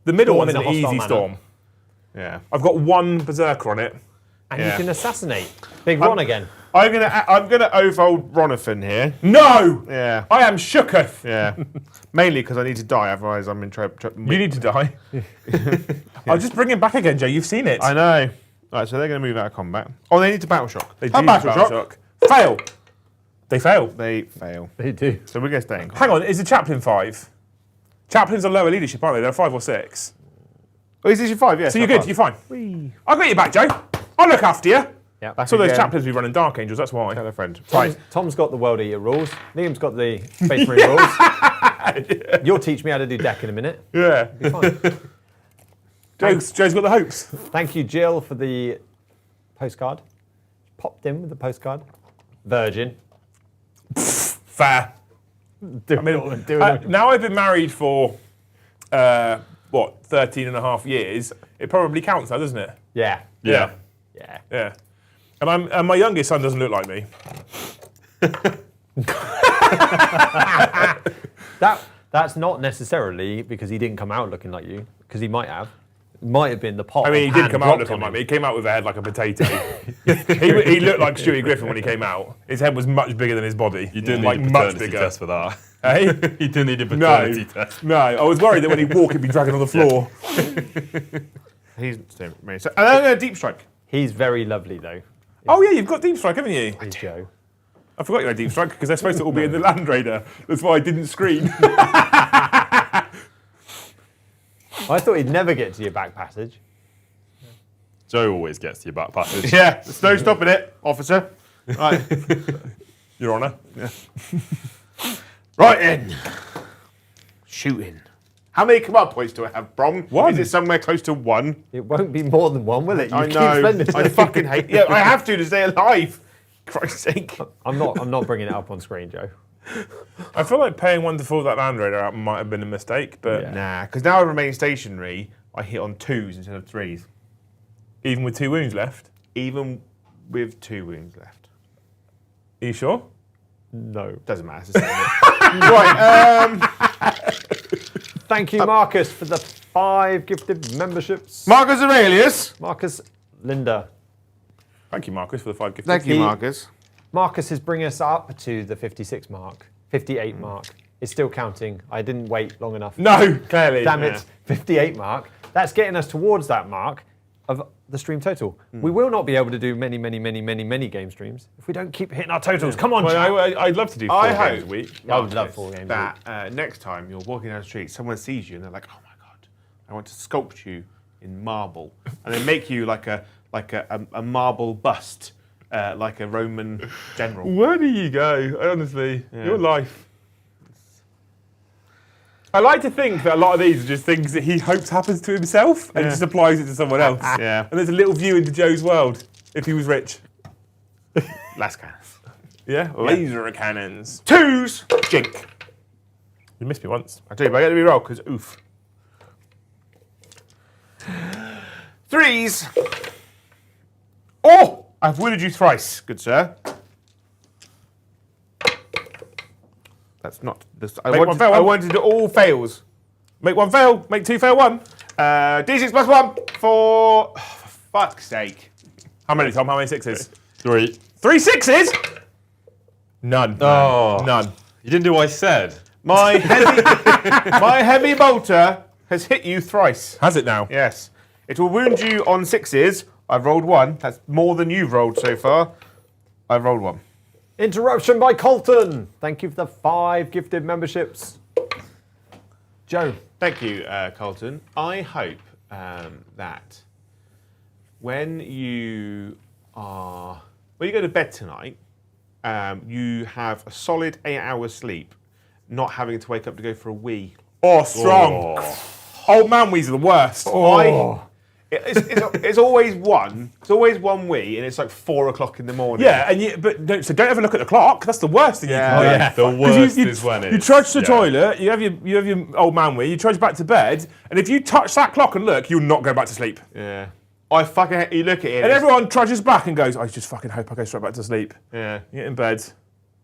The middle Storm one's in a an hostile easy manner. storm. Yeah. I've got one berserker on it. and Yeah. you can assassinate. Big Ron again. I'm gonna overhold Ronathan here. No! Yeah. I am shooketh. Yeah. Mainly because I need to die, otherwise I'm in trouble. You need to die. I'll just bring him back again, Joe. You've seen it. I know. Right, so they're going to move out of combat. Oh, they need to battle shock. They Have do battle shock. shock. Fail. They fail. They fail. They do. So we're going to stay in combat. Hang on, is the chaplain 5? Chaplains are lower leadership, aren't they? They're 5 or 6. Oh, is this your 5? Yes. So you're good. You're fine. I'll get you back, Joe. I'll look after you. Yeah. So those again. chaplains be running Dark Angels. That's why. Hello, friend. Tom's got the World Eater rules. Liam's got the Space Marine rules. You'll teach me how to do deck in a minute. Yeah. Be fine. Joe's got the hopes. Thank you, Jill, for the postcard. Popped in with the postcard. Virgin. Fair. Do I mean, it, do it. now I've been married for 13 and a half years. It probably counts now, doesn't it? Yeah. Yeah. Yeah. Yeah. And my youngest son doesn't look like me. That's not necessarily because he didn't come out looking like you, because he might have. It might have been the pot. I mean, he of did hand come out dropped looking on like him. me. He came out with a head like a potato. he looked like Stewie Griffin when he came out. His head was much bigger than his body. You didn't like need a much paternity bigger. test for that. Hey? You didn't need a No, paternity test. no. I was worried that when he'd walk, he'd be dragging on the floor. He's staying with me. So, and I'm going to deep strike. He's very lovely, though. Oh yeah, you've got Deep Strike, haven't you? Is Joe. I forgot you had Deep Strike because they're supposed to all be in the Land Raider. That's why I didn't screen. I thought he'd never get to your back passage. Joe always gets to your back passage. Yeah, there's no stopping it, officer. Right. Your Honour. Right in. Shooting. How many command points do I have, Brom? 1. Is it somewhere close to 1? It won't be more than one, will it? You I keep know. spending I fucking hate. Yeah, I have to stay alive. Christ's sake. I'm not bringing it up on screen, Joe. I feel like paying 1 to 4 that Land Raider out might have been a mistake, but Yeah. Nah, because now I remain stationary. I hit on 2s instead of 3s, even with 2 wounds left. even with 2 wounds left. Are you sure? No. Doesn't matter. It's the same. Right. Thank you, Marcus, for the 5 gifted memberships. Marcus Aurelius. Marcus, Linda. Thank you, Marcus, for the 5 gifts. Thank you, He- Marcus. Marcus is bringing us up to the 56 mark. 58 mark. It's still counting. I didn't wait long enough. No, clearly. Damn it. 58 mark. That's getting us towards that mark of the stream total. We will not be able to do many game streams if we don't keep hitting our totals. Come on, Well, chat. I'd love to do 4 I games a hope week. I would love 4 games. That next time you're walking down the street, someone sees you and they're like, "Oh my god, I want to sculpt you in marble," and they make you like a marble bust, like a Roman general. Where do you go? Honestly, your life. I like to think that a lot of these are just things that he hopes happens to himself and just applies it to someone else. Yeah. And there's a little view into Joe's world if he was rich. Last cast. Yeah, laser cannons. 2s. Jink. You missed me once. I tell you, but I get to re-roll because oof. 3s. Oh, I've wounded you thrice, good sir. That's not. This, I, Make wanted, one fail, I one. wanted all fails. Make 1 fail, make 2 fail 1. D6 plus 1 for. Oh, for fuck's sake. How many, Tom? How many 6s? 3. 3 6s? None. Oh. None. You didn't do what I said. My heavy bolter has hit you thrice. Has it now? Yes. It will wound you on 6s. I've rolled 1. That's more than you've rolled so far. I've rolled 1. Interruption by Colton. Thank you for the 5 gifted memberships. Joe. Thank you, Colton. I hope that when you go to bed tonight, you have a solid 8 hours sleep, not having to wake up to go for a wee. Oh, strong. Old man wees are the worst. It's always one. It's always one wee, and it's like 4 o'clock in the morning. Yeah, but don't ever look at the clock. That's the worst thing you can do. The worst is when you trudge to the toilet. You have your old man wee. You trudge back to bed, and if you touch that clock and look, you'll not go back to sleep. Yeah. I fucking you look at it, and everyone trudges back and goes, "I just fucking hope I go straight back to sleep." Yeah. You get in bed.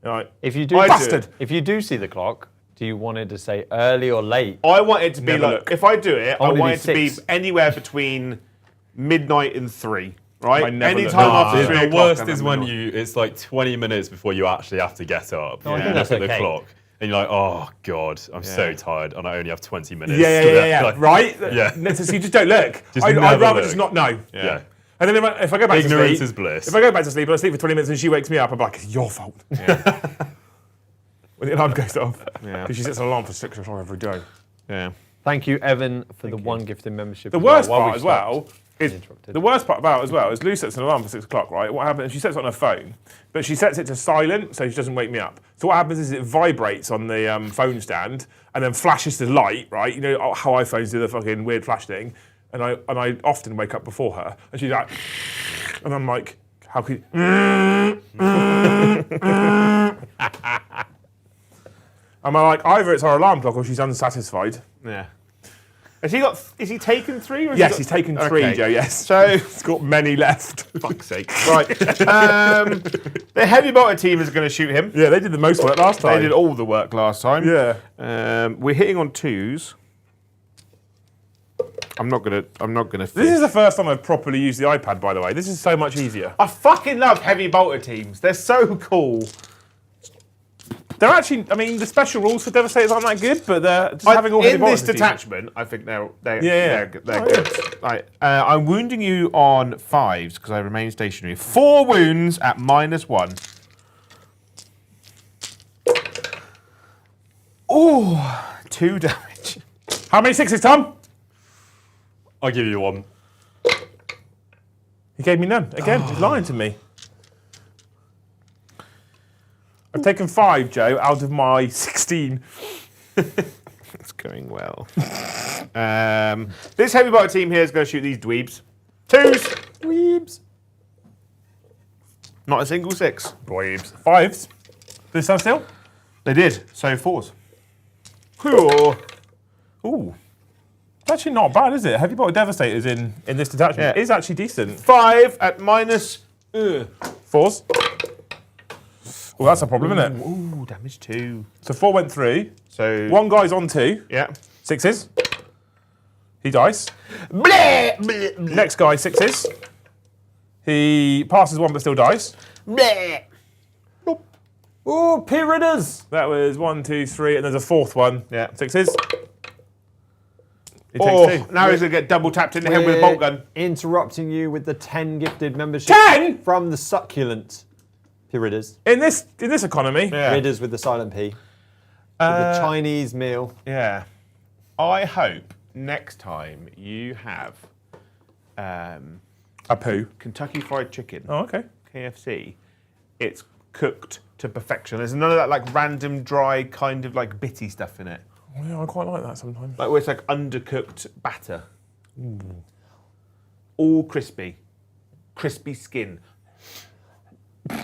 You're like, If you do, bastard. If you do see the clock, do you want it to say early or late? I want it to be Never like look. if I do it, I want it to want be it to be 6. anywhere between midnight and 3. Right? I never Any look. time after No. 3 The o'clock. worst I'm is in when the it's like 20 minutes before you actually have to get up. I You think look that's at the okay. clock and you're like, oh God, I'm so tired and I only have 20 minutes. Yeah. Like, Right? Yeah. So you just don't look. Just I'd never rather look. just not know. Yeah. And then if I go back Ignorance to sleep, is bliss. If I go back to sleep and I sleep for 20 minutes and she wakes me up, I'm like, it's your fault. When the alarm goes off. Yeah. Because she sets an alarm for 6 o'clock every day. Yeah. Thank you, Evan, for the one gifted membership. The worst while part we've as well stopped. is Interrupted. the worst part about it as well is Lou sets an alarm for 6 o'clock, right? What happens? She sets it on her phone, but she sets it to silent so she doesn't wake me up. So what happens is it vibrates on the phone stand and then flashes the light, right? You know how iPhones do the fucking weird flash thing, and I often wake up before her, and she's like, and I'm like, how could? I'm like, either it's our alarm clock or she's unsatisfied. Yeah. Is he taken 3? Or Yes, he's taken 3, Okay. Joe. Yes. So He's got many left. fuck's sake. Right. The heavy bolter team is going to shoot him. Yeah, they did the most work last time. They did all the work last time. Yeah. We're hitting on 2s. I'm not gonna. This is the first time I've properly used the iPad, by the way. This is so much easier. I fucking love heavy bolter teams. They're so cool. They're actually, I mean, the special rules for Devastators aren't that good, but they're just having all heavy in this bolters is detachment, I think they're Yeah. good. Right. I'm wounding you on 5s because I remain stationary. 4 wounds at -1. Oh, 2 damage. How many 6s, Tom? I'll give you one. He gave me none. Again, he's lying to me. I've taken 5, Joe, out of my 16. It's going well. This heavy bolter team here is going to shoot these dweebs. 2s. Weebs. Not a single 6. Dweebs. 5s. Did it stand still? They did. So 4s. Ooh. Ooh. It's actually not bad, is it? Heavy bolter Devastators in this detachment Yeah. is actually decent. 5 at -. 4s. Well, that's a problem, isn't it? Ooh, damage 2. So 4 went through. So 1 guy's on 2. yeah. 6s. He dies. Bleh, bleh, bleh, Next guy, 6s. He passes 1 but still dies. bleh. Ooh, Pyridas. That was 1, 2, 3, and there's a 4th one. Yeah. 6s. He Oh, takes 2. now he's going to get double tapped in the head with a bolt gun. Interrupting you with the 10 gifted membership. 10? From the succulent Pyridas. In this economy. Yeah. Pyridas with the silent P. With the Chinese meal. Yeah. I hope next time you have A poo. Kentucky Fried Chicken, Oh, okay. KFC, it's cooked to perfection. There's none of that like random dry kind of like bitty stuff in it. Oh, yeah, I quite like that sometimes. Like where it's like undercooked batter. All crispy. Crispy skin. Do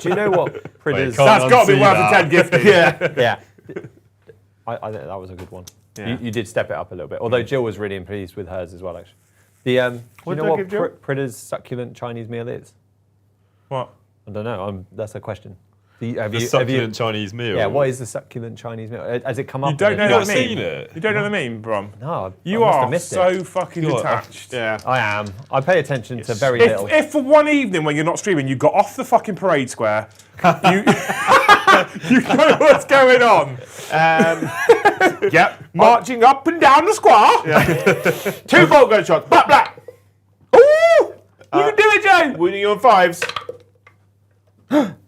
you know what Pyridas... can't That's got to be unsee worth a that. 10 gifted. Yeah. Yeah. I think that was a good one. Yeah. You did step it up a little bit. Although Jill was really pleased with hers as well, actually. Do you What know did I what give Jill? Pyridas' succulent Chinese meal is? What? I don't know. That's a question. The succulent Chinese meal. Yeah, what is the succulent Chinese meal? Has it come up? You don't know in that it? not meme? seen it? You don't know the meme, Brom? No, You I must have are missed so it. fucking God, detached. Yeah. I am. I pay attention to very If, little. if for one evening when you're not streaming, you got off the fucking parade square, you, you know what's going on. Yep. Marching up and down the square. 2 bolt gun shots. Blah, blah. Ooh! You can do it, Joe! Wounding you on 5s.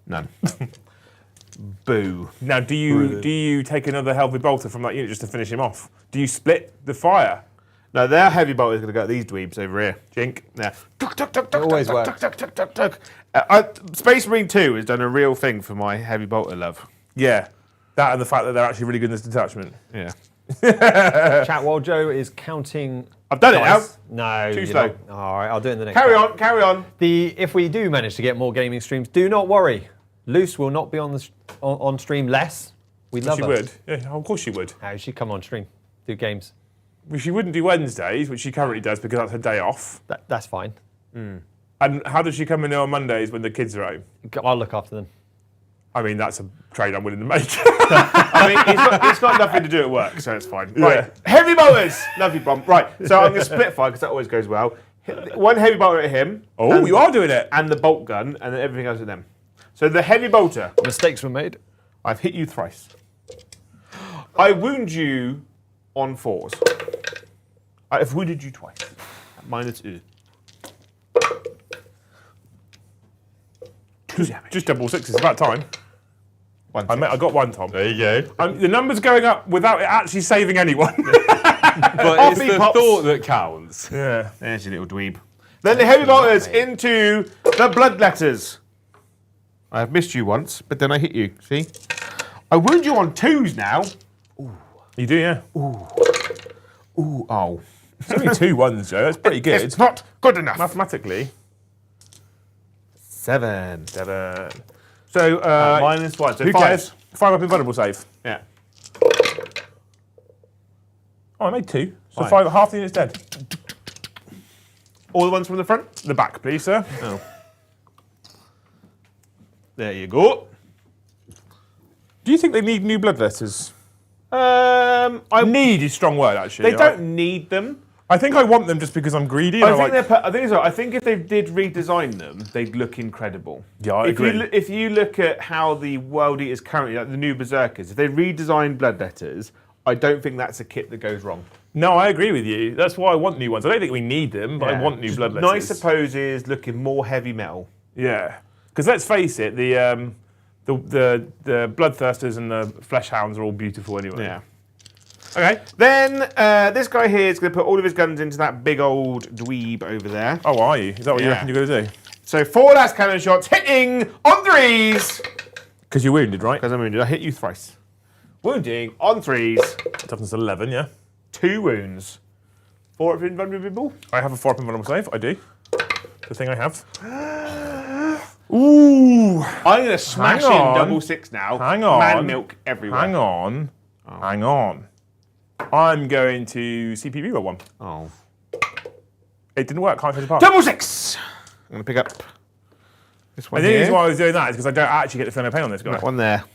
None. Boo. Now, do you take another healthy bolter from that unit just to finish him off? Do you split the fire? No, their heavy bolt is going to go at these dweebs over here. Jink. Yeah. It always works. Space Marine 2 has done a real thing for my heavy bolter love. Yeah. That and the fact that they're actually really good in this detachment. Yeah. Chat while Joe is counting. I've done it now. No, Too you're slow. not. All right, I'll do it in the next. Carry part. on, carry on. If we do manage to get more gaming streams, do not worry. Luce will not be on stream less. We love She her. would. Yeah, of course she would. How she come on stream, do games. Well, she wouldn't do Wednesdays, which she currently does because that's her day off. That's fine. And how does she come in on Mondays when the kids are home? I'll look after them. I mean, that's a trade I'm willing to make. I mean, it's got nothing to do at work, so it's fine. Right, heavy bolters. Lovely bomb. Right, so I'm going to split fire because that always goes well. One heavy bolter at him. Oh, you are doing it. And the bolt gun, and then everything else at them. So the heavy bolter. Mistakes were made. I've hit you thrice. I wound you on 4s. I've wounded you twice. -2. Just double sixes. It's about time. I got one, Tom. There you go. The number's going up without it actually saving anyone. But it's he the pops. thought that counts. Yeah. There's your little dweeb. Then the heavy bolters into the bloodletters. I've missed you once, but then I hit you. See? I wound you on 2s now. You do, yeah. Ooh, oh. It's only 2 1s, Joe. That's pretty good. It's not good enough. Mathematically. 7. So, -1. So who 5. cares? 5 up invulnerable save. Yeah. Oh, I made 2. So Fine. 5, half the unit's dead. All the ones from the front? The back, please, sir. Oh. There you go. Do you think they need new bloodletters? I Need is a strong word, actually. They don't need them. I think I want them just because I'm greedy. I and think, like, I think if they did redesign them, they'd look incredible. Yeah, I agree. If you look at how the World Eaters currently, like the new Berserkers, if they redesign Bloodletters, I don't think that's a kit that goes wrong. No, I agree with you. That's why I want new ones. I don't think we need them, but I Yeah. want new Just bloodletters. Nicer poses, looking more heavy metal. Yeah, because let's face it, the bloodthirsters and the flesh hounds are all beautiful anyway. Yeah. Okay. Then this guy here is going to put all of his guns into that big old dweeb over there. Oh, are you? Is that what you Yeah. reckon you're going to do? So 4 last cannon shots hitting on 3s. Because you're wounded, right? Because I'm wounded. I hit you thrice. Wounding on 3s. Toughness 11, yeah. 2 wounds. 4 of invulnerable. I have a 4 up invulnerable save. I do. The thing I have. Ooh. I'm going to smash in Hang on. double 6 now. Hang on. Man milk everywhere. Hang on. Oh. Hang on. I'm going to CPV roll 1. Oh. It didn't work. Can't take it apart. Double 6. I'm going to pick up this one And the here. reason why I was doing that is because I don't actually get to feel no pain on this guy. That one there.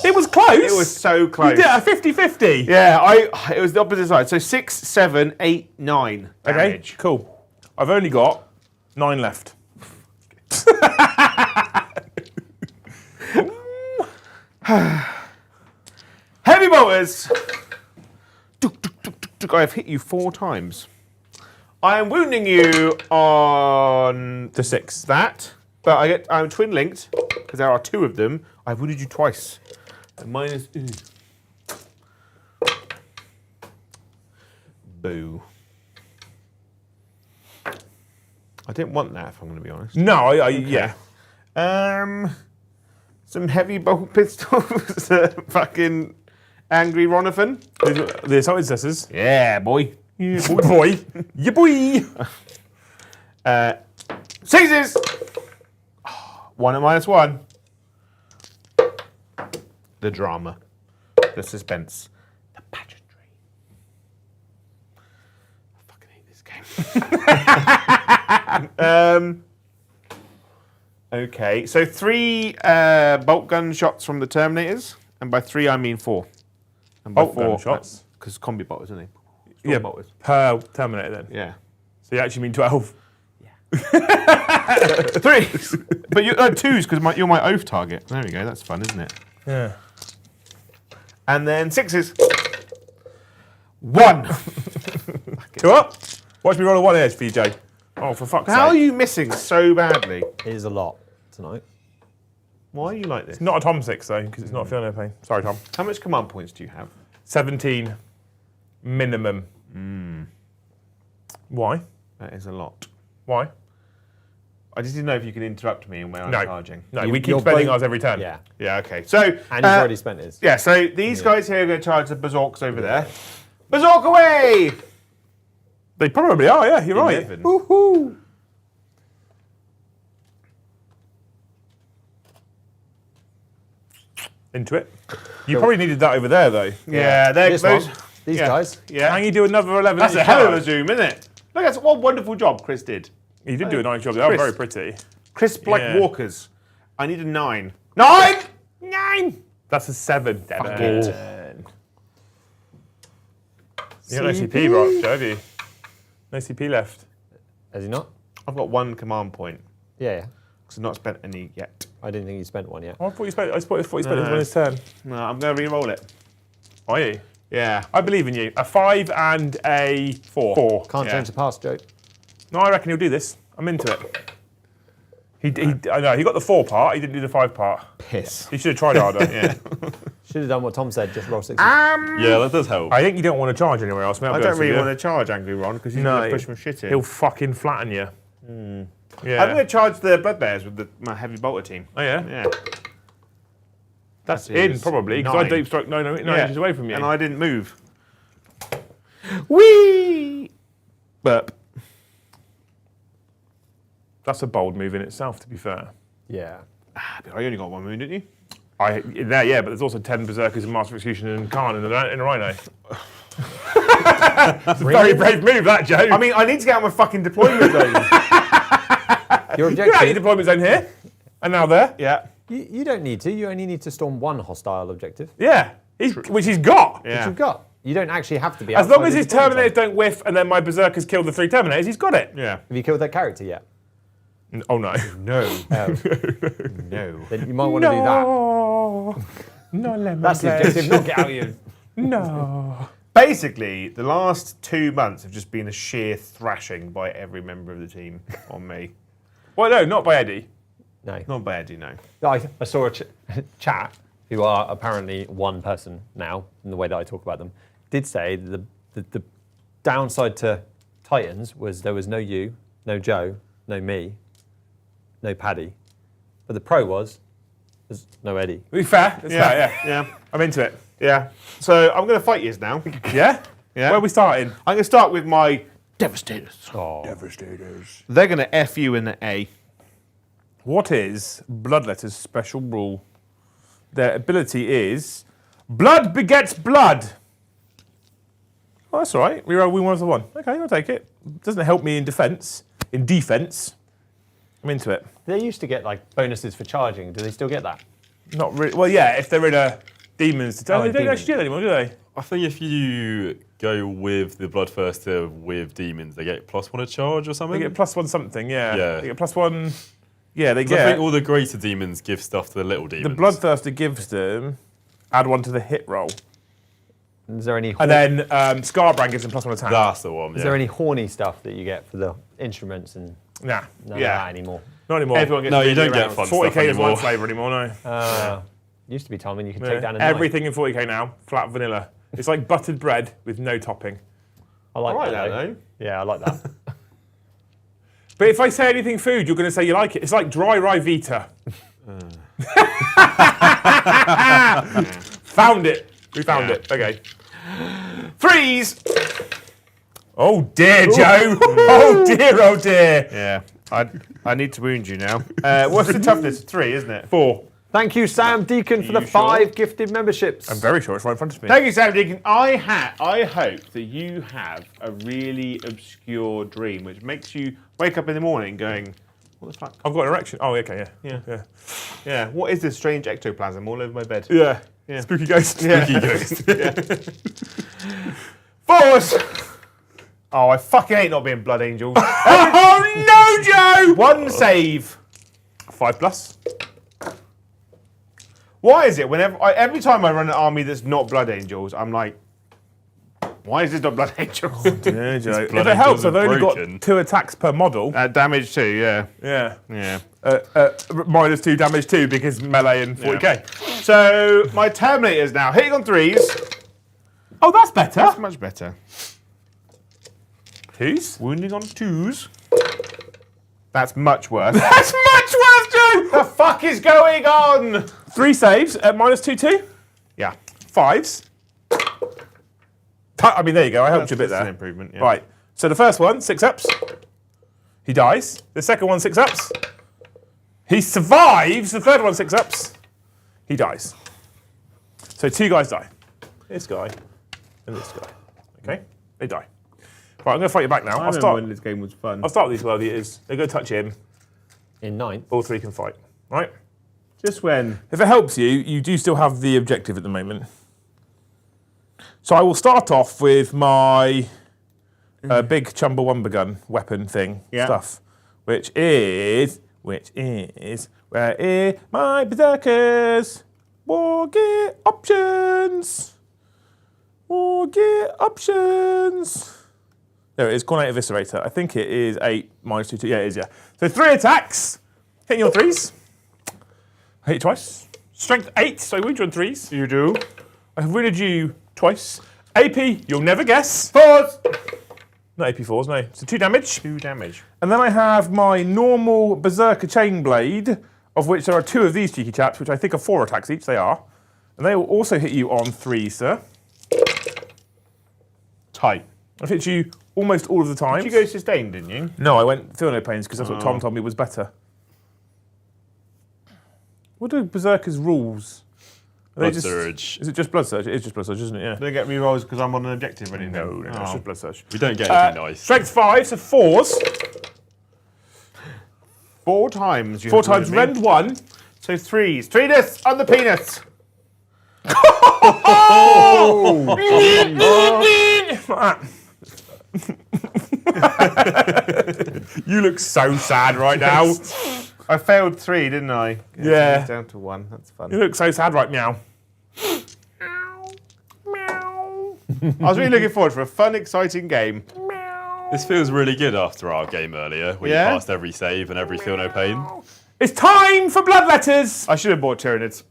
It was close. It was so close. You did a 50-50. Yeah, it was the opposite side. So 6, 7, 8, 9 Okay, damage. cool. I've only got 9 left. Heavy bolters. I have hit you 4 times. I am wounding you on To 6. that, but I'm twin linked because there are 2 of them. I've wounded you twice. And minus. Boo. I didn't want that, if I'm going to be honest. No, yeah. Some heavy bolt pistols. Fucking angry Ronathan. The assault intercessors. Yeah, boy. Yeah, boy. Yeah, boy. Seizes. 1 and -1. The drama, the suspense, the pageantry. I fucking hate this game. Okay, so 3 bolt gun shots from the Terminators, and by 3 I mean 4. And by Bolt gun shots? because combi bolters, isn't it? Yeah, bolters. per Terminator then. Yeah. So you actually mean 12. 3s, but you 2s because you're my oath target. There we go. That's fun, isn't it? Yeah. And then 6s. 1. 2 up. Watch me roll a 1 edge for you, Jay. Oh, for fuck's How are sake. you missing so badly? It is a lot tonight. Why are you like this? Not a Tom 6, though, because it's not feeling no pain. Sorry, Tom. How much command points do you have? 17 minimum. Why? That is a lot. Why? I just didn't know if you can interrupt me when I'm No. charging. No, You- we keep you're spending both- ours every turn. Yeah. Yeah, okay. So, And you've already spent his. yeah, so these guys here are going to charge the Berserks over there. Berserk away! They probably are, yeah, you're right. 11. Woohoo! Into it. You probably needed that over there, though. Yeah, This those. one, these yeah. guys. Yeah. Can you do another 11? That's at a each hell of a charge? zoom, isn't it? Look, that's what a wonderful job Chris did. You did do a nice job. They are Chris. very pretty. Crisp like Yeah. walkers. I need a 9. 9! 9! That's a 7. Damn Fuck it. it. You got no CP, right, Joe, have you? No CP left. Has he not? I've got 1 command point Yeah. because I've not spent any yet. I didn't think you spent one yet. Oh, I thought you spent it was No. his turn. No, I'm going to re-roll it. Are you? Yeah. I believe in you. A 5 and a 4. 4. Can't Yeah. change the past, Joe. No, I reckon he'll do this. I'm into it. I know, he got the 4 part, he didn't do the 5 part. Piss. He should have tried harder. Yeah. Should have done what Tom said, just roll 6. Yeah, that does help. I think you don't want to charge anywhere else, mate. I don't really want to charge Angry Ron because he's going to push my shit in. He'll fucking flatten you. Yeah. I'm going to charge the Blood Bears with my heavy bolter team. Oh, yeah? Yeah. That's That in, is probably, because I 9. deep stroke 9 Yeah. inches away from you. And I didn't move. Whee! Burp. That's a bold move in itself, to be fair. Yeah. I only got 1 wound, didn't you? Yeah, but there's also 10 Berserkers and Master of Execution and Khan in a Rhino. That's a very brave move, that, Joe. I mean, I need to get out my fucking deployment zone. Your you're out your objective, deployment zone here, and now there. Yeah. you don't need to. You only need to storm one hostile objective. Yeah, which he's got. Which Yeah. you've got. You don't actually have to be As long outside as the his deployment Terminators zone. don't whiff and then my Berserkers kill the 3 Terminators, he's got it. Yeah. Have you killed that character yet? Oh, no. No. Oh. No. Then you might want to do that. No lemon That's the pledge. objective, not get out your... No. Basically, the last 2 months have just been a sheer thrashing by every member of the team on me. Well, no, not by Eddie. No. Not by Eddie, no. I saw a chat, who are apparently one person now, in the way that I talk about them, did say that the downside to Titans was there was no you, no Joe, no me, no Paddy. But the pro was, there's no Eddie. To be fair, it's fair, yeah. Yeah. I'm into it. Yeah. So I'm going to fight yous now. Yeah? Yeah. Where are we starting? I'm going to start with my Devastators. Oh. Devastators. They're going to F you in the A. What is Bloodletter's special rule? Their ability is blood begets blood. Oh, that's all right. We roll win 1 of the 1. Okay, I'll take it. Doesn't help me in defense. In defense, I'm into it. They used to get like bonuses for charging. Do they still get that? Not really. Well, yeah, if they're in a demons. They don't demons. actually do that anymore, do they? I think if you go with the Bloodthirster with demons, they get +1 a charge or something. They get +1 something. Yeah. Yeah. They get +1. Yeah, they 'Cause I get. think all the greater demons give stuff to the little The demons. Bloodthirster gives them add 1 to the hit roll, Is there any and then Scarbrand gives them +1 attack. That's the one. is Yeah. there any horny stuff that you get for the instruments and Nah, none Yeah. of that anymore? not anymore. Everyone gets No, you really don't get around. fun 40k stuff is one anymore. flavour anymore. No. Used to be time when you could Yeah. take down a Everything in 40k now, flat vanilla. It's like buttered bread with no topping. I like I like that, that, though. though. Yeah, I like that. But if I say anything food, you're going to say you like it. It's like dry rye Vita. Found it. We found Yeah. it. Okay. Freeze! Oh dear, Joe. Oh dear, oh dear. Yeah. I need to wound you now. What's the toughness? 3, isn't it? 4. Thank you, Sam Deacon, for the You 5 sure? gifted memberships. I'm very sure it's right in front of me. Thank you, Sam Deacon. I hope that you have a really obscure dream which makes you wake up in the morning going, what the fuck? I've got an erection. Oh, okay, Yeah. yeah. Yeah, what is this strange ectoplasm all over my bed? Yeah. Yeah. Spooky ghost. Yeah. Spooky ghost. Force! Oh, I fucking hate not being Blood Angels. Oh no, Joe! 1 save. 5+. Why is it every time I run an army that's not Blood Angels, I'm like, Why is this not Blood Angel? Yeah, Joe. If Blood it helps, Angels I've are only broken. got 2 attacks per model. Damage 2, yeah. Yeah. Yeah. Minus 2 damage too because melee and 40k. So, my Terminators now, hitting on 3s. Oh, that's better. That's much better. 2s. Wounding on 2s. That's much worse. That's much worse, Joe. The fuck is going on? 3 saves at minus 2/2. Yeah. 5s. I mean, there you go. I helped you a bit That's an there. improvement, yeah. Right. So the first one, 6 ups. He dies. The second one, 6 ups. He survives. The third one, 6 ups. He dies. So 2 guys die. This guy and this guy. Okay? They die. Right, I'm going to fight you back now. I remember when this game was fun. I'll start with these world eaters. They're going to touch him. In 9th. All 3 can fight. Right? Just when? If it helps you, you do still have the objective at the moment. So I will start off with my big Chumbawamba gun weapon thing stuff, which is where are my berserkers? War gear options. War gear options. There it is, Cornate Eviscerator. I think it is 8 minus 2. Yeah, it is, yeah. So 3 attacks, hitting your 3s. I hit you twice. Strength 8, so I wound you on 3s. You do. I've wounded you twice. AP, you'll never guess. 4s. Not AP 4s, no. So 2 damage. 2 damage. And then I have my normal Berserker Chain Blade, of which there are 2 of these cheeky chaps, which I think are 4 attacks each. They are. And they will also hit you on 3, sir. Tight. I've hit you almost all of the time. Did you go sustained, didn't you? No, I went Feel No Pains because that's what Tom told me was better. What do Berserker's rules? Are they Blood just- Surge. Is it just Blood Surge? It is just Blood Surge, isn't it? Yeah. Do they get rerolls because I'm on an objective or anything? No, it's just Blood Surge. We don't get anything nice. Strength 5, so 4s. 4 times. 4 times, rend 1. So 3s. 3 deaths on the penis. You look so sad right now. I failed 3, didn't I? Yeah. It's down to 1. That's fun. You look so sad right now. I was really looking forward for a fun, exciting game. This feels really good after our game earlier, where Yeah? you passed every save and every feel no pain. It's time for blood letters. I should have bought Tyranids.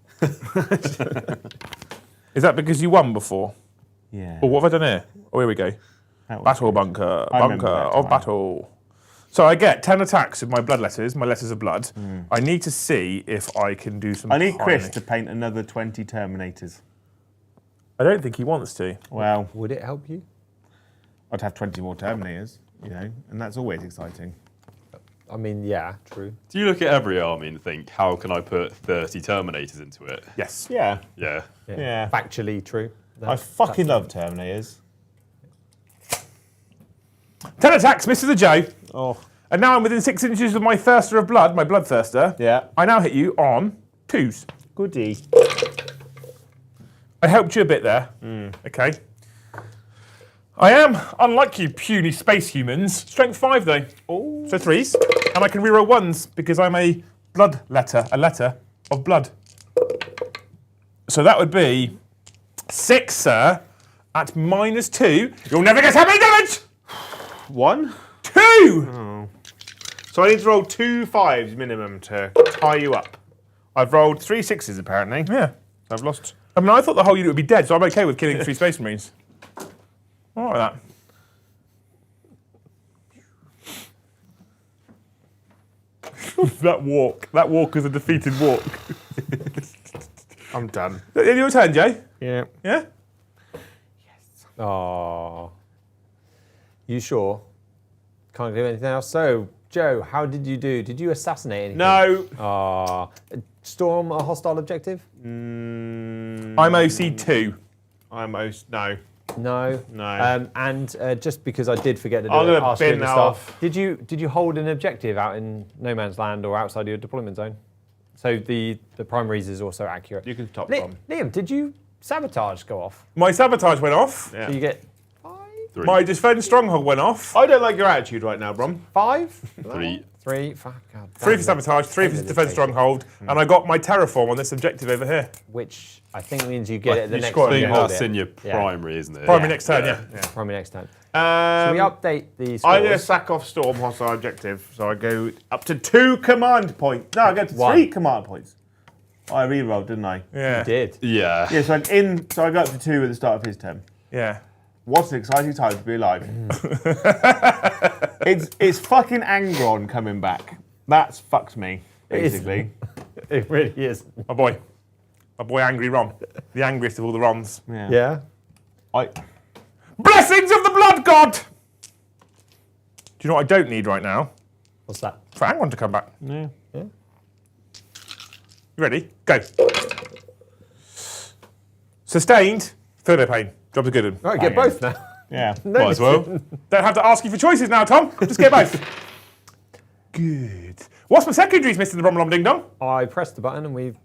Is that because you won before? Yeah. Or what have I done here? Oh, here we go. Battle bunker. I remember Bunker that of time. battle. So I get 10 attacks with my blood letters, my letters of blood. I need to see if I can do some I need Chris tiny- to paint another 20 Terminators. I don't think he wants to. Well, Would it help you? I'd have 20 more Terminators, you know, and that's always exciting. I mean, yeah, true. Do you look at every army and think, how can I put 30 Terminators into it? Yes. Yeah. Yeah. Yeah. Factually true. I fucking love Terminators. 10 attacks, misses a Joe. Oh. And now I'm within 6 inches of my thirster of blood, my bloodthirster. Yeah. I now hit you on 2s. Goodie. I helped you a bit there. Okay. I am, unlike you puny space humans, strength 5 though. Oh. So 3s. And I can reroll 1s because I'm a blood letter, a letter of blood. So that would be 6, sir, at -2. You'll never guess how many damage! 1? 2! So I need to roll 2 5s minimum to tie you up. I've rolled 3 6s apparently. Yeah. I've lost. I mean, I thought the whole unit would be dead, so I'm okay with killing 3 Space Marines. All right with that. That walk is a defeated walk. I'm done. Your turn, Jay. Yeah. Yeah? Oh. You sure? Can't do anything else. So, Joe, how did you do? Did you assassinate anything? No. Ah. Storm a hostile objective? I'm OC2. No. No. No. And just because I did forget to do I'm it, gonna ask you bin at the that start, off. Did you hold an objective out in no man's land or outside your deployment zone? So the primaries is also accurate. You can top bomb. Liam, did you sabotage go off? My sabotage went off. Yeah. So you get 3. My defend stronghold went off. I don't like your attitude right now, Brom. 5? 3. 3. Fuck, God, 3 for sabotage, 3 for defense stronghold, and I got my terraform on this objective over here. Which I think means you get it the you next score time it, you I think hold that's it. in your primary, isn't it? Primary next turn, yeah. Primary next turn. Should we update the scores? I'm going to sack off Storm hostile objective, so I go up to 2 command points. No, I go to 3 command points. I re-rolled, didn't I? Yeah. You did. Yeah. Yeah, so I go up to 2 at the start of his turn. Yeah. What an exciting time to be alive. It's fucking Angron coming back. That's fucked me, basically. It really is. My boy Angry Ron. The angriest of all the Rons. Yeah. Blessings of the Blood God! Do you know what I don't need right now? What's that? For Angron to come back. Yeah. You ready? Go. Sustained. Feel no pain. Job's a good one. Right, get both now. Yeah. Might as well. Don't have to ask you for choices now, Tom. Just get both. Good. What's my secondaries, Mr. the Bromlom Ding Dong? I pressed the button and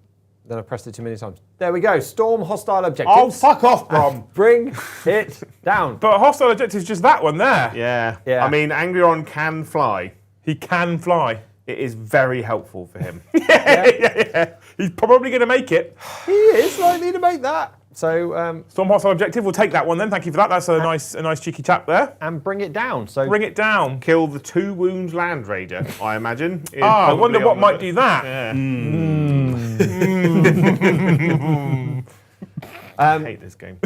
then I pressed it too many times. There we go. Storm hostile objectives. Oh, fuck off, Brom. Bring it down. But hostile objective is just that one there. Yeah. I mean, Angron can fly. He can fly. It is very helpful for him. Yeah. He's probably going to make it. He is likely to make that. So, Storm hostile objective. We'll take that one then. Thank you for that. That's a nice cheeky tap there. and bring it down. So Bring it down. Kill the 2 wounds Land Raider, I imagine. is I probably wonder what on might the- do that. Yeah. I hate this game.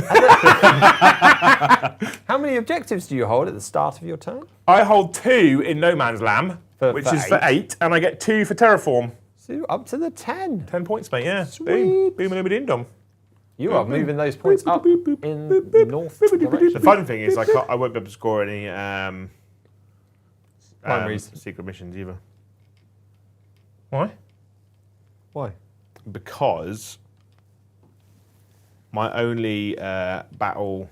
how many objectives do you hold at the start of your turn? I hold 2 in No Man's Land, which for is for 8, and I get 2 for Terraform. So up to the 10. 10 points, mate, yeah. Sweet. Boom. Boom and ding dom. You are moving those points up in the north direction. The fun thing is I won't be able to score any Primaries. secret missions either. Why? Why? Because my only battle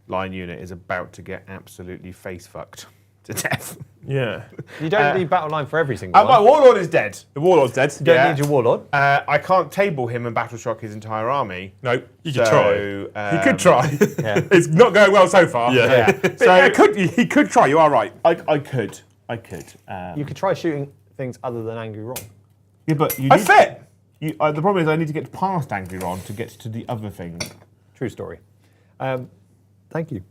line unit is about to get absolutely face fucked to death. Yeah. You don't need battle line for every single My one. Warlord is dead. The Warlord's dead. You don't yeah. need your warlord. I can't table him and battle shock his entire army. No. You could try. He could try. Yeah. It's not going well so far. Yeah. But yeah, he could try, you are right. I could. You could try shooting things other than Angry Ron. Yeah, but you I need, fit. the problem is I need to get past Angry Ron to get to the other thing. True story. Thank you.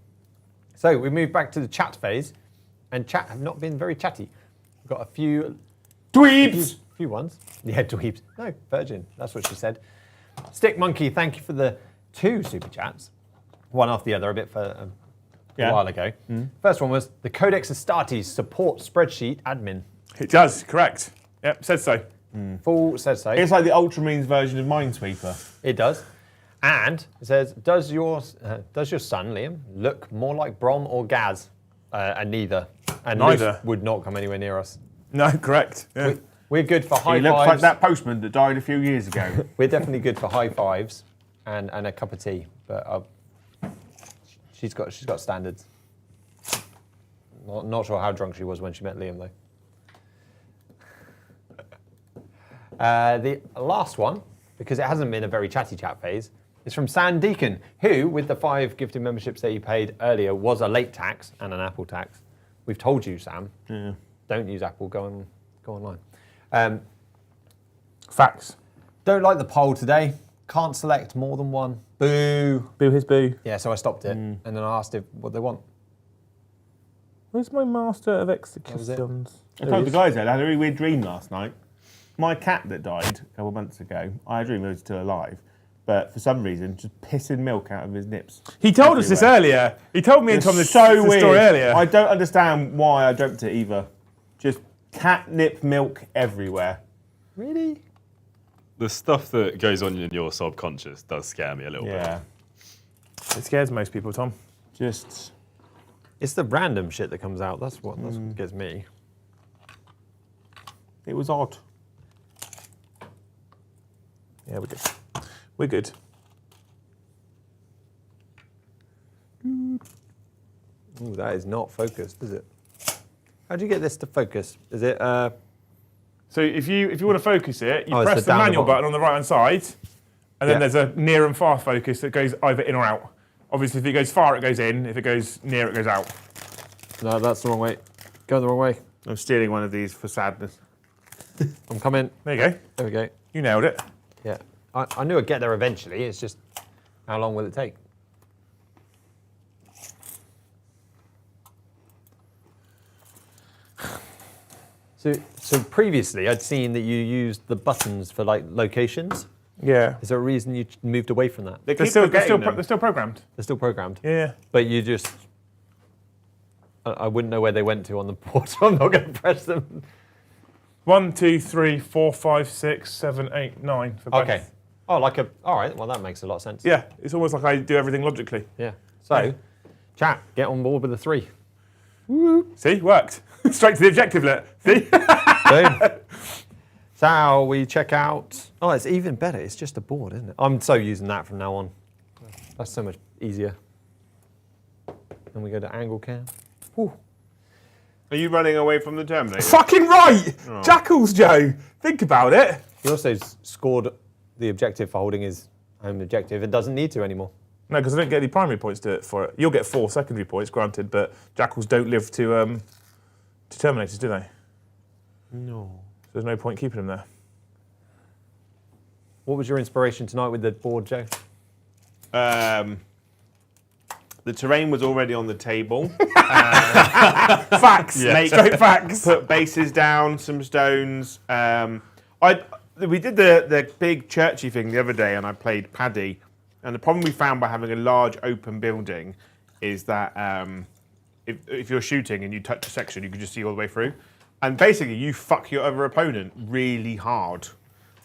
So we move back to the chat phase, and chat have not been very chatty. We've got a few Dweebs! few ones. Yeah, dweebs. No, virgin. That's what she said. Stick Monkey, thank you for the 2 super chats. One after the other, a bit for a while ago. First one was the Codex Astartes support spreadsheet admin. It does, correct. Yep, said so. Full says so. It's like the Ultramarines version of Minesweeper. It does. And it says, does your son, Liam, look more like Brom or Gaz? And neither. And Neither. Luce would not come anywhere near us. No, correct. Yeah. We're good for high He looks like fives. that postman that died a few years ago. We're definitely good for high fives and a cup of tea. But she's got standards. Not sure how drunk she was when she met Liam though. The last one, because it hasn't been a very chatty chat phase, is from San Deacon, who, with the 5 gifted memberships that he paid earlier, was a late tax and an Apple tax. We've told you, Sam. Yeah. Don't use Apple. Go online. Facts. Don't like the poll today. Can't select more than one. Boo. Boo his boo. Yeah, so I stopped it, and then I asked what they want. Where's my Master of was it. Executions? I told the guys that I had a really weird dream last night. My cat that died a couple of months ago, I had a dream he was still alive, but for some reason, just pissing milk out of his nips. He told us this earlier. He told me and Tom this so this weird. story earlier. I don't understand why I dreamt it either. Just catnip milk everywhere. Really? The stuff that goes on in your subconscious does scare me a little bit. Yeah. It scares most people, Tom. Just. It's the random shit that comes out. That's what gets me. It was odd. Yeah, we're good. We're good. Ooh, that is not focused, is it? How do you get this to focus? Is it? So if you want to focus it, you Oh, it's press the the down the manual bottom. button on the right hand side, and then Yeah. there's a near and far focus that goes either in or out. Obviously, if it goes far, it goes in. If it goes near, it goes out. No, that's the wrong way. Go the wrong way. I'm stealing one of these for sadness. I'm coming. There you go. There we go. You nailed it. Yeah. I knew I'd get there eventually. It's just how long will it take? So previously I'd seen that you used the buttons for like locations. Yeah. Is there a reason you moved away from that? They're still programmed. They're still programmed. Yeah. But you just, I wouldn't know where they went to on the board, so I'm not going to press them. 1, 2, 3, 4, 5, 6, 7, 8, 9 for both. Okay. Oh, all right. Well, that makes a lot of sense. Yeah, it's almost like I do everything logically. Yeah. So, chat, get on board with the 3. Woo. See, worked. Straight to the objective lit. See? Boom. So we check out. Oh, it's even better. It's just a board, isn't it? I'm so using that from now on. That's so much easier. Then we go to angle cam. Whew. Are you running away from the Terminator? Fucking right! Oh. Jackals, Joe. Think about it. He also scored the objective for holding his home objective. It doesn't need to anymore. No, because I don't get any primary points for it. You'll get 4 secondary points, granted, but Jackals don't live to Terminators, do they? No. So there's no point keeping them there. What was your inspiration tonight with the board, Joe? The terrain was already on the table. Facts! Yeah. Straight facts! Put bases down, some stones. We did the big churchy thing the other day, and I played Paddy. And the problem we found by having a large open building is that if you're shooting and you touch a section, you can just see all the way through. And basically, you fuck your other opponent really hard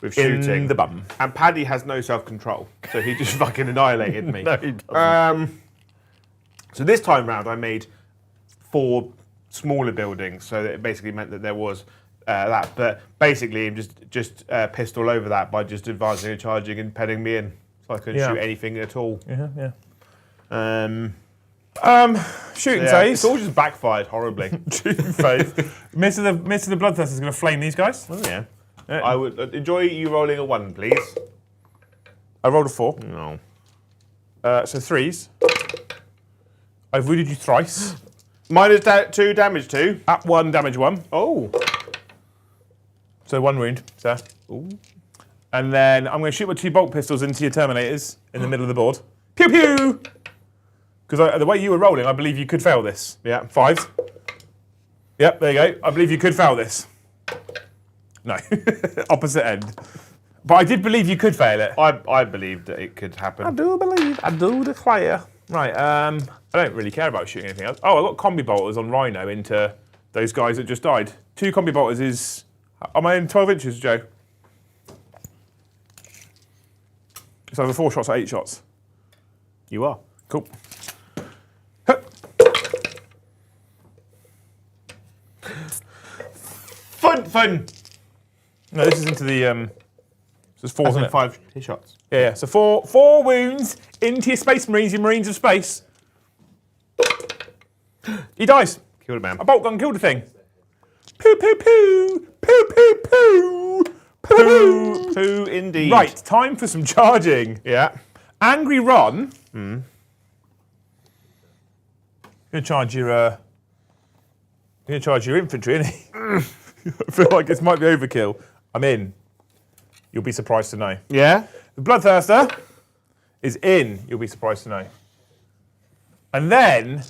with shooting. In the bum. And Paddy has no self-control, so he just fucking annihilated me. No, he doesn't. So this time round, I made 4 smaller buildings, so that it basically meant that there was that. But basically, I'm just pissed all over that by just advancing and charging and pedding me in, so I couldn't shoot anything at all. Yeah. Shooting Yeah, phase. it's all just backfired horribly. Shooting phase. Miss of the Bloodthirster is going to flame these guys. Oh yeah. I would enjoy you rolling a 1, please. I rolled a 4. No. So 3s. I've wounded you thrice. Minus 2, damage 2. At 1, damage 1. Oh. So 1 wound, sir. Ooh. And then I'm going to shoot my 2 bolt pistols into your Terminators in the middle of the board. Pew pew! Because the way you were rolling, I believe you could fail this. Yeah. 5s. Yep, there you go. I believe you could fail this. No. Opposite end. But I did believe you could fail it. I believed that it could happen. I do believe. I do declare. Right, I don't really care about shooting anything else. Oh, I've got combi bolters on Rhino into those guys that just died. 2 combi bolters is... Am I in 12 inches, Joe? It's either 4 shots or 8 shots. You are. Cool. Fun. No, this is into the... So it's 4, isn't it? 5 shots. Yeah. So 4 wounds into your Space Marines, your Marines of Space. He dies. Killed a man. A bolt gun killed the thing. Poo poo poo. Poo poo poo. Poo. Poo indeed. Right, time for some charging. Yeah. Angry Ron. Gonna charge your infantry, isn't he? I feel like this might be overkill. I'm in. You'll be surprised to know. Yeah. The Bloodthirster is in. You'll be surprised to know. And then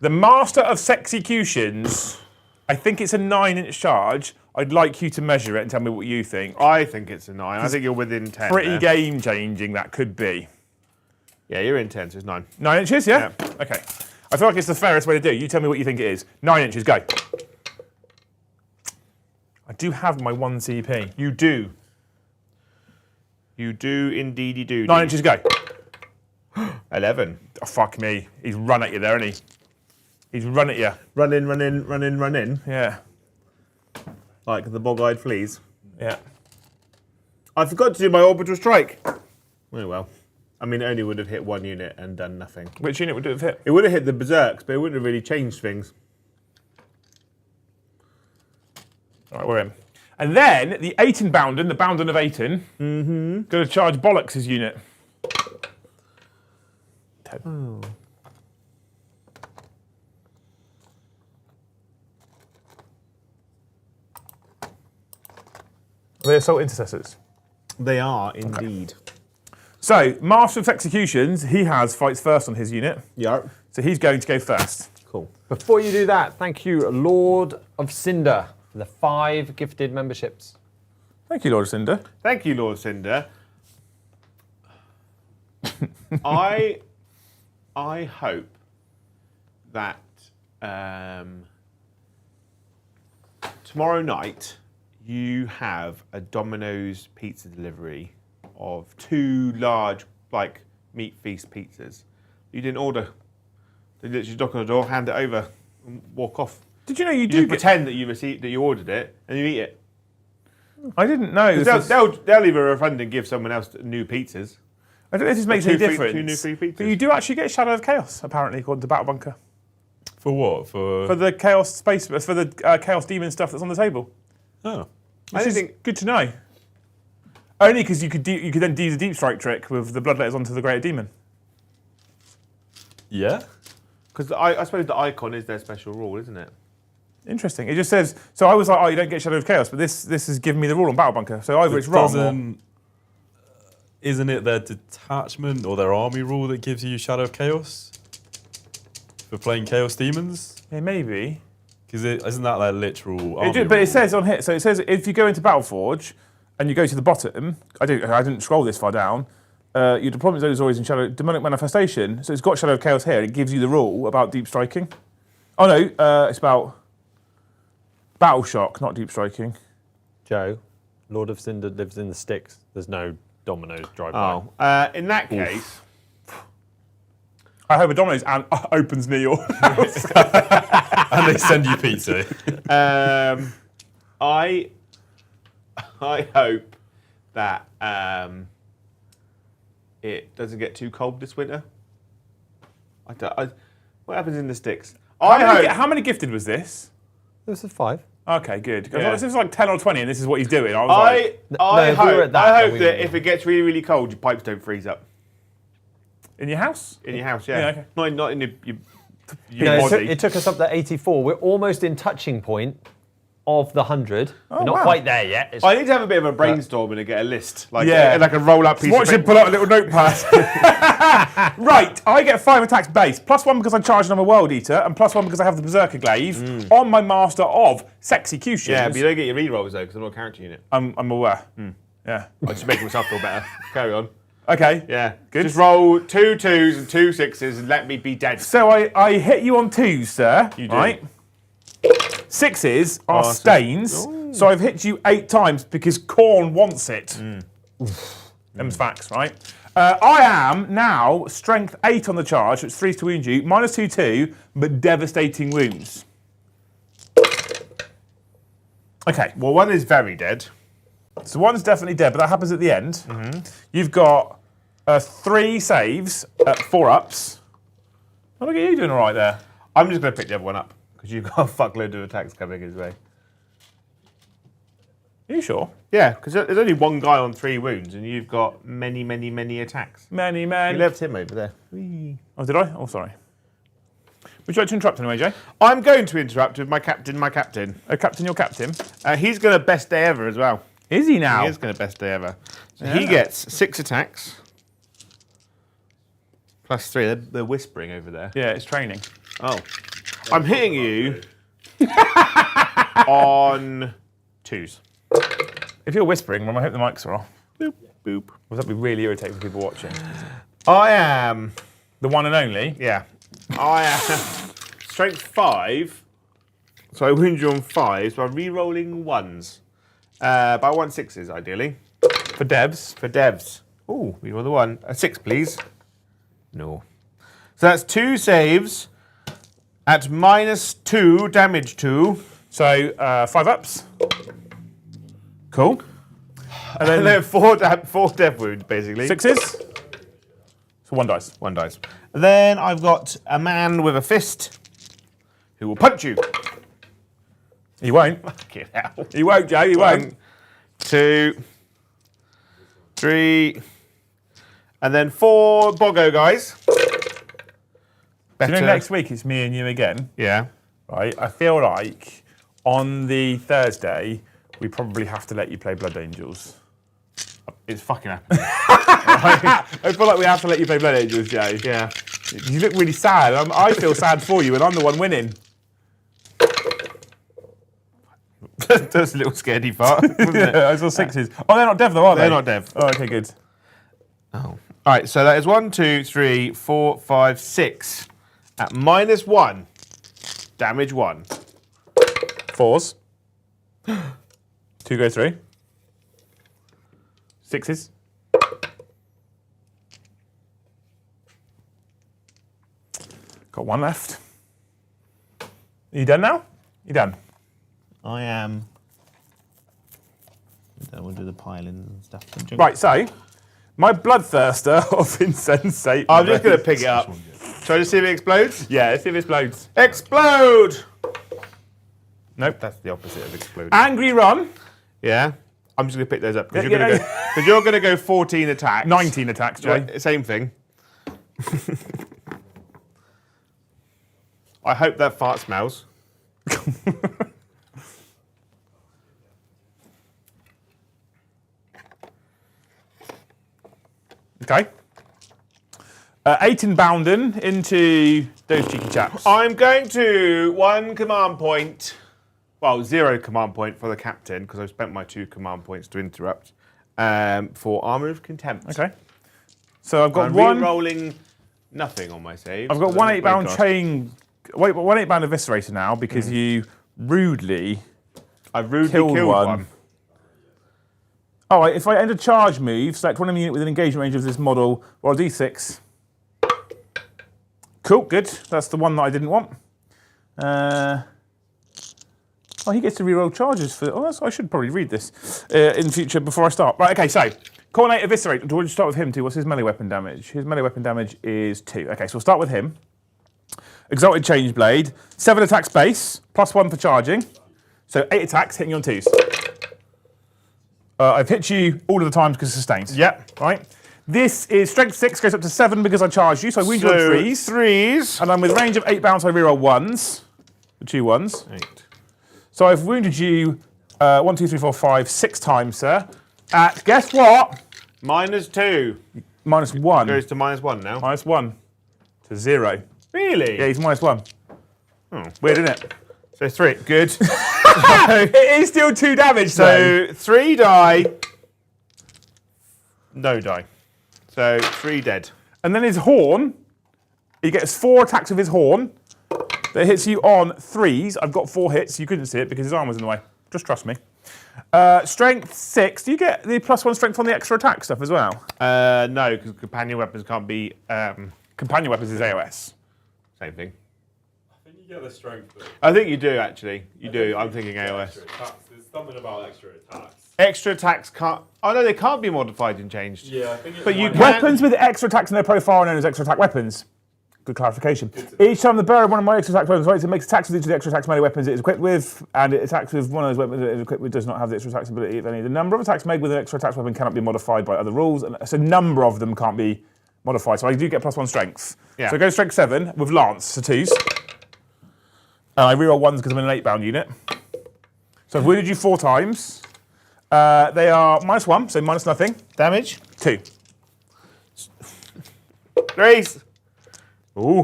the Master of Sexecutions. I think it's a 9-inch charge. I'd like you to measure it and tell me what you think. I think it's a 9. I think you're within 10. Pretty there. game changing that could be. Yeah, you're in 10, so it's 9. 9 inches, yeah? Yeah. Okay. I feel like it's the fairest way to do it. You tell me what you think it is. 9 inches, go. I do have my 1 CP. You do. You do indeed, you do. 9 inches, go. 11. Oh, fuck me. He's run at you there, isn't he? He's run at you. Run in. Yeah. Like the bog-eyed fleas. Yeah. I forgot to do my orbital strike. Oh well. I mean, it only would have hit 1 unit and done nothing. Which unit would it have hit? It would have hit the berserks, but it wouldn't have really changed things. All right, we're in. And then the Aiton Bounden, the Bounden of Aiton, going to charge Bollocks' unit. 10. Oh. They're assault intercessors. They are indeed. So, Master of Executions, he has fights first on his unit. Yeah. So he's going to go first. Cool. Before you do that, thank you, Lord of Cinder, for the 5 gifted memberships. Thank you, Lord Cinder. Thank you, Lord Cinder. I hope that tomorrow night you have a Domino's pizza delivery of 2 large, like, meat feast pizzas. You didn't order. They literally knock on the door, hand it over, and walk off. Did you know you You do just pretend that you received, that you ordered it, and you eat it. I didn't know. They'll either refund and give someone else new pizzas. I don't know if this makes any difference. 2 new free pizzas. But you do actually get Shadow of Chaos, apparently, according to Battle Bunker. For what? For For the Chaos space, for the Chaos Demon stuff that's on the table. oh, Which is good to know. Only because you could then do the Deep Strike trick with the Bloodletters onto the Greater Demon. yeah. Because I suppose the icon is their special rule, isn't it? Interesting. It just says. So I was like, oh, you don't get Shadow of Chaos, but this has given me the rule on Battle Bunker. So either it's wrong. Or... Isn't it their detachment or their army rule that gives you Shadow of Chaos for playing Chaos Demons? Yeah, maybe. Because isn't that their literal army But rule? it says on here. So it says if you go into Battleforge and you go to the bottom. I didn't scroll this far down. Your deployment zone is always in Shadow Demonic Manifestation. So it's got Shadow of Chaos here. And it gives you the rule about deep striking. Oh no, it's about Battle Shock, not deep striking. Joe, Lord of Cinder lives in the sticks. There's no Domino's drive-by. Oh, in that case, I hope a Domino's and opens near your house. And they send you pizza. I hope that it doesn't get too cold this winter. What happens in the sticks? How many gifted was this? This is 5. Okay, good. Yeah. This is like 10 or 20 and this is what he's doing. I if hope that if it gets really, really cold, your pipes don't freeze up. in your house? In your house, yeah. Yeah, okay. Not in your No, body. it took us up to 84. We're almost in touching point of the 100. We're not wow. quite there yet. It's I need to have a bit of a brainstorming and get a list. Like, Yeah. like a roll-up piece Watch of him pull out a little notepad. Right, I get 5 attacks base, +1 because I charged on a World Eater, and +1 because I have the Berserker Glaive on my Master of Sexecutions. Yeah, but you don't get your rerolls though, because I'm not a character unit. I'm aware. Yeah. I'm just making myself feel better. Carry on. Okay. Yeah. Good. Just roll 2 2s and 2 6s and let me be dead. So I hit you on 2s, sir. You do. Right? 6s are stains, so I've hit you 8 times because Khorne wants it. Them's facts, right? I am now strength 8 on the charge, so it's 3 to wound you, -2, 2, but devastating wounds. Okay, Well, one is very dead. so one's definitely dead, but that happens at the end. You've got 3 saves at 4 ups. Oh, look at you doing all right there. I'm just going to pick the other one up, because you've got a fuckload of attacks coming his way. Are you sure? Yeah, because there's only one guy on 3 wounds, and you've got many, many, many attacks. Many You men. left him over there. Oh, did I? Oh, sorry. Would you like to interrupt anyway, Jay? I'm going to interrupt with my captain, Oh, Captain, your captain. He's going to best day ever as well. Is he now? He is going to best day ever. So he gets 6 attacks. +3. They're whispering over there. Yeah, it's training. Oh. I'm hitting you on 2s. If you're whispering, well, I hope the mics are off. Boop, boop. Would that be really irritating for people watching? I am... The one and only? Yeah. I am strength 5. So I wound you on 5, so I'm re-rolling 1s. But I want 6s, ideally. For Debs. For devs. Ooh, we roll the 1. A 6, please. No. So that's 2 saves at -2 damage to. So, 5 ups. Cool. And then 4 dev wounds, basically. 6s. So 1 dice. 1 dice. And then I've got a man with a fist who will punch you. He won't. Fucking hell. He won't, Joe. He won't. 1, 2, 3, and then 4 Boggo guys. Do you know next week it's me and you again? Yeah. Right? I feel like on the Thursday we probably have to let you play Blood Angels. It's fucking happening. I feel like we have to let you play Blood Angels, Joe. Yeah. You look really sad. I feel sad for you, and I'm the one winning. That's a little scaredy fart, wasn't it? I saw sixes. Oh, they're not dev though, are they? They're not dev. Oh, okay, good. Oh. All right, so that is 1, 2, 3, 4, 5, 6 at -1. Damage 1. Fours. 2 go through. Sixes. Got 1 left. Are you done now? You done? I am. Then we'll do the pilings and stuff. Right, so my bloodthirster of insensate. I'm just going to pick it up. Shall I just see if it explodes? Yeah, let's see if it explodes. Explode! Nope. That's the opposite of explode. Angry Run. Yeah. I'm just going to pick those up because Yeah, you're going to go 14 attacks. 19 attacks, Joe. Right, same thing. I hope that fart smells. Okay. 8 in Bounden into those cheeky chaps. I'm going to 1 command point. Well, 0 command point for the captain because I've spent my 2 command points to interrupt for Armour of Contempt. Okay. So I've got I'm one. rolling nothing on my save. I've got 1 8-bound chain. Wait, but 1 8-bound eviscerator now because you rudely. I rudely killed killed one. one. Oh, right, if I end a charge move, select one enemy unit within engagement range of this model, roll d6. Cool, good. That's the one that I didn't want. Oh, he gets to reroll charges for. Oh, I should probably read this in future before I start. Right, okay, so Coordinate Eviscerate. Do we start with him too? What's his melee weapon damage? His melee weapon damage is 2. Okay, so we'll start with him. Exalted Change Blade. 7 attacks base, +1 for charging. So 8 attacks, hitting you on 2s. I've hit you all of the times because it sustains. Yep. Right. This is Strength 6, goes up to 7 because I charged you, so I wound you on 3s. 3s. And I'm with range of 8 bounce, I reroll 1s. The 2 1s. 8. So I've wounded you 1, 2, 3, 4, 5, 6 times, sir. At, guess what? -2. -1. Goes to -1 now. -1 to 0. Really? Yeah, he's -1. Weird, isn't it? So 3. Good. It is still 2 damage, though. So 3 die. No die. So 3 dead. And then his horn, he gets 4 attacks with his horn. That hits you on 3s. I've got 4 hits. You couldn't see it because his arm was in the way. Just trust me. Strength 6. Do you get the +1 strength on the extra attack stuff as well? No, because companion weapons can't be Companion weapons is AOS. same thing. I think you get the strength. I think you do actually. You do. I'm thinking AOS. There's something about extra attacks. Extra attacks can't. Oh no, they can't be modified and changed. Yeah, I think it's But you like- can- Weapons with extra attacks in their profile are known as extra attack weapons. Good clarification. Each time the bearer of one of my extra attack weapons, it makes attacks with each of the extra attacks melee weapons it is equipped with, and it attacks with one of those weapons it is equipped with does not have the extra attacks ability of any. The number of attacks made with an extra attacks weapon cannot be modified by other rules, and so a number of them can't be modified. So I do get +1 strength. Yeah. So I go strength 7 with lance, so 2s. And I reroll 1s because I'm in an 8-bound unit. So I've wounded you 4 times. They are -1, so minus nothing. Damage. 2. 3s. Ooh.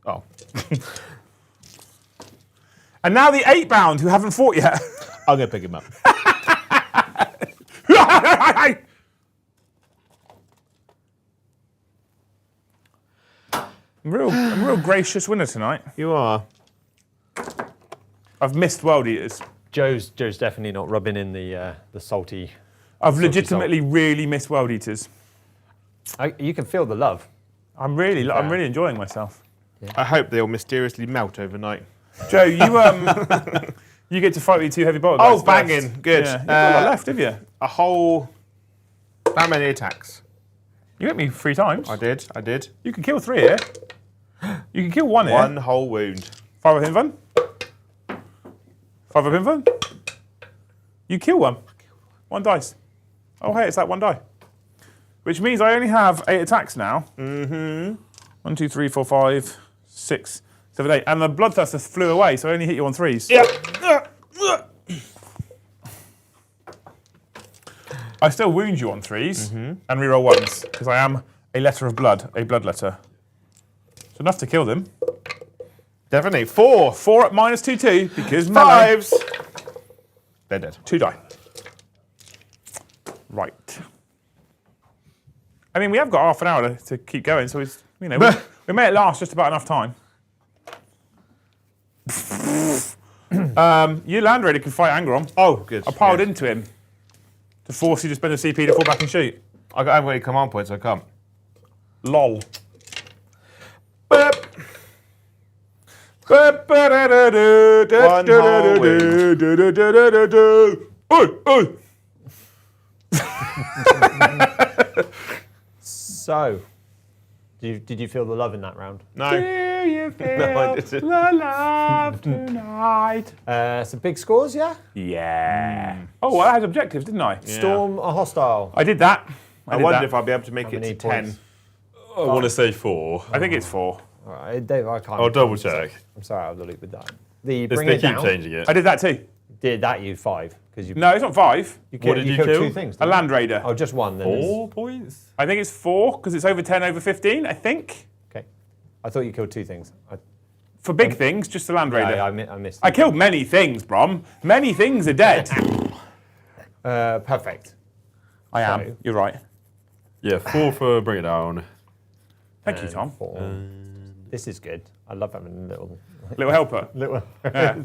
Oh. And now the 8-bound who haven't fought yet. I'm gonna pick him up. I'm a real gracious winner tonight. You are. I've missed World Eaters. Joe's definitely not rubbing in the salty. I've legitimately really missed World Eaters. You can feel the love. I'm really enjoying myself. I hope they'll mysteriously melt overnight. Joe, you you get to fight with 2 heavy bottle guys. Oh, banging. first. Good. Yeah, you've got a lot left, have you? A whole. That many attacks. You hit me 3 times. I did. You can kill 3 here. You can kill 1 here. 1 whole wound. 5 of him fun. 5 of him fun. You kill 1. 1 dice. Oh, hey, it's that 1 die. Which means I only have 8 attacks now. 1, 2, 3, 4, 5, 6, 7, 8. And the Bloodthirster flew away, so I only hit you on 3s. Yeah. I still wound you on 3s and reroll 1s because I am a letter of blood, a blood letter. It's enough to kill them. Definitely. 4. 4 at -2/2 because melee. 5s. They're dead. 2 die. Right. I mean, we have got half an hour to keep going, so it's, you know, we made it last just about enough time. Your Land Raider can fight Angron. Oh, good. I piled into him to force you to spend a CP to fall back and shoot. I haven't got any command points, so I can't. Lol. So, did you feel the love in that round? No. Do you feel No, I didn't. the love tonight? Some big scores, yeah? Yeah. Oh, well, I had objectives, didn't I? Storm or hostile? I did that. I wonder if I'll be able to make it many to 10. points? I want to say 4. I think it's 4. All right, Dave, I can't. I'll double check. I'm sorry, I was the loop with that. The They bring it keep down. changing it. I did that too. Did that you 5 because you. No, it's not 5. You What did you killed kill? 2 things. A didn't Land you? Raider. Oh, just one. Then 4 points? I think it's 4 because it's over 10 over 15, I think. Okay. I thought you killed 2 things. For big things, just the Land Raider. I missed. I killed many things, Brom. Many things are dead. Perfect. I am. So- You're right. Yeah, 4 for bring it down. Thank you, Tom. 4. This is good. I love having a Little helper. little. Yeah.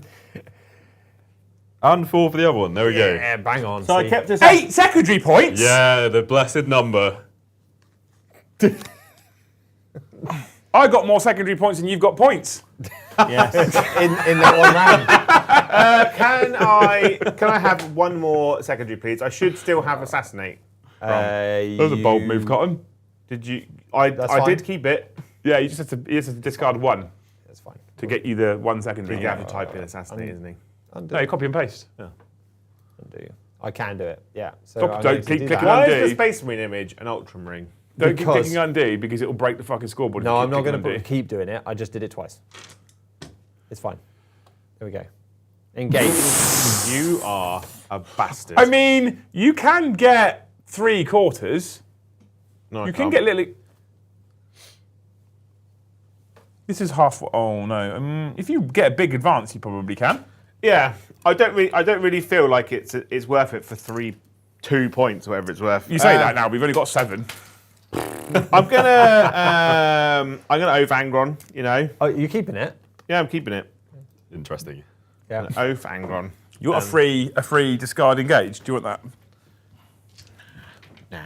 And 4 for the other one. There we go. Yeah, bang on. So I see? kept this. 8 secondary points. Yeah, the blessed number. I got more secondary points than you've got points. Yes. in that one round. Can I have one more secondary, please? I should still have assassinate. That was a bold move, Cotton. Did you? I fine. did keep it. Yeah, you just have to discard 1 That's fine. to get you the 1 secondary. You have to type in assassinate, isn't he? Undo. No, you copy and paste. Undo. I can do it. Yeah. So Stop, I'm don't going to keep do clicking that. on- Why Undo. is the Space Marine image an ultramarine? Don't keep Because- clicking undo because it'll break the fucking scoreboard. if No, you I'm keep not going clicking to undo. keep doing it. I just did it twice. It's fine. There we go. Engage. You are a bastard. I mean, you can get 3 quarters. no, I You can can't. get literally. This is half. Oh no! If you get a big advance, you probably can. Yeah, I don't really feel like it's worth it for 2 points, or whatever it's worth. You say that now. We've only got 7. I'm gonna oath Angron. You know. Oh, you keeping it? Yeah, I'm keeping it. Interesting. Yeah. Oath Angron. You got a free discard engage. Do you want that? Nah.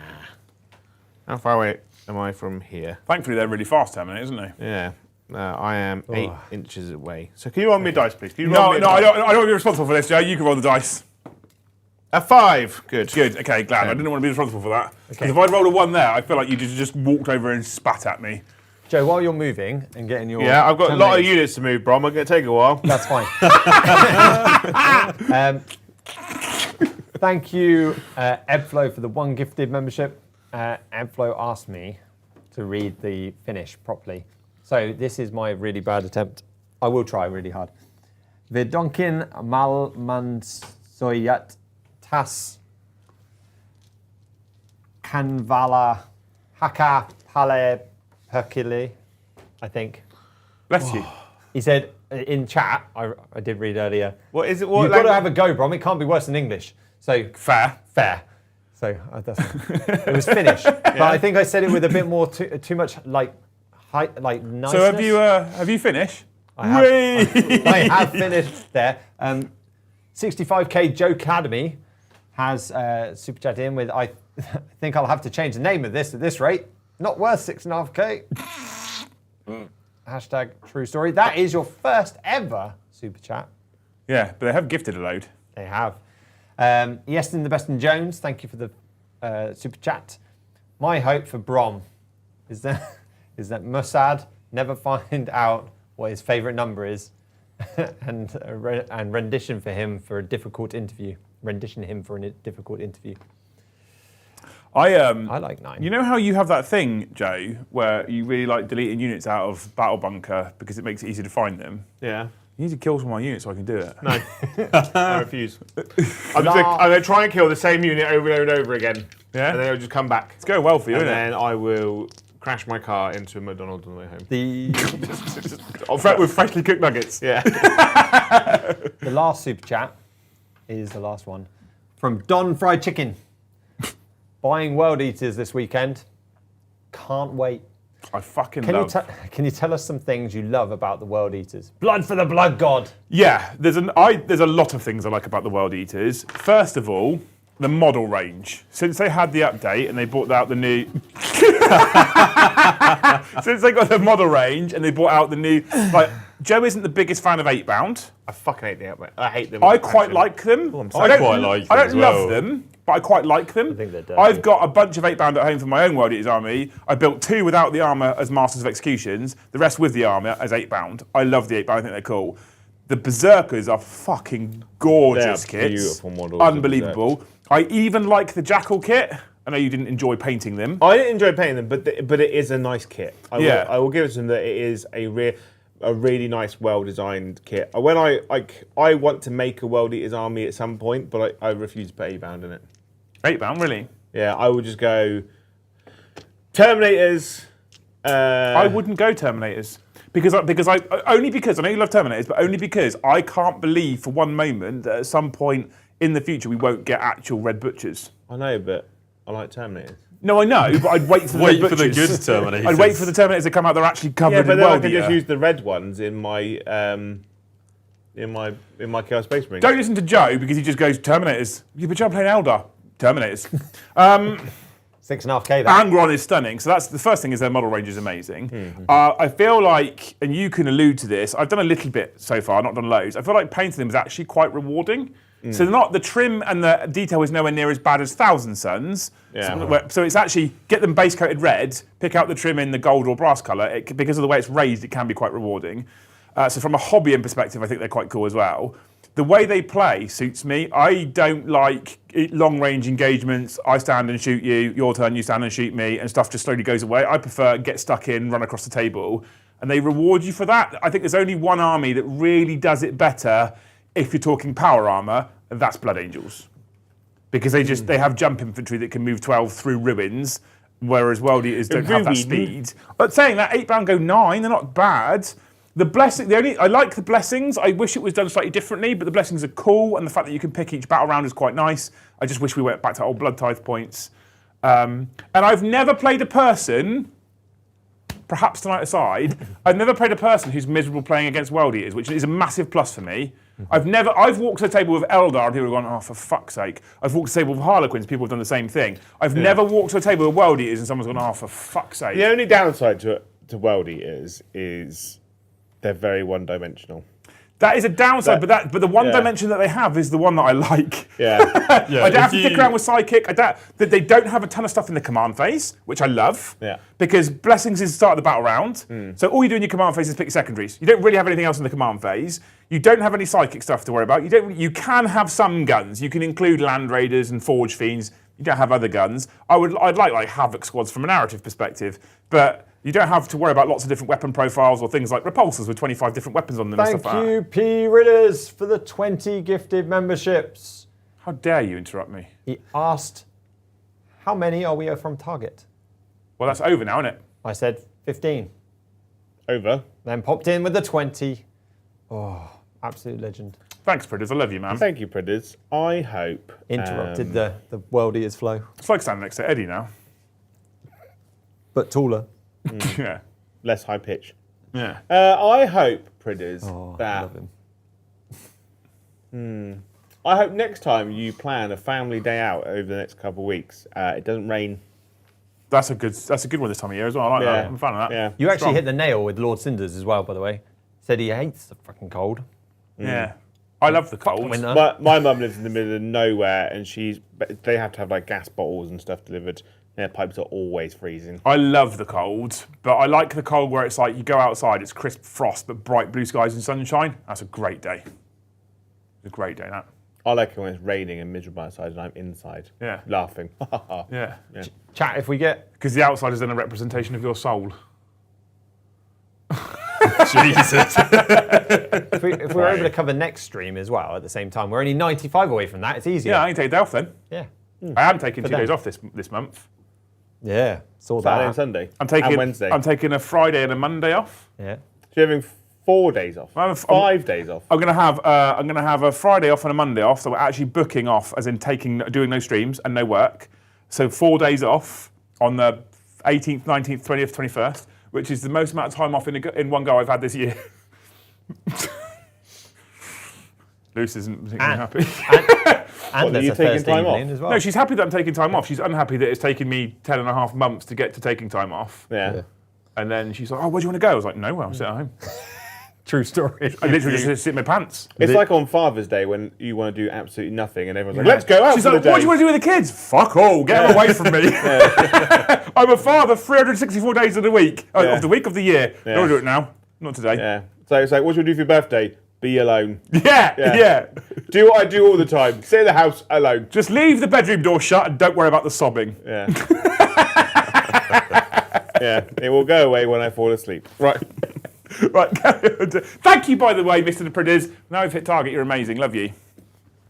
How far away am I from here? Thankfully, they're really fast, Terminator, isn't they? Yeah. I am 8 inches away. So can you roll me a dice, please? Can you No, roll me a no, I dice? don't want to be responsible for this, Joe. You can roll the dice. A 5. Good. Good. Okay, glad. I didn't want to be responsible for that. Because if I'd rolled a 1 there, I feel like you just walked over and spat at me. Joe, while you're moving and getting your Yeah, I've got a lot of terminators- units to move, Brom. I'm going to take a while. That's fine. Thank you, Ebflow, for the 1 gifted membership. Ebflow asked me to read the finish properly. So this is my really bad attempt. I will try really hard. Vidonkin malmansoyat tas kanvala haka pale perkili, I think. Bless you. He said in chat, I did read earlier, What is it? What you've got to language- have a go, Brom. It can't be worse than English. So Fair. fair. So that's, it was Finnish, but I think I said it with a bit more too much like niceness. So have you finished? I have finished there. 65k Joe Academy has super chat in with I think I'll have to change the name of this at this rate. Not worth 6.5k. Hashtag true story. That is your first ever super chat. Yeah, but they have gifted a load. They have. Yeston the Best and Jones, thank you for the super chat. My hope for Brom is that Mossad never find out what his favourite number is and rendition him for a difficult interview. I like 9. You know how you have that thing, Joe, where you really like deleting units out of Battle Bunker because it makes it easy to find them? Yeah. You need to kill some of my units so I can do it. No, I refuse. I'm going to try and kill the same unit over and over and over again. Yeah? And then it'll just come back. It's going well for you, And isn't then I will crash my car into a McDonald's on the way home. it? With freshly cooked nuggets. Yeah. The last super chat is the last one from Don Fried Chicken. Buying World Eaters this weekend. Can't wait. I fucking Can love. you tell us some things you love about the World Eaters? Blood for the Blood God. Yeah, there's a lot of things I like about the World Eaters. First of all, the model range. Since they had the update and they brought out the new... Since they got the model range and they brought out the new... Like, Joe isn't the biggest fan of 8-bound. I fucking hate them. I hate them. I quite like them. I quite like them I don't as well. love them, but I quite like them. I think they're dirty. I've got a bunch of 8-bound at home for my own World Eaters army. I built 2 without the armour as Masters of Executions, the rest with the armour as 8-bound. I love the 8-bound, I think they're cool. The Berserkers are fucking gorgeous They are kits. beautiful models, Unbelievable. I even like the Jackal kit. I know you didn't enjoy painting them. I didn't enjoy painting them, but it is a nice kit. I will give it to them that it is a really nice, well-designed kit. When I want to make a World Eaters army at some point, but I refuse to put 8-bound in it. 8-bound, really? Yeah, I would just go Terminators. I wouldn't go Terminators. Because I know you love Terminators, but only because I can't believe for one moment that at some point in the future we won't get actual Red Butchers. I know, but I like Terminators. No, I know, but I'd wait for the Red Wait for the Butchers. good Terminators. I'd wait for the Terminators to come out. They're actually covered Yeah, but in then I World can just Eater. use the red ones in my Chaos Space Marine. Don't listen to Joe because he just goes Terminators. Yeah, but Joe, I'm playing Eldar. Terminators. 6.5k. That. Angron is stunning. So that's the first thing is their model range is amazing. I feel like, and you can allude to this, I've done a little bit so far, not done loads. I feel like painting them is actually quite rewarding. So the trim and the detail is nowhere near as bad as Thousand Suns. Yeah. So it's actually get them base coated red, pick out the trim in the gold or brass colour. Because of the way it's raised, it can be quite rewarding. So from a hobbying perspective, I think they're quite cool as well. The way they play suits me. I don't like long-range engagements. I stand and shoot you, your turn, you stand and shoot me, and stuff just slowly goes away. I prefer get stuck in, run across the table, and they reward you for that. I think there's only one army that really does it better if you're talking power armour, and that's Blood Angels. Because they have jump infantry that can move 12 through ruins, whereas World Eaters don't have that speed. But saying that, 8-bound go 9, they're not bad. I like the blessings. I wish it was done slightly differently, but the blessings are cool, and the fact that you can pick each battle round is quite nice. I just wish we went back to old Blood Tithe points. And I've never played a person, perhaps tonight aside, I've never played a person who's miserable playing against World Eaters, which is a massive plus for me. I've walked to the table with Eldar and people have gone, oh, for fuck's sake. I've walked to the table with Harlequins, people have done the same thing. I've never walked to a table with World Eaters and someone's gone, oh, for fuck's sake. The only downside to World Eaters is they're very one-dimensional. That is a downside, but the one dimension that they have is the one that I like. Yeah. I don't have to stick around with Psychic. They don't have a ton of stuff in the command phase, which I love. Yeah. Because Blessings is the start of the battle round. So all you do in your command phase is pick secondaries. You don't really have anything else in the command phase. You don't have any Psychic stuff to worry about. You can have some guns. You can include Land Raiders and Forge Fiends. You don't have other guns. I'd like Havoc squads from a narrative perspective, but you don't have to worry about lots of different weapon profiles or things like repulsors with 25 different weapons on them and stuff like that. Thank you, P. Ridders, for the 20 gifted memberships. How dare you interrupt me? He asked, how many are we from target? Well, that's over now, isn't it? I said 15. Over. Then popped in with the 20. Oh, absolute legend. Thanks, Pridders. I love you, man. Thank you, Pridders. I hope... Interrupted the World Eaters flow. It's like standing next to Eddie now. But taller. Yeah. Less high pitch. Yeah. I hope, Pridders, I that... love him. I hope next time you plan a family day out over the next couple of weeks, it doesn't rain. That's a good one this time of year as well. I like that. I'm a fan of that. Yeah. You actually Strong. hit the nail with Lord Cinders as well, by the way. Said he hates the fucking cold. Yeah. I love the cold. Winter. My mum lives in the middle of nowhere, and they have to have like gas bottles and stuff delivered. Their pipes are always freezing. I love the cold, but I like the cold where it's like you go outside, it's crisp frost, but bright blue skies and sunshine. That's a great day. It's a great day, that. I like it when it's raining and miserable outside and I'm inside. Yeah. Laughing. Yeah. Chat if we get... Because the outside is then a representation of your soul. Jesus. If we're able to cover next stream as well at the same time, we're only 95 away from that. It's easier. Yeah, I can take a day off then. Yeah. I am taking 2 then. days off this month. Yeah. Saw Saturday and that. Sunday. I'm taking and Wednesday. I'm taking a Friday and a Monday off. Yeah. So you're having 4 days off. I'm- 5 days off. I'm gonna have a Friday off and a Monday off. So we're actually booking off, as in doing no streams and no work. So 4 days off on the 18th, 19th, 20th, 21st, which is the most amount of time off in one go I've had this year. Luce isn't particularly happy. And are there's you a taking Thursday time off? evening as well. No, she's happy that I'm taking time off. She's unhappy that it's taken me 10 and a half months to get to taking time off. Yeah. And then she's like, oh, where do you want to go? I was like, no, I'll sit at home. True story. I literally just sit in my pants. It's like on Father's Day when you want to do absolutely nothing and everyone's like, let's go out She's for like, the day. what do you want to do with the kids? Fuck all, get them away from me. I'm a father 364 days of the week, Yeah. of the week of the year. Yeah. Don't do it now, not today. Yeah. So it's like, what should we do for your birthday? Be alone. Yeah. Do what I do all the time. Stay in the house alone. Just leave the bedroom door shut and don't worry about the sobbing. Yeah. Yeah. It will go away when I fall asleep. Right. Right. Thank you, by the way, Mr. The Pridders. Now we've hit target. You're amazing. Love you.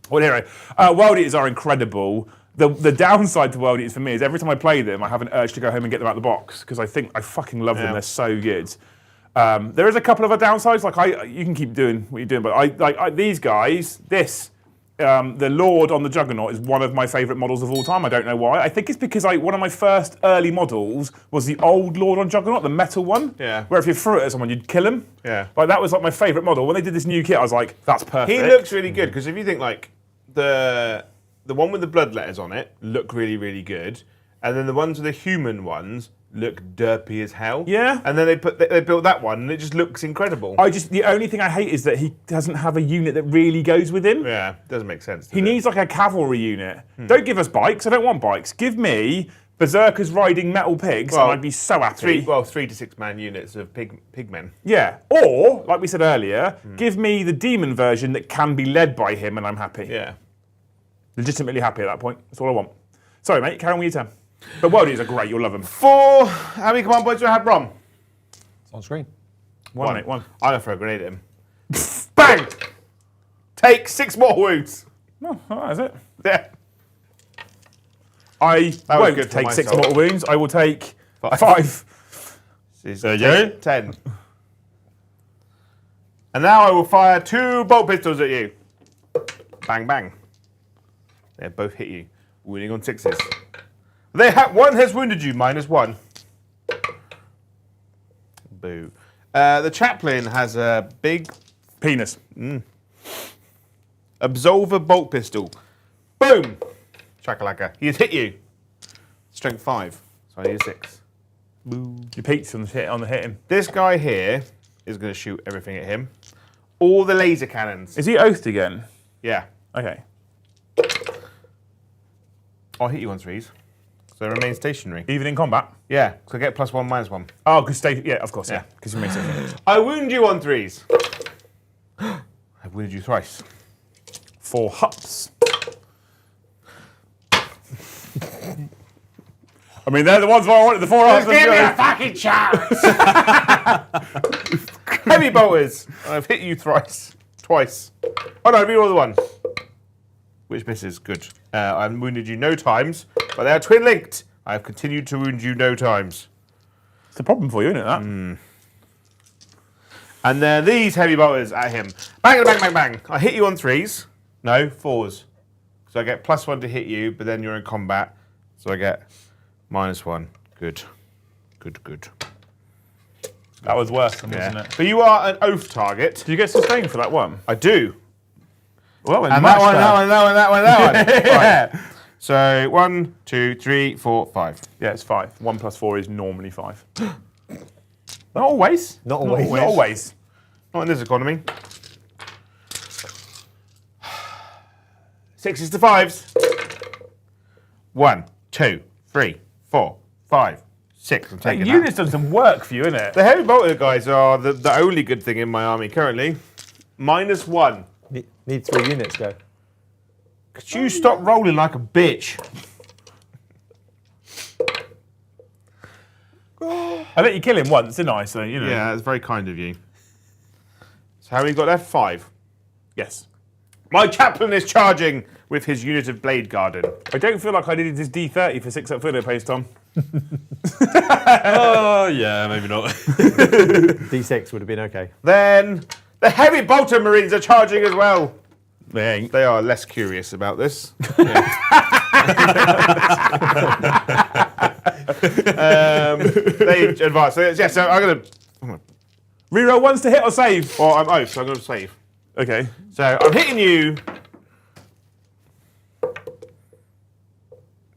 Well, anyway, World Eaters are incredible. The downside to World Eaters for me is every time I play them, I have an urge to go home and get them out of the box because I think I fucking love them. Yeah. They're so good. There is a couple of other downsides. Like you can keep doing what you're doing, but these guys, the Lord on the Juggernaut is one of my favourite models of all time. I don't know why. I think it's because one of my first early models was the old Lord on Juggernaut, the metal one. Yeah. Where if you threw it at someone, you'd kill him. Yeah. Like that was like my favourite model. When they did this new kit, I was like, that's perfect. He looks really good because if you think like the one with the blood letters on it look really, really good. And then the ones with the human ones look derpy as hell. Yeah. And then they built that one and it just looks incredible. The only thing I hate is that he doesn't have a unit that really goes with him. Yeah, doesn't make sense. He needs like a cavalry unit. Don't give us bikes. I don't want bikes. Give me berserkers riding metal pigs, and I'd be so happy. 3 to 6 man units of pigmen. Yeah. Or, like we said earlier, give me the demon version that can be led by him, and I'm happy. Yeah. Legitimately happy at that point. That's all I want. Sorry, mate. Carry on with your turn. But World Eaters are great. You'll love them. How many command points do I have, Brom? It's on screen. One, mate. One. I'm going to throw a grenade at him. Bang! Take 6 more wounds. Oh, that is it. Yeah. I was won't good for take my 6 soul. mortal wounds. I will take 5. 5. There you go. 10. And now I will fire 2 bolt pistols at you. Bang, bang. They both hit you, wounding on 6s. One has wounded you, -1. Boo. The chaplain has a big Penis. absolver bolt pistol. Boom! Shakalaka. He has hit you. Strength 5. So I need a 6. Your peaks on the hitting. This guy here is going to shoot everything at him. All the laser cannons. Is he oathed again? Yeah. Okay. I'll hit you on 3s. So remain stationary. Even in combat? Yeah, so I get +1, -1. Oh, because yeah, of course, yeah. Yeah. Because you make sense. I wound you on 3s. I wounded you thrice. 4 hups. I mean, they're the ones where I wanted the 4 hups. Give me a fucking chance! Heavy bolters. I've hit you twice. Oh no, reroll the 1. Which misses, good. I've wounded you no times, but they are twin linked. I have continued to wound you no times. It's a problem for you, isn't it, that? And then these heavy bolters at him. Bang, bang, bang, bang. I hit you on 3s. No, 4s. So I get +1 to hit you, but then you're in combat. So I get -1. Good. Good. That was worse than, Yeah. wasn't it? But you are an oath target. Did you get sustained for that one? I do. Well, And that one. Right. So 1, 2, 3, 4, 5. Yeah, it's 5. 1 + 4 is normally 5. Not always. Not always. Not always. Not in this economy. 6s to 5s. 1, 2, 3, 4, 5, 6. I'm That taking unit's done some work for you, isn't it? The heavy bolter guys are the only good thing in my army currently. -1. Need 3 units, go. Could you stop rolling like a bitch? I let you kill him once, didn't I? So, you know. Yeah, that's very kind of you. So how many got left? 5. Yes. My chaplain is charging with his unit of Blade Garden. I don't feel like I needed this D30 for 6 up field pace, Tom. Oh, yeah, maybe not. D6 would have been okay. Then the heavy bolter marines are charging as well. They ain't. They are less curious about this. They advance. So, yeah, so I'm going to... Reroll ones to hit or save. Or I'm oath, so I'm going to save. Okay. So I'm hitting you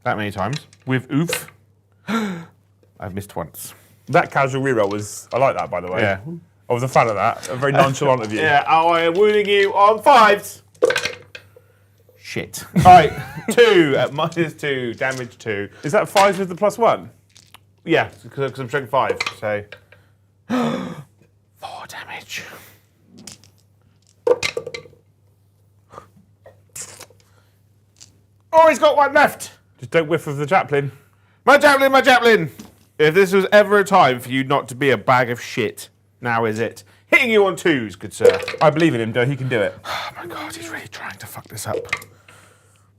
that many times with oof. I've missed once. That casual reroll was. I like that, by the way. Yeah. I was a fan of that. Very nonchalant of you. Yeah, I am wounding you on 5s. Shit. All right, 2 at -2, damage 2. Is that 5 with the +1? Yeah, because I'm showing 5, so 4 damage. Oh, he's got 1 left. Just don't whiff of the chaplain. My chaplain, my chaplain. If this was ever a time for you not to be a bag of shit, now is it. Hitting you on 2s, good sir. I believe in him, Joe. He can do it. Oh my god, he's really trying to fuck this up.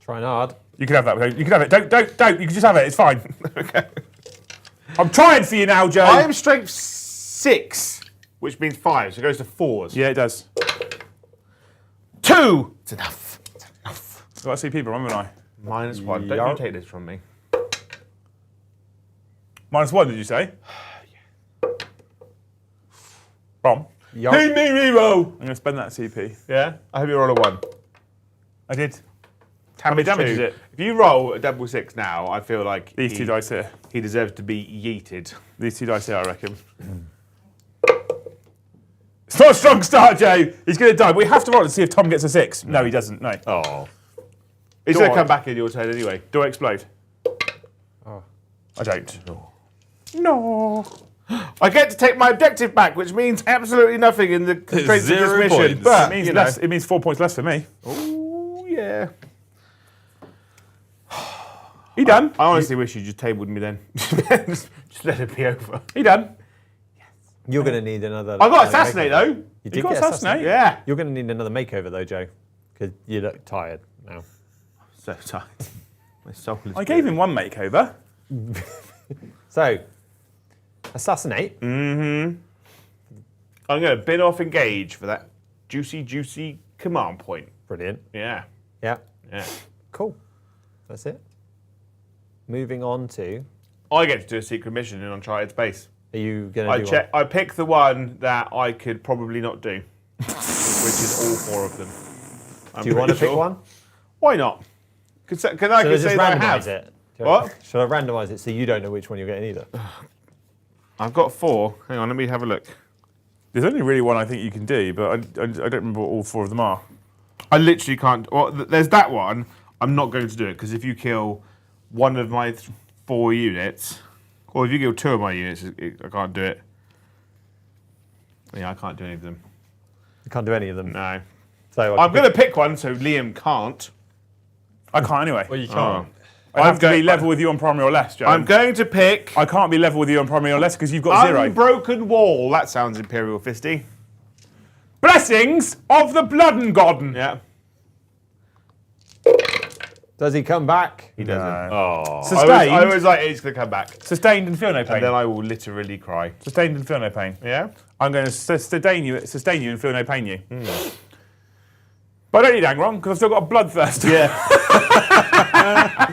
Trying hard. You can have that. You can have it. Don't. You can just have it. It's fine. Okay. I'm trying for you now, Joe. I am strength 6, which means 5, so it goes to 4s. Yeah, it does. 2! It's enough. It's enough. I've got a CP, but haven't I? -1. Don't you take this from me. -1, did you say? From? Yarp. Hey, me reroll. I'm going to spend that CP. Yeah? I hope you roll a 1. I did. How many damage is it? If you roll a double 6 now, I feel like These 2 dice here. he deserves to be yeeted. These 2 dice here, I reckon. It's not a strong start, Joe. He's going to die. We have to roll to see if Tom gets a 6. No, he doesn't. No. Oh. He's Go going to on. come back in your turn anyway. Do I explode? Oh. I don't. No. I get to take my objective back, which means absolutely nothing in the constraints of this 0 mission. points. But, It means you know. less. It means 4 points less for me. Oh, yeah. He done? I honestly wish you just tabled me then. Just let it be over. He done? You're going to need another. I got assassinate makeover. though. You You did got get assassinate? Yeah. You're going to need another makeover though, Joe, because you look tired now. So tired. My soul is I gave him 1 makeover. So, assassinate. I'm going to bin off engage for that juicy command point. Brilliant. Yeah. Yeah. Yeah. Cool. That's it. Moving on to. I get to do a secret mission in Uncharted Space. Are you going to do I pick the one that I could probably not do, which is all 4 of them. Do you want to pick one? Why not? Can I Should I say just that I randomise have? it? What? Should I randomise it so you don't know which one you're getting either? I've got 4. Hang on, let me have a look. There's only really one I think you can do, but I don't remember what all 4 of them are. I literally can't. Well, there's that one. I'm not going to do it because if you kill one of my 4 units, or if you kill 2 of my units, I can't do it. Yeah, I can't do any of them. You can't do any of them. No. So I'm going to pick one so Liam can't. I can't anyway. Well, you can't. I have to be going- level with you on primary or less, Joe. I'm going to pick I can't be level with you on primary or less because you've got 0. Unbroken Wall. That sounds Imperial Fisty. Blessings of the Blood and Godden. Yeah. does he come back? He doesn't. Oh. Sustained, I was like, he's going to come back. sustained and feel no pain. And then I will literally cry. Sustained and feel no pain. Yeah? I'm going to sustain you and feel no pain you. But I don't need hang wrong because I've still got a bloodthirster. Yeah.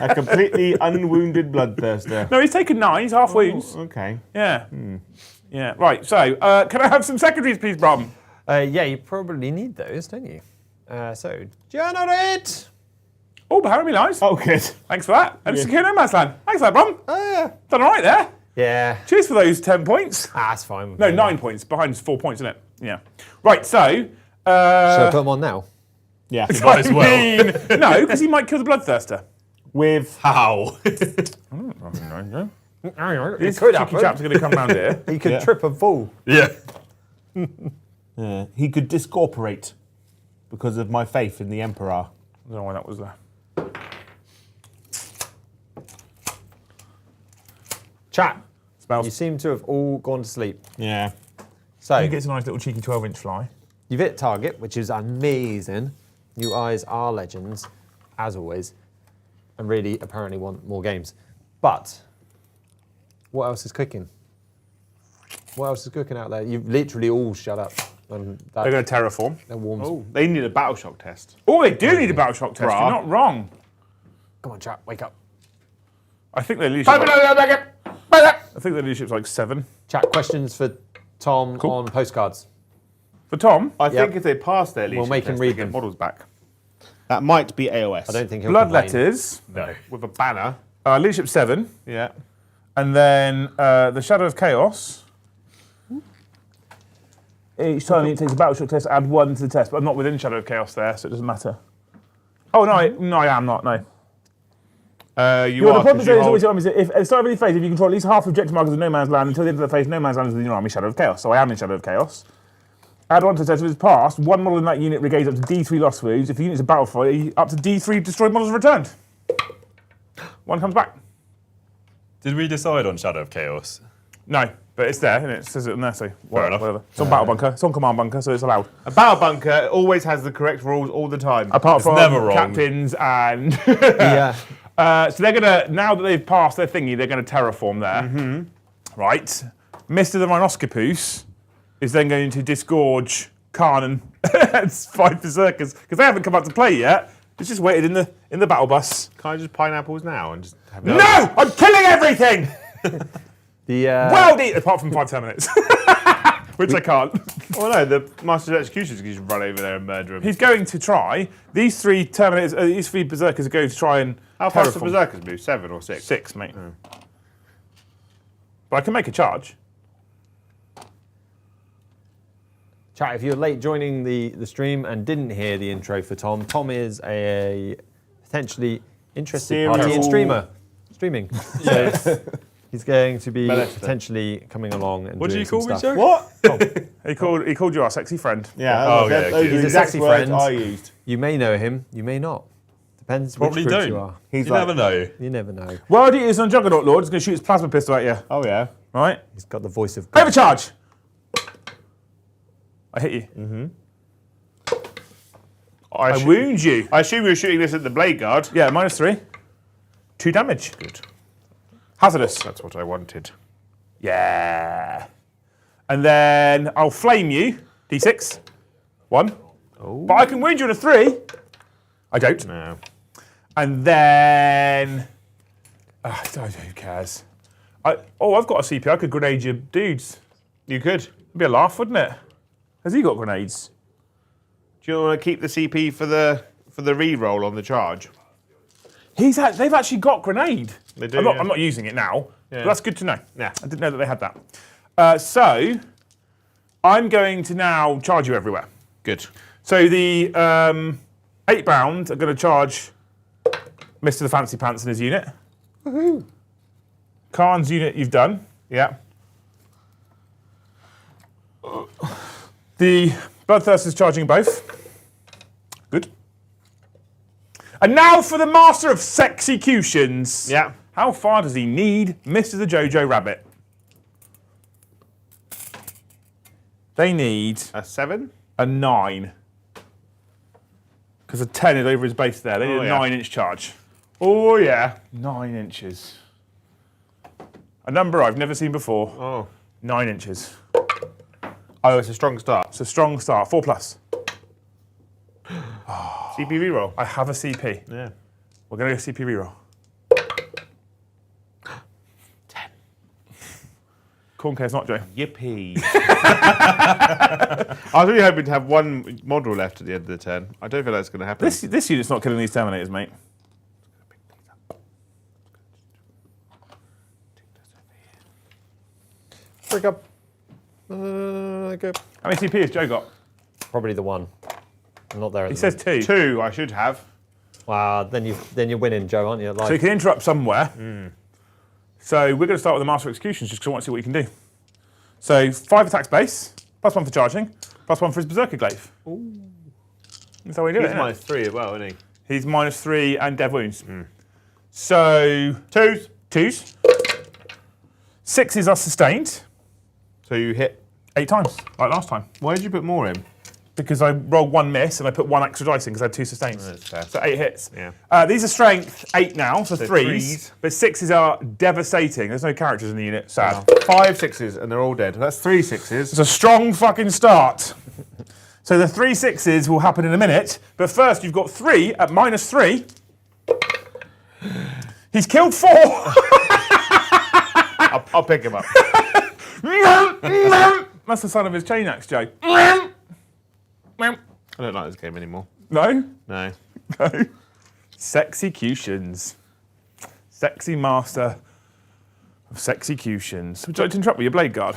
A completely unwounded bloodthirster. No, he's taken 9. He's half wounds. Okay. Yeah. Yeah. Right. So, can I have some secondaries, please, Brom? Yeah, you probably need those, don't you? So, generate! Oh, Harry, nice. Oh, good. Thanks for that. And secure no man's land. Thanks for that, Brom. Yeah. Done all right there. Yeah. Cheers for those 10 points. That's fine. with No, me. 9 points. Behind is 4 points, isn't it? Yeah. Right. So. Should I put them on now? Yeah. I mean, no, because he might kill the bloodthirster. With How? This could cheeky happen. chap's going to come round here. He could Yeah. trip and fall. Yeah. he could discorporate because of my faith in the Emperor. I don't know why that was there. Chat. Smells. You seem to have all gone to sleep. Yeah. So, He gets a nice little cheeky 12-inch fly. You've hit target, which is amazing. You guys are legends, as always, and really apparently want more games. But what else is cooking? What else is cooking out there? You've literally all shut up. And They're going to terraform. that warms. Oh, they need a battle shock test. Oh, they do need a battle shock test. Bruh. You're not wrong. Come on, chat, wake up. I think their leadership. I think their leadership's like 7. Chat, questions for Tom on postcards. For Tom, I think Yep. if they pass their leadership make him test, read they get them. models back. That might be AOS. I don't think he'll blood complain. letters. No. With a banner. Leadership 7. Yeah. And then the Shadow of Chaos. Each time it takes a battle shock test, add 1 to the test, but I'm not within Shadow of Chaos there, so it doesn't matter. Oh, no, I am not, no. You are, The problem 'cause is you always hold- if at the start of any phase, if you control at least half objective markers of no man's land until the end of the phase, no man's land is within your army Shadow of Chaos. So I am in Shadow of Chaos. Add 1 to the test. If it's passed, 1 model in that unit regains up to D3 lost wounds. If the unit's a battlefield, up to D3 destroyed models are returned. 1 comes back. Did we decide on Shadow of Chaos? No, but it's there, and it says it in there, so enough. whatever. It's on Battle Bunker, it's on Command Bunker, so it's allowed. A battle bunker always has the correct rules all the time. Apart It's from never wrong. captains and... Yeah. So they're gonna, now that they've passed their thingy, they're gonna terraform there. Right. Mr. the Rhinoscopus is then going to disgorge Khan and 5 berserkers, because they haven't come up to play yet. It's just waited in the battle bus. Can I just pineapples now and just have No! I'm killing everything! The Apart from 5 terminates. Which I can't. Oh no, the Master of Executioners can just run over there and murder him. He's going to try. These 3 terminators, these 3 berserkers are going to try and How fast do terraform. berserkers move? 7 or 6? 6, mate. But I can make a charge. Chat, if you're late joining the stream and didn't hear the intro for Tom, Tom is a potentially interested party in streaming. So he's going to be Molester. potentially coming along and What do doing you call some me, stuff. Joe? What? He called you our sexy friend. Yeah, Oh, yeah, those okay. are the He's a exact sexy words friend. I used. You may know him, you may not. Depends Probably which group don't. you are. He's You like, never know. You never know. World Eaters on Juggernaut Lord is going to shoot his plasma pistol at you. oh yeah. Right? He's got the voice of God. Overcharge! I hit you. I wound you. I assume you're shooting this at the blade guard. Yeah, -3. 2 damage. Good. Hazardous. That's what I wanted. Yeah. And then I'll flame you. D6. 1. Oh. But I can wound you on a 3. I don't. No. And then... who cares? I've got a CP. I could grenade your dudes. You could. It'd be a laugh, wouldn't it? Has he got grenades? Do you want to keep the CP for the re-roll on the charge? They've actually got grenade. They do, I'm not, yeah. I'm not using it now, Yeah. but that's good to know. Yeah. I didn't know that they had that. So I'm going to now charge you everywhere. Good. So the 8 bound are going to charge Mr. the Fancy Pants and his unit. Woohoo! Khan's unit you've done. Yeah. The Bloodthirst is charging both. Good. And now for the Master of Sexecutions. Yeah. How far does he need, Mr. the Jojo Rabbit? They need A 7? a 9. Because a 10 is over his base there. They need Oh, a yeah. 9-inch charge. Oh yeah. 9 inches. A number I've never seen before. Oh. 9 inches. Oh, it's a strong start. It's a strong start. 4+. CP re-roll. I have a CP. Yeah. We're going to go CP reroll. 10. Corn cares not, Joe. Yippee. I was really hoping to have 1 model left at the end of the turn. I don't feel that's going to happen. This unit's not killing these Terminators, mate. Break up. Go. How many CP has Joe got? Probably the 1. I'm not there at He the says 2. 2 I should have. Wow, then you're winning, Joe, aren't you? So you can interrupt somewhere. So we're going to start with the Master of Executions just because I want to see what you can do. So 5 attacks base, +1 for charging, +1 for his Berserker Glaive. Ooh. That's how we do He's it, isn't it? -3 as well, isn't he? He's -3 and dev wounds. So 2s. 2s. 6s are sustained So you hit. 8 times, like last time. Why did you put more in? because I rolled 1 miss and I put 1 extra dice in because I had 2 sustains. That's fair. So 8 hits. Yeah. These are strength 8 now, so So 3s. threes. But 6s are devastating. There's no characters in the unit. Sad. 5 6s and they're all dead. That's 3 6s. It's a strong fucking start. So the 3 6s will happen in a minute. But first, you've got 3 at -3. He's killed 4. I'll pick him up. That's the sound of his chain axe, Joe. I don't like this game anymore. No? No. No. Sexecutions. Sexy master of sexecutions. Would you like to interrupt with your blade guard?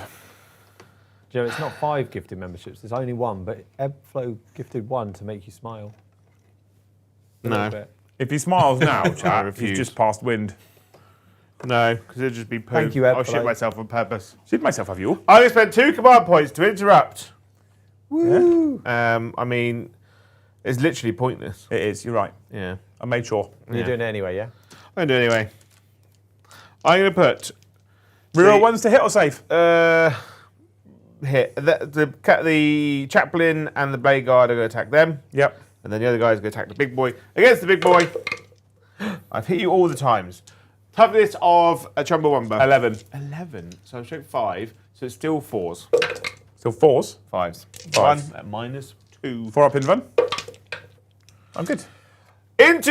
Joe, it's not 5 gifted memberships. There's only 1, but Ebflow gifted 1 to make you smile. A little No. bit. If he smiles now, chat, refuse. he's just past wind. No, because it'd just be poo. Thank you, Ed, I'll for shit that. myself on purpose. Should myself have you all. I'm going to spend 2 command points to interrupt. Woo! I mean, it's literally pointless. It is, you're right. Yeah. I made sure. You're doing it anyway, yeah? I'm going to do it anyway. I'm going to put... Reroll ones to hit or save? Hit. The chaplain and the blade guard are going to attack them. Yep. And then the other guys are going to attack the big boy. Against the big boy. I've hit you all the times. Toughness of a Chumbawamba. 11. 11. So I've showed 5. So it's still 4s. Still 4s. 5s. Fives. 1 at -2. 4 up in run. I'm good. Into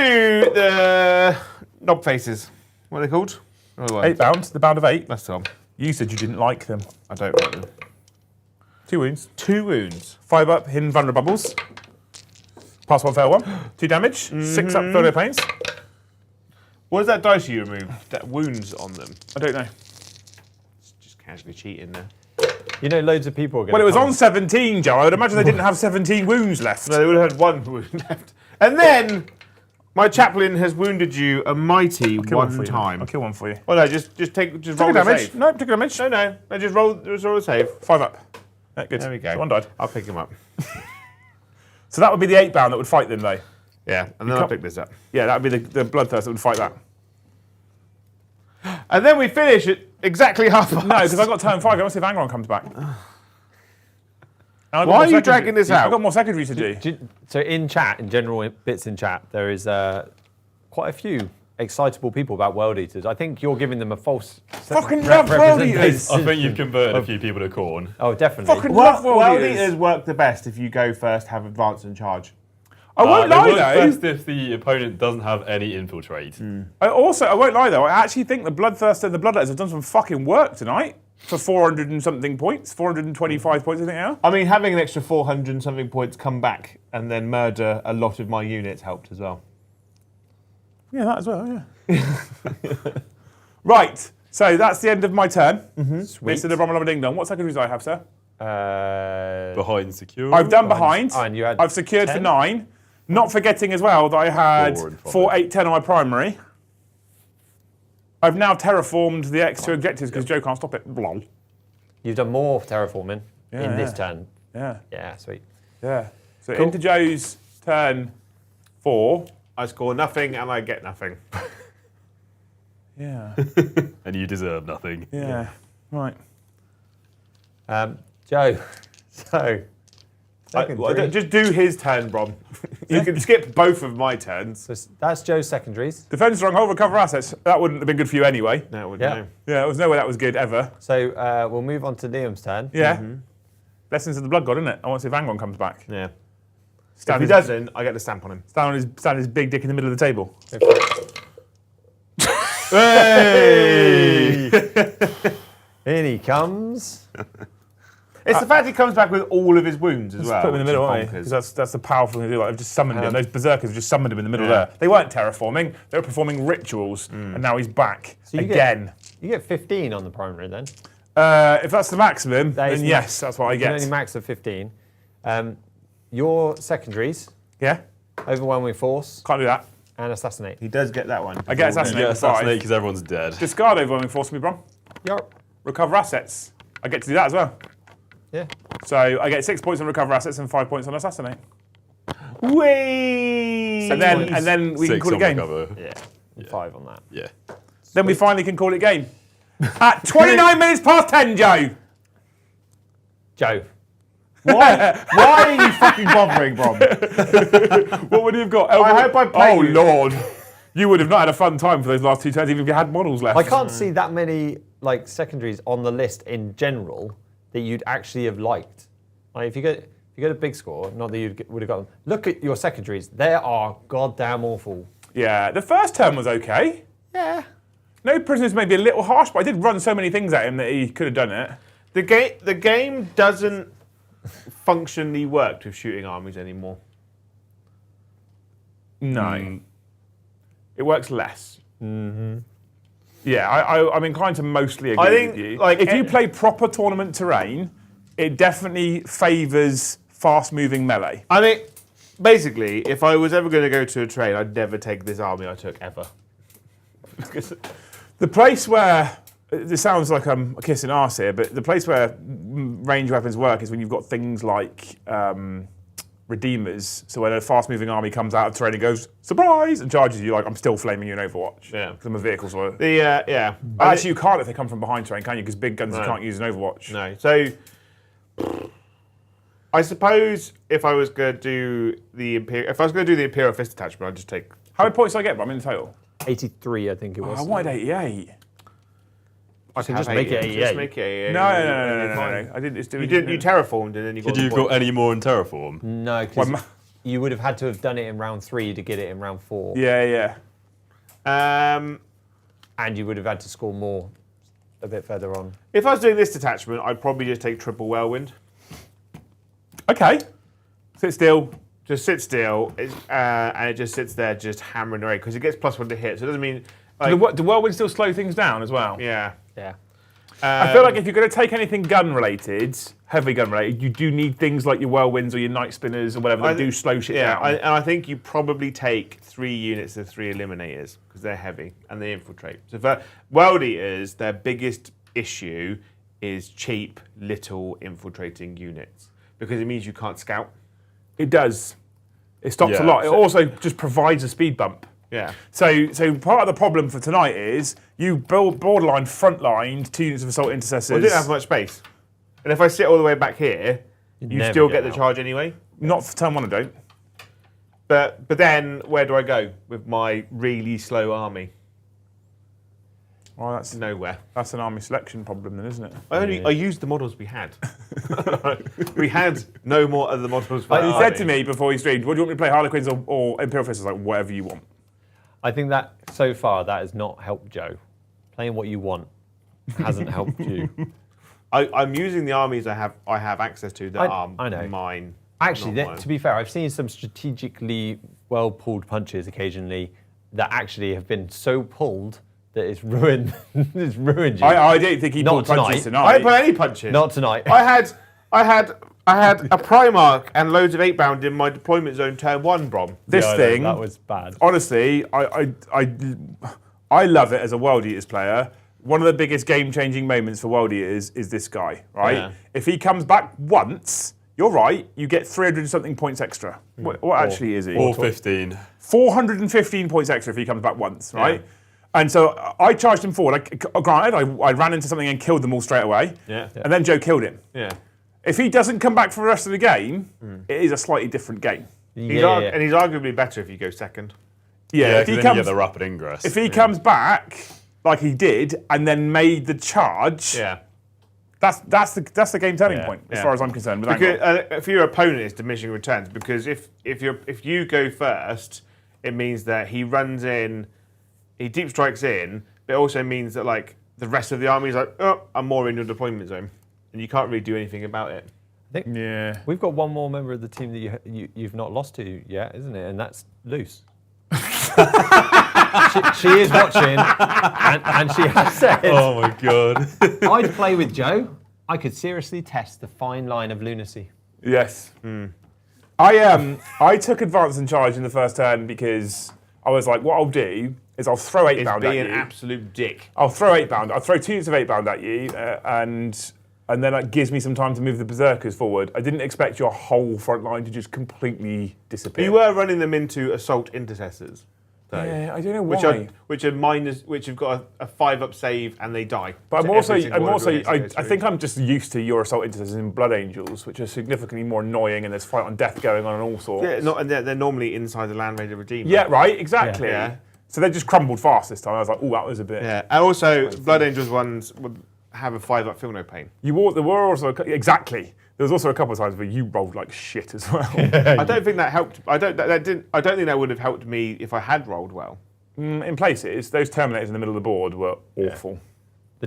the knob faces. What are they called? 8 bounds, the bound of 8. That's Tom. You said you didn't like them. I don't like them. 2 wounds. 2 wounds. 5 up, hidden vulnerable bubbles. Pass 1, fail 1. 2 damage. 6 up, feel no pains. What is that dice you remove? That wounds on them. I don't know. It's just casually cheating there. You know, loads of people are going Well, it was on 17, Joe. I would imagine they didn't have 17 wounds left. No, they would have had 1 wound left. And then my chaplain has wounded you a mighty Kill one for one you. time. I'll kill one for you. Well, no, just roll Take the damage. save. No, take damage. No, just roll the save. 5 up. Yeah, good. There we go. So 1 died. I'll pick him up. So that would be the 8 bound that would fight them, though. Yeah, and then I'll can't- pick this up. Yeah, that would be the bloodthirst that would fight that. And then we finish at exactly half past. No, because I got turn 5. I want to see if Angron comes back. And I've got Why more are you secondary- dragging this out? I've got more secondary to do. So in chat, in general bits in chat, there is quite a few excitable people about World Eaters. I think you're giving them a false Fucking love World representation. Eaters. I think you've converted a few people to corn. Oh, definitely. Fucking love World World Eaters. Eaters work the best if you go first, have advance and charge. I won't They lie, work though. best if the opponent doesn't have any infiltrate. I won't lie though. I actually think the Bloodthirster and the Bloodletters have done some fucking work tonight for 400 and something points, 425 points, I think they are. I mean, having an extra 400 and something points come back and then murder a lot of my units helped as well. Yeah, that as well. Yeah. Right. So that's the end of my turn. Sweet. Mr. the Bromwell Ding Dong. What secondaries do I have, sir? Behind secure. I've done behind. Oh, and you had I've secured 10? for 9. Not forgetting as well that I had 4 and 5. 4, 8, 10 on my primary. I've now terraformed the extra objectives because Joe can't stop it. Blah. You've done more terraforming in this yeah. turn. Yeah. Yeah, sweet. Yeah. So Cool. into Joe's turn 4. I score nothing and I get nothing. Yeah. And you deserve nothing. Yeah. Right. Joe, so secondary. Just do his turn, Brom. You can skip both of my turns. So that's Joe's secondaries. Defend stronghold, recover assets. That wouldn't have been good for you anyway. No, it wouldn't Yeah. know. Yeah, there was no way that was good ever. So we'll move on to Liam's turn. Yeah. Blessings of the Blood God, isn't it? I want to see if Angron comes back. Yeah. If Stand he his, doesn't, I get the stamp on him. stand his big dick in the middle of the table. Go for it. Hey! In he comes. It's the fact he comes back with all of his wounds as well. Put him in the middle, aren't which we? is Because that's the powerful thing to do. Like, I've just summoned him. Um, Those berserkers have just summoned him in the middle Yeah. there. They weren't terraforming. They were performing rituals, and now he's back you again. You get 15 on the primary then. If that's the maximum, That is then yes, that's what I You can only get. max of 15. Your secondaries, Yeah, overwhelming force, can't do that. and assassinate. He does get that one. I get You assassinate get for 5. assassinate because everyone's dead. Discard overwhelming force for me, Brom. Yup. Recover assets. I get to do that as well. Yeah. So I get 6 points on recover assets and 5 points on assassinate. Whee! And then we can 6 call it on game. recover. Yeah. And 5 on that. Yeah. Then we finally can call it game. At 29 minutes past 10, Joe. Joe, Why are you fucking bothering, Brom? What would you have got? I hope I play Oh you. Lord, you would have not had a fun time for those last 2 turns, even if you had models left. I can't see that many like secondaries on the list in general that you'd actually have liked. Like if you get a big score, not that you would have got them. Look at your secondaries; they are goddamn awful. Yeah, the first turn was okay. Yeah. No prisoners may be a little harsh, but I did run so many things at him that he could have done it. The game doesn't functionally work with shooting armies anymore. No. It works less. Mm-hmm. Yeah, I'm inclined to mostly agree I think, with you. like, if you play proper tournament terrain, it definitely favours fast-moving melee. I mean, basically, if I was ever going to go to a trade, I'd never take this army I took ever. The place where, this sounds like I'm kissing arse here, but the place where range weapons work is when you've got things like Redeemers. So when a fast-moving army comes out of terrain and goes, surprise, and charges you, like, I'm still flaming you in Overwatch. Yeah. Because I'm a vehicle, so... Yeah. Actually, you can't if they come from behind terrain, can you? Because big guns you can't use in Overwatch. No. So, I suppose if I was going to do the Imperial Fist attachment, I'd just take... How many points did I get? I'm in total. 83, I think it was. I wanted 88. I can just make it 88. Just make it 88. No. I didn't. It's doing. You terraformed and then you got Could you have got any more in Terraform? No, because you would have had to have done it in round 3 to get it in round 4. Yeah. And you would have had to score more a bit further on. If I was doing this detachment, I'd probably just take triple whirlwind. Okay. Sit still. Just sit still, and it just sits there, just hammering away because it gets +1 to hit. So it doesn't mean. Like, Do whirlwind still slow things down as well? Yeah. I feel like if you're going to take anything gun-related, heavy gun-related, you do need things like your whirlwinds or your night spinners or whatever that do slow shit down. And I think you probably take 3 units of 3 eliminators because they're heavy and they infiltrate. So for world eaters, their biggest issue is cheap, little infiltrating units because it means you can't scout. It does. It stops a lot. It also just provides a speed bump. Yeah. So part of the problem for tonight is you borderline frontlined 2 units of assault intercessors. Well, I didn't have much space. And if I sit all the way back here, you never still get get the out. charge anyway. Not for turn 1, I don't. But then where do I go with my really slow army? Well, that's Nowhere. That's an army selection problem, then, isn't it? I used the models we had. We had no more other models. For He our said to army. me before he streamed, "What do you want me to play, Harlequins or Imperial Fists?" I was like, "Whatever you want." I think that so far that has not helped Joe. Playing what you want hasn't helped you. I'm using the armies I have access to that I know. are mine. Actually, not mine. to be fair, I've seen some strategically well pulled punches occasionally that actually have been so pulled that it's ruined. It's ruined you. I didn't think he Not pulled punches tonight. I tonight. didn't play any punches. Not tonight. I had a Primarch and loads of 8-bound in my deployment zone turn 1, Brom. This Yeah, I know, thing, that was bad. honestly, I love it as a World Eaters player. One of the biggest game-changing moments for World Eaters is this guy, right? Yeah. If he comes back once, you're right, you get 300-something points extra. What actually is he? Or 15. 415 points extra if he comes back once, right? And so I charged him forward. Granted, I ran into something and killed them all straight away. Yeah. And then Joe killed him. Yeah. If he doesn't come back for the rest of the game, it is a slightly different game. And Yeah. he's arguably better if you go second. Yeah, if because he then you comes, get the rapid ingress. if he comes back like he did and then made the charge, Yeah. that's the game turning Yeah, point as yeah. far as I'm concerned. With Because Angle. for your opponent, it's diminishing returns. Because if you go first, it means that he runs in, he deep strikes in. But it also means that like the rest of the army is like, oh, I'm more in your deployment zone, and you can't really do anything about it. I think Yeah. we've got one more member of the team that you've not lost to yet, isn't it? And that's Luce. she is watching, and she has said, Oh my god. I'd play with Joe. I could seriously test the fine line of lunacy. Yes. I took advance and charge in the first turn because I was like, what I'll do is I'll throw 8-bound It's at being you. an absolute dick. I'll throw 8-bound. I'll throw 2 units of 8-bound at you, and then that gives me some time to move the berserkers forward. I didn't expect your whole front line to just completely disappear. You were running them into assault intercessors. though. Yeah, I don't know why. Which have got a 5-up save and they die. But So I think I'm just used to your assault intercessors in Blood Angels, which are significantly more annoying, and there's fight on death going on and all sorts. and they're normally inside the Land Raider Redeemer. Yeah, right, exactly. Yeah. So they just crumbled fast this time. I was like, oh, that was a bit. Yeah, and also Blood Angels ones would have a 5-up Feel No Pain. There were also exactly. There was also a couple of times where you rolled like shit as well. I don't think that helped. I don't think that would have helped me if I had rolled well. In places, those Terminators in the middle of the board were awful. The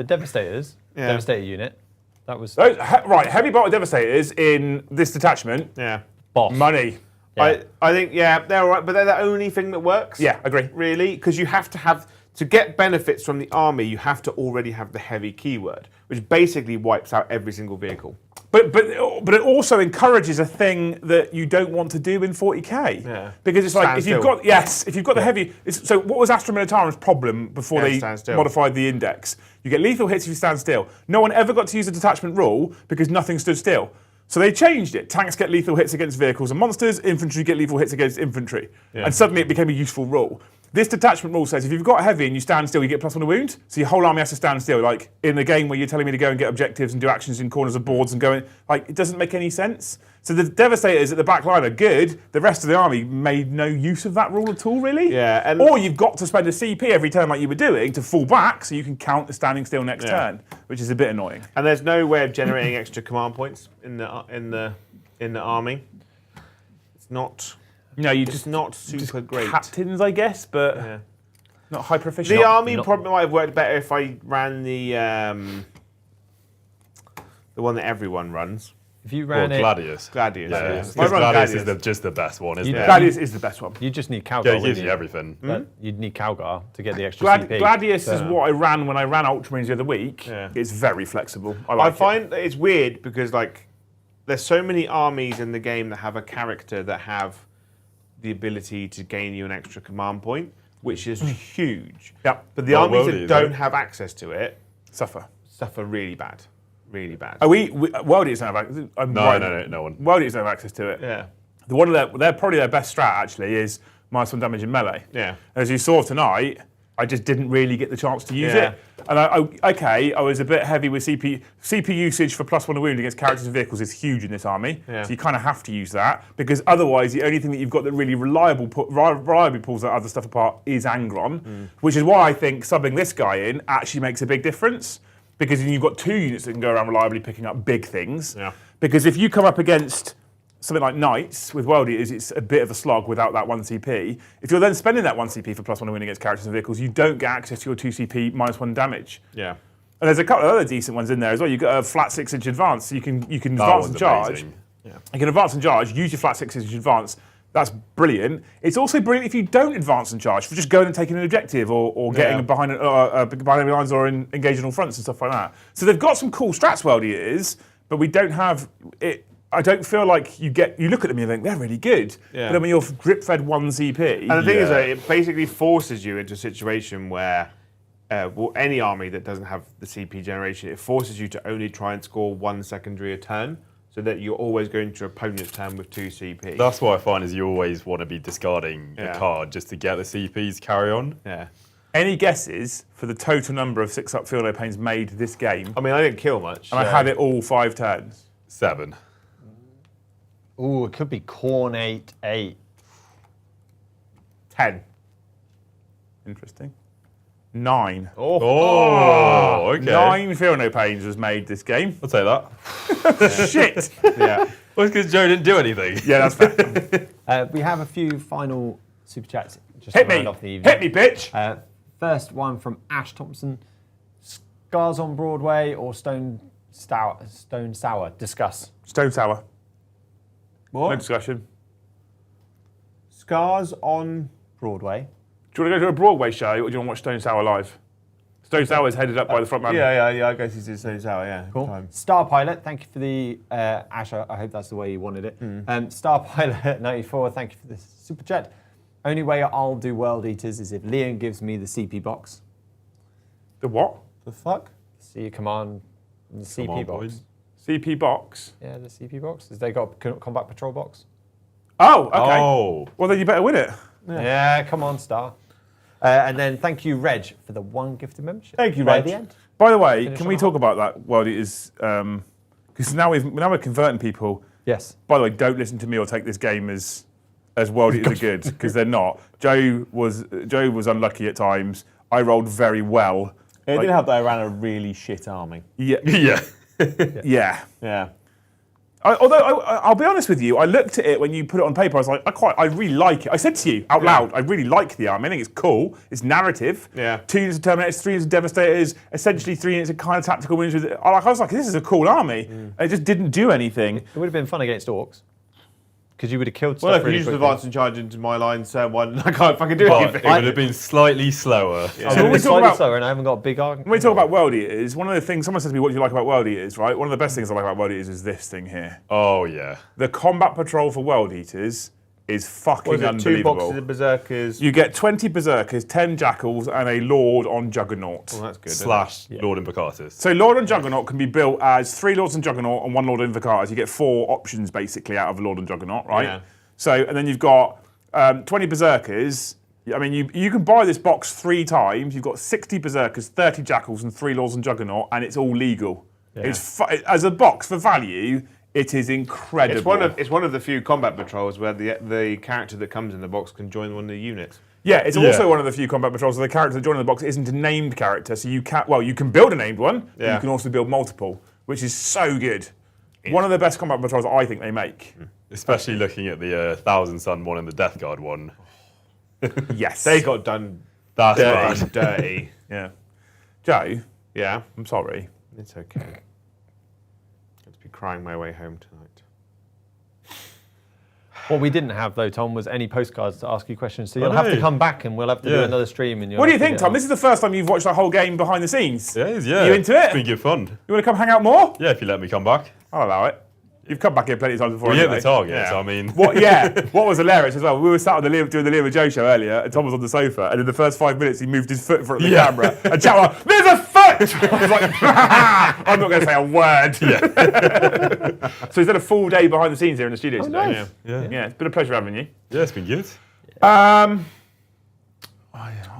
Devastators, Devastator unit, that was... Right, heavy bolter Devastators in this detachment. Yeah. boss. Money. Yeah. I think, they're all right, but they're the only thing that works. Yeah, agree. Really, because you have to have... To get benefits from the army, you have to already have the heavy keyword, which basically wipes out every single vehicle. But it also encourages a thing that you don't want to do in 40k. Yeah. Because it's like if you've got the heavy. So what was Astra Militaris's problem before they modified the index? You get lethal hits if you stand still. No one ever got to use the detachment rule because nothing stood still. So they changed it. Tanks get lethal hits against vehicles and monsters. Infantry get lethal hits against infantry. Yeah. And suddenly it became a useful rule. This detachment rule says if you've got heavy and you stand still, you get +1 to wound. So your whole army has to stand still. Like in a game where you're telling me to go and get objectives and do actions in corners of boards and going, like it doesn't make any sense. So the Devastators at the back line are good. The rest of the army made no use of that rule at all, really. Yeah. Or you've got to spend a CP every turn like you were doing to fall back so you can count the standing still next turn, which is a bit annoying. And there's no way of generating extra command points in the army. It's not. No, it's not super great. Captains, I guess, but not high proficient. The army probably might have worked better if I ran the one that everyone runs. If you ran Gladius. Gladius. Yeah, because Gladius is just the best one, isn't it? Gladius is the best one. You just need Calgar. Yeah, it gives you everything. You'd need Calgar to get the extra CP. Gladius is what I ran when I ran Ultramarines the other week. Yeah. It's very flexible. I find that it's weird because there's so many armies in the game that have a character that have the ability to gain you an extra command point, which is huge. Yeah. But the armies that don't have access to it suffer really bad. Really bad. Worldies don't have access. No one. Worldies don't have access to it. Yeah. They're probably their best strat actually is -1 damage in melee. Yeah. As you saw tonight, I just didn't really get the chance to use it. And I was a bit heavy with CP. CP usage for +1 to wound against characters and vehicles is huge in this army. Yeah. So you kind of have to use that because otherwise the only thing that you've got that really reliably pulls that other stuff apart is Angron, which is why I think subbing this guy in actually makes a big difference because then you've got 2 units that can go around reliably picking up big things. Yeah. Because if you come up against something like Knights with World Eaters, it's a bit of a slog without that 1 CP. If you're then spending that 1 CP for +1 to win against characters and vehicles, you don't get access to your 2 CP -1 damage. Yeah. And there's a couple of other decent ones in there as well. You've got a flat 6-inch advance, so you can advance and charge. Yeah. You can advance and charge, use your flat 6-inch advance. That's brilliant. It's also brilliant if you don't advance and charge, for just going and taking an objective or getting behind enemy lines or engaging all fronts and stuff like that. So they've got some cool strats, World Eaters, but we don't have it. I don't feel like you look at them and you think they're really good, but then when you're drip fed 1 CP. And the thing is, it basically forces you into a situation where any army that doesn't have the CP generation, it forces you to only try and score 1 secondary a turn, so that you're always going to your opponent's turn with 2 CP. That's what I find is you always want to be discarding a card just to get the CPs carry on. Yeah. Any guesses for the total number of 6-up Feel No Pains made this game? I mean, I didn't kill much. And I had it all 5 turns. 7. Ooh, it could be Corn 8. 10. Interesting. 9. Oh, okay. 9 Feel No Pains was made this game. I'll take that. Shit! Yeah. Well, it's because Joe didn't do anything. Yeah, that's fair. We have a few final super chats just Hit to round me! off the evening. Hit me, bitch! First one from Ash Thompson. Scars on Broadway or Stone Sour? Discuss. Stone Sour. What? No discussion. Scars on Broadway. Do you want to go to a Broadway show or do you want to watch Stone Sour live? Stone Sour is headed up by the front man. Yeah, I guess he's in Stone Sour, yeah. Cool. Star Pilot, thank you for the, Ash, I hope that's the way you wanted it. Star Pilot 94, thank you for this super chat. Only way I'll do World Eaters is if Leon gives me the CP box. The what? The fuck? See command, the CP box. Boys. CP box? Yeah, the CP box. Has they got combat patrol box? Oh, okay. Oh. Well, then you better win it. Yeah, come on, Star. And then thank you, Reg, for the 1 gifted membership. Thank you, By Reg. the end. By the way, Finish can on we a talk about that World Eaters? Because now we're converting people. Yes. By the way, don't listen to me or take this game as World Eaters are good, because they're not. Joe was unlucky at times. I rolled very well. It did help that I ran a really shit army. Yeah. Yeah. Yeah. Yeah. Although I'll be honest with you, I looked at it when you put it on paper. I was like, I really like it. I said to you out loud, I really like the army. I think it's cool. It's narrative. Yeah. 2 units of Terminators, 3 units of Devastators, essentially 3 units of kind of tactical wins. I was like, this is a cool army. And it just didn't do anything. It would have been fun against Orcs. Because you would have killed Well, stuff if you really use the quickly. advance and charge into my lines, one, I can't fucking do But anything. it would have been slightly slower. So when we we're talk slightly about- slower and I haven't got a big argument. When we talk about World Eaters, one of the things, someone says to me, what do you like about World Eaters, right? One of the best things I like about World Eaters is this thing here. Oh, yeah. The combat patrol for World Eaters is fucking Was it 2 unbelievable. boxes of Berserkers? You get 20 Berserkers, 10 Jackals, and a Lord on Juggernaut. Well, that's good. Slash Lord Invocatus. So Lord on Juggernaut can be built as 3 Lords on Juggernaut and 1 Lord on Invocatus. You get 4 options basically out of a Lord on Juggernaut, right? Yeah. So, and then you've got 20 Berserkers. I mean, you can buy this box 3 times. You've got 60 Berserkers, 30 Jackals, and 3 Lords on Juggernaut, and it's all legal. Yeah. It's as a box for value. It is incredible. It's one of the few combat patrols where the character that comes in the box can join one of the units. Yeah, it's Yeah. also one of the few combat patrols where the character that joins the box isn't a named character, so you can build a named one, but Yeah. you can also build multiple, which is so good. One of the best combat patrols I think they make. Especially looking at the Thousand Sun one and the Death Guard one. Yes. They got done That's dirty. bad. dirty. Yeah. Joe, Yeah, I'm sorry. it's okay. Got to be crying my way home tonight. What we didn't have, though, Tom, was any postcards to ask you questions. So I you'll have to know. come back and we'll have to do Yeah. another stream. And What do you think, Tom? This is the first time you've watched the whole game behind the scenes. Yeah, it is, yeah. You into it? It's been good fun. You want to come hang out more? Yeah, if you let me come back. I'll allow it. You've come back here plenty of times before. We hit anyway. the target, Yeah. so I mean... What was hilarious as well, we were sat on doing the Liam and Joe show earlier, and Tom was on the sofa, and in the first 5 minutes he moved his foot in front of the Yeah. camera, and Joe was like, there's a foot! I was like, I'm not going to say a word. Yeah. So he's done a full day behind the scenes here in the studio today. nice. Yeah. Yeah. Yeah, it's been a pleasure having you. Yeah, it's been good.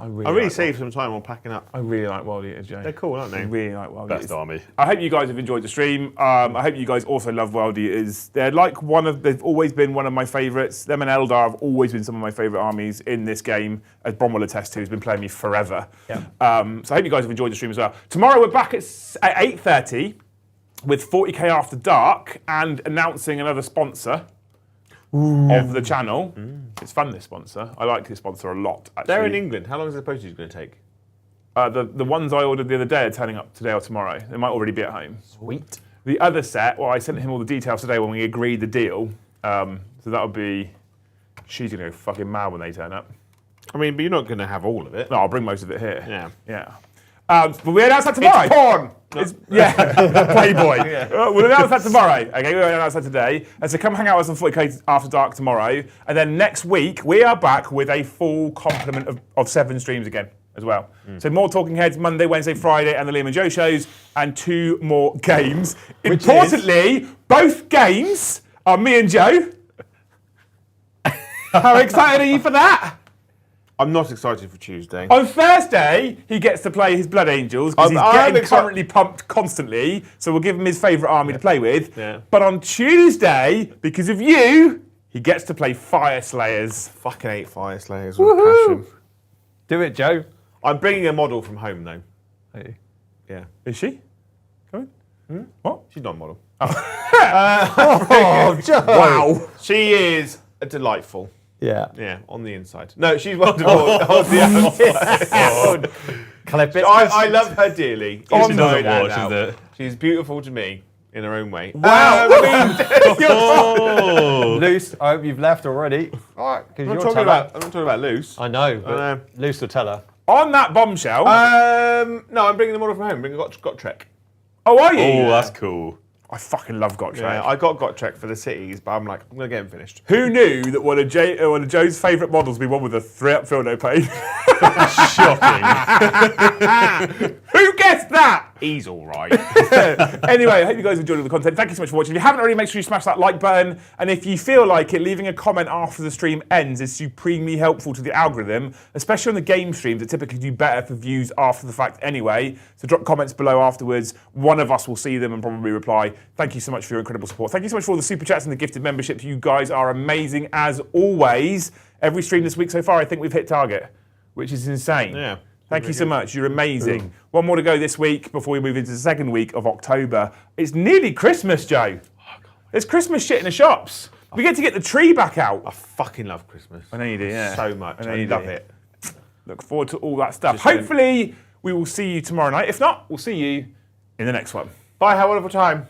I really like saved some time on packing up. I really like Wild Eaters, Joe. They're cool, aren't I they? really like Wild Best Eaters. army. I hope you guys have enjoyed the stream. I hope you guys also love Wild Eaters. They're like they've always been one of my favourites. Them and Eldar have always been some of my favourite armies in this game, as Bromwell attests to, who's been playing me forever. Yeah. So I hope you guys have enjoyed the stream as well. Tomorrow we're back at 8:30 with 40k After Dark and announcing another sponsor of the channel. It's fun, this sponsor. I like this sponsor a lot, actually. They're in England. How long is the postage going to take? The ones I ordered the other day are turning up today or tomorrow. They might already be at home. Sweet. The other set, well, I sent him all the details today when we agreed the deal. So that'll be... She's going to go fucking mad when they turn up. I mean, but you're not going to have all of it. No, I'll bring most of it here. Yeah. Yeah. But we announce that tomorrow. It's porn! Yeah, Playboy. We'll announce that tomorrow. Okay, we'll announce that today. And so come hang out with us on 40k After Dark tomorrow. And then next week, we are back with a full complement of 7 streams again as well. So more Talking Heads Monday, Wednesday, Friday, and the Liam and Joe shows, and 2 more games. Importantly, both games are me and Joe. How excited are you for that? I'm not excited for Tuesday. On Thursday, he gets to play his Blood Angels because he's I'm getting currently pumped constantly. So we'll give him his favourite army to play with. Yeah. But on Tuesday, because of you, he gets to play Fire Slayers. Fucking hate Fire Slayers with a passion. Do it, Joe. I'm bringing a model from home, though. Hey. Yeah. Is she? Coming? What? She's not a model. Oh, Joe. Wow. She is delightful. Yeah. Yeah, on the inside. No, she's wonderful on the outside. Clip it. I love her dearly. She Even though doesn't I watch, now. is it? She's beautiful to me in her own way. Wow. Oh! Loose. I hope you've left already. All right. I'm you're not talking about loose. I know, but know. Loose will tell her. On that bombshell. No, I'm bringing the model from home. Bringing Gotrek. Oh, are you? Oh, that's cool. I fucking love Gotrek. Yeah, I got Gotrek for the cities, but I'm like, I'm going to get him finished. Who knew that one of Joe's favourite models would be one with a 3-up field no pain? Shocking. Who guessed that? He's all right. Anyway, I hope you guys enjoyed all the content. Thank you so much for watching. If you haven't already, make sure you smash that like button. And if you feel like it, leaving a comment after the stream ends is supremely helpful to the algorithm, especially on the game streams that typically do better for views after the fact anyway. So drop comments below afterwards. One of us will see them and probably reply. Thank you so much for your incredible support. Thank you so much for all the super chats and the gifted memberships. You guys are amazing as always. Every stream this week so far, I think we've hit target, which is insane. Yeah. Thank you so much. You're amazing. One more to go this week before we move into the second week of October. It's nearly Christmas, Joe. There's Christmas shit in the shops. We get to get the tree back out. I fucking love Christmas. I know you do, yeah. So much. I know I you love do. it. Look forward to all that stuff. Just saying. Hopefully, we will see you tomorrow night. If not, we'll see you in the next one. Bye, have a wonderful time.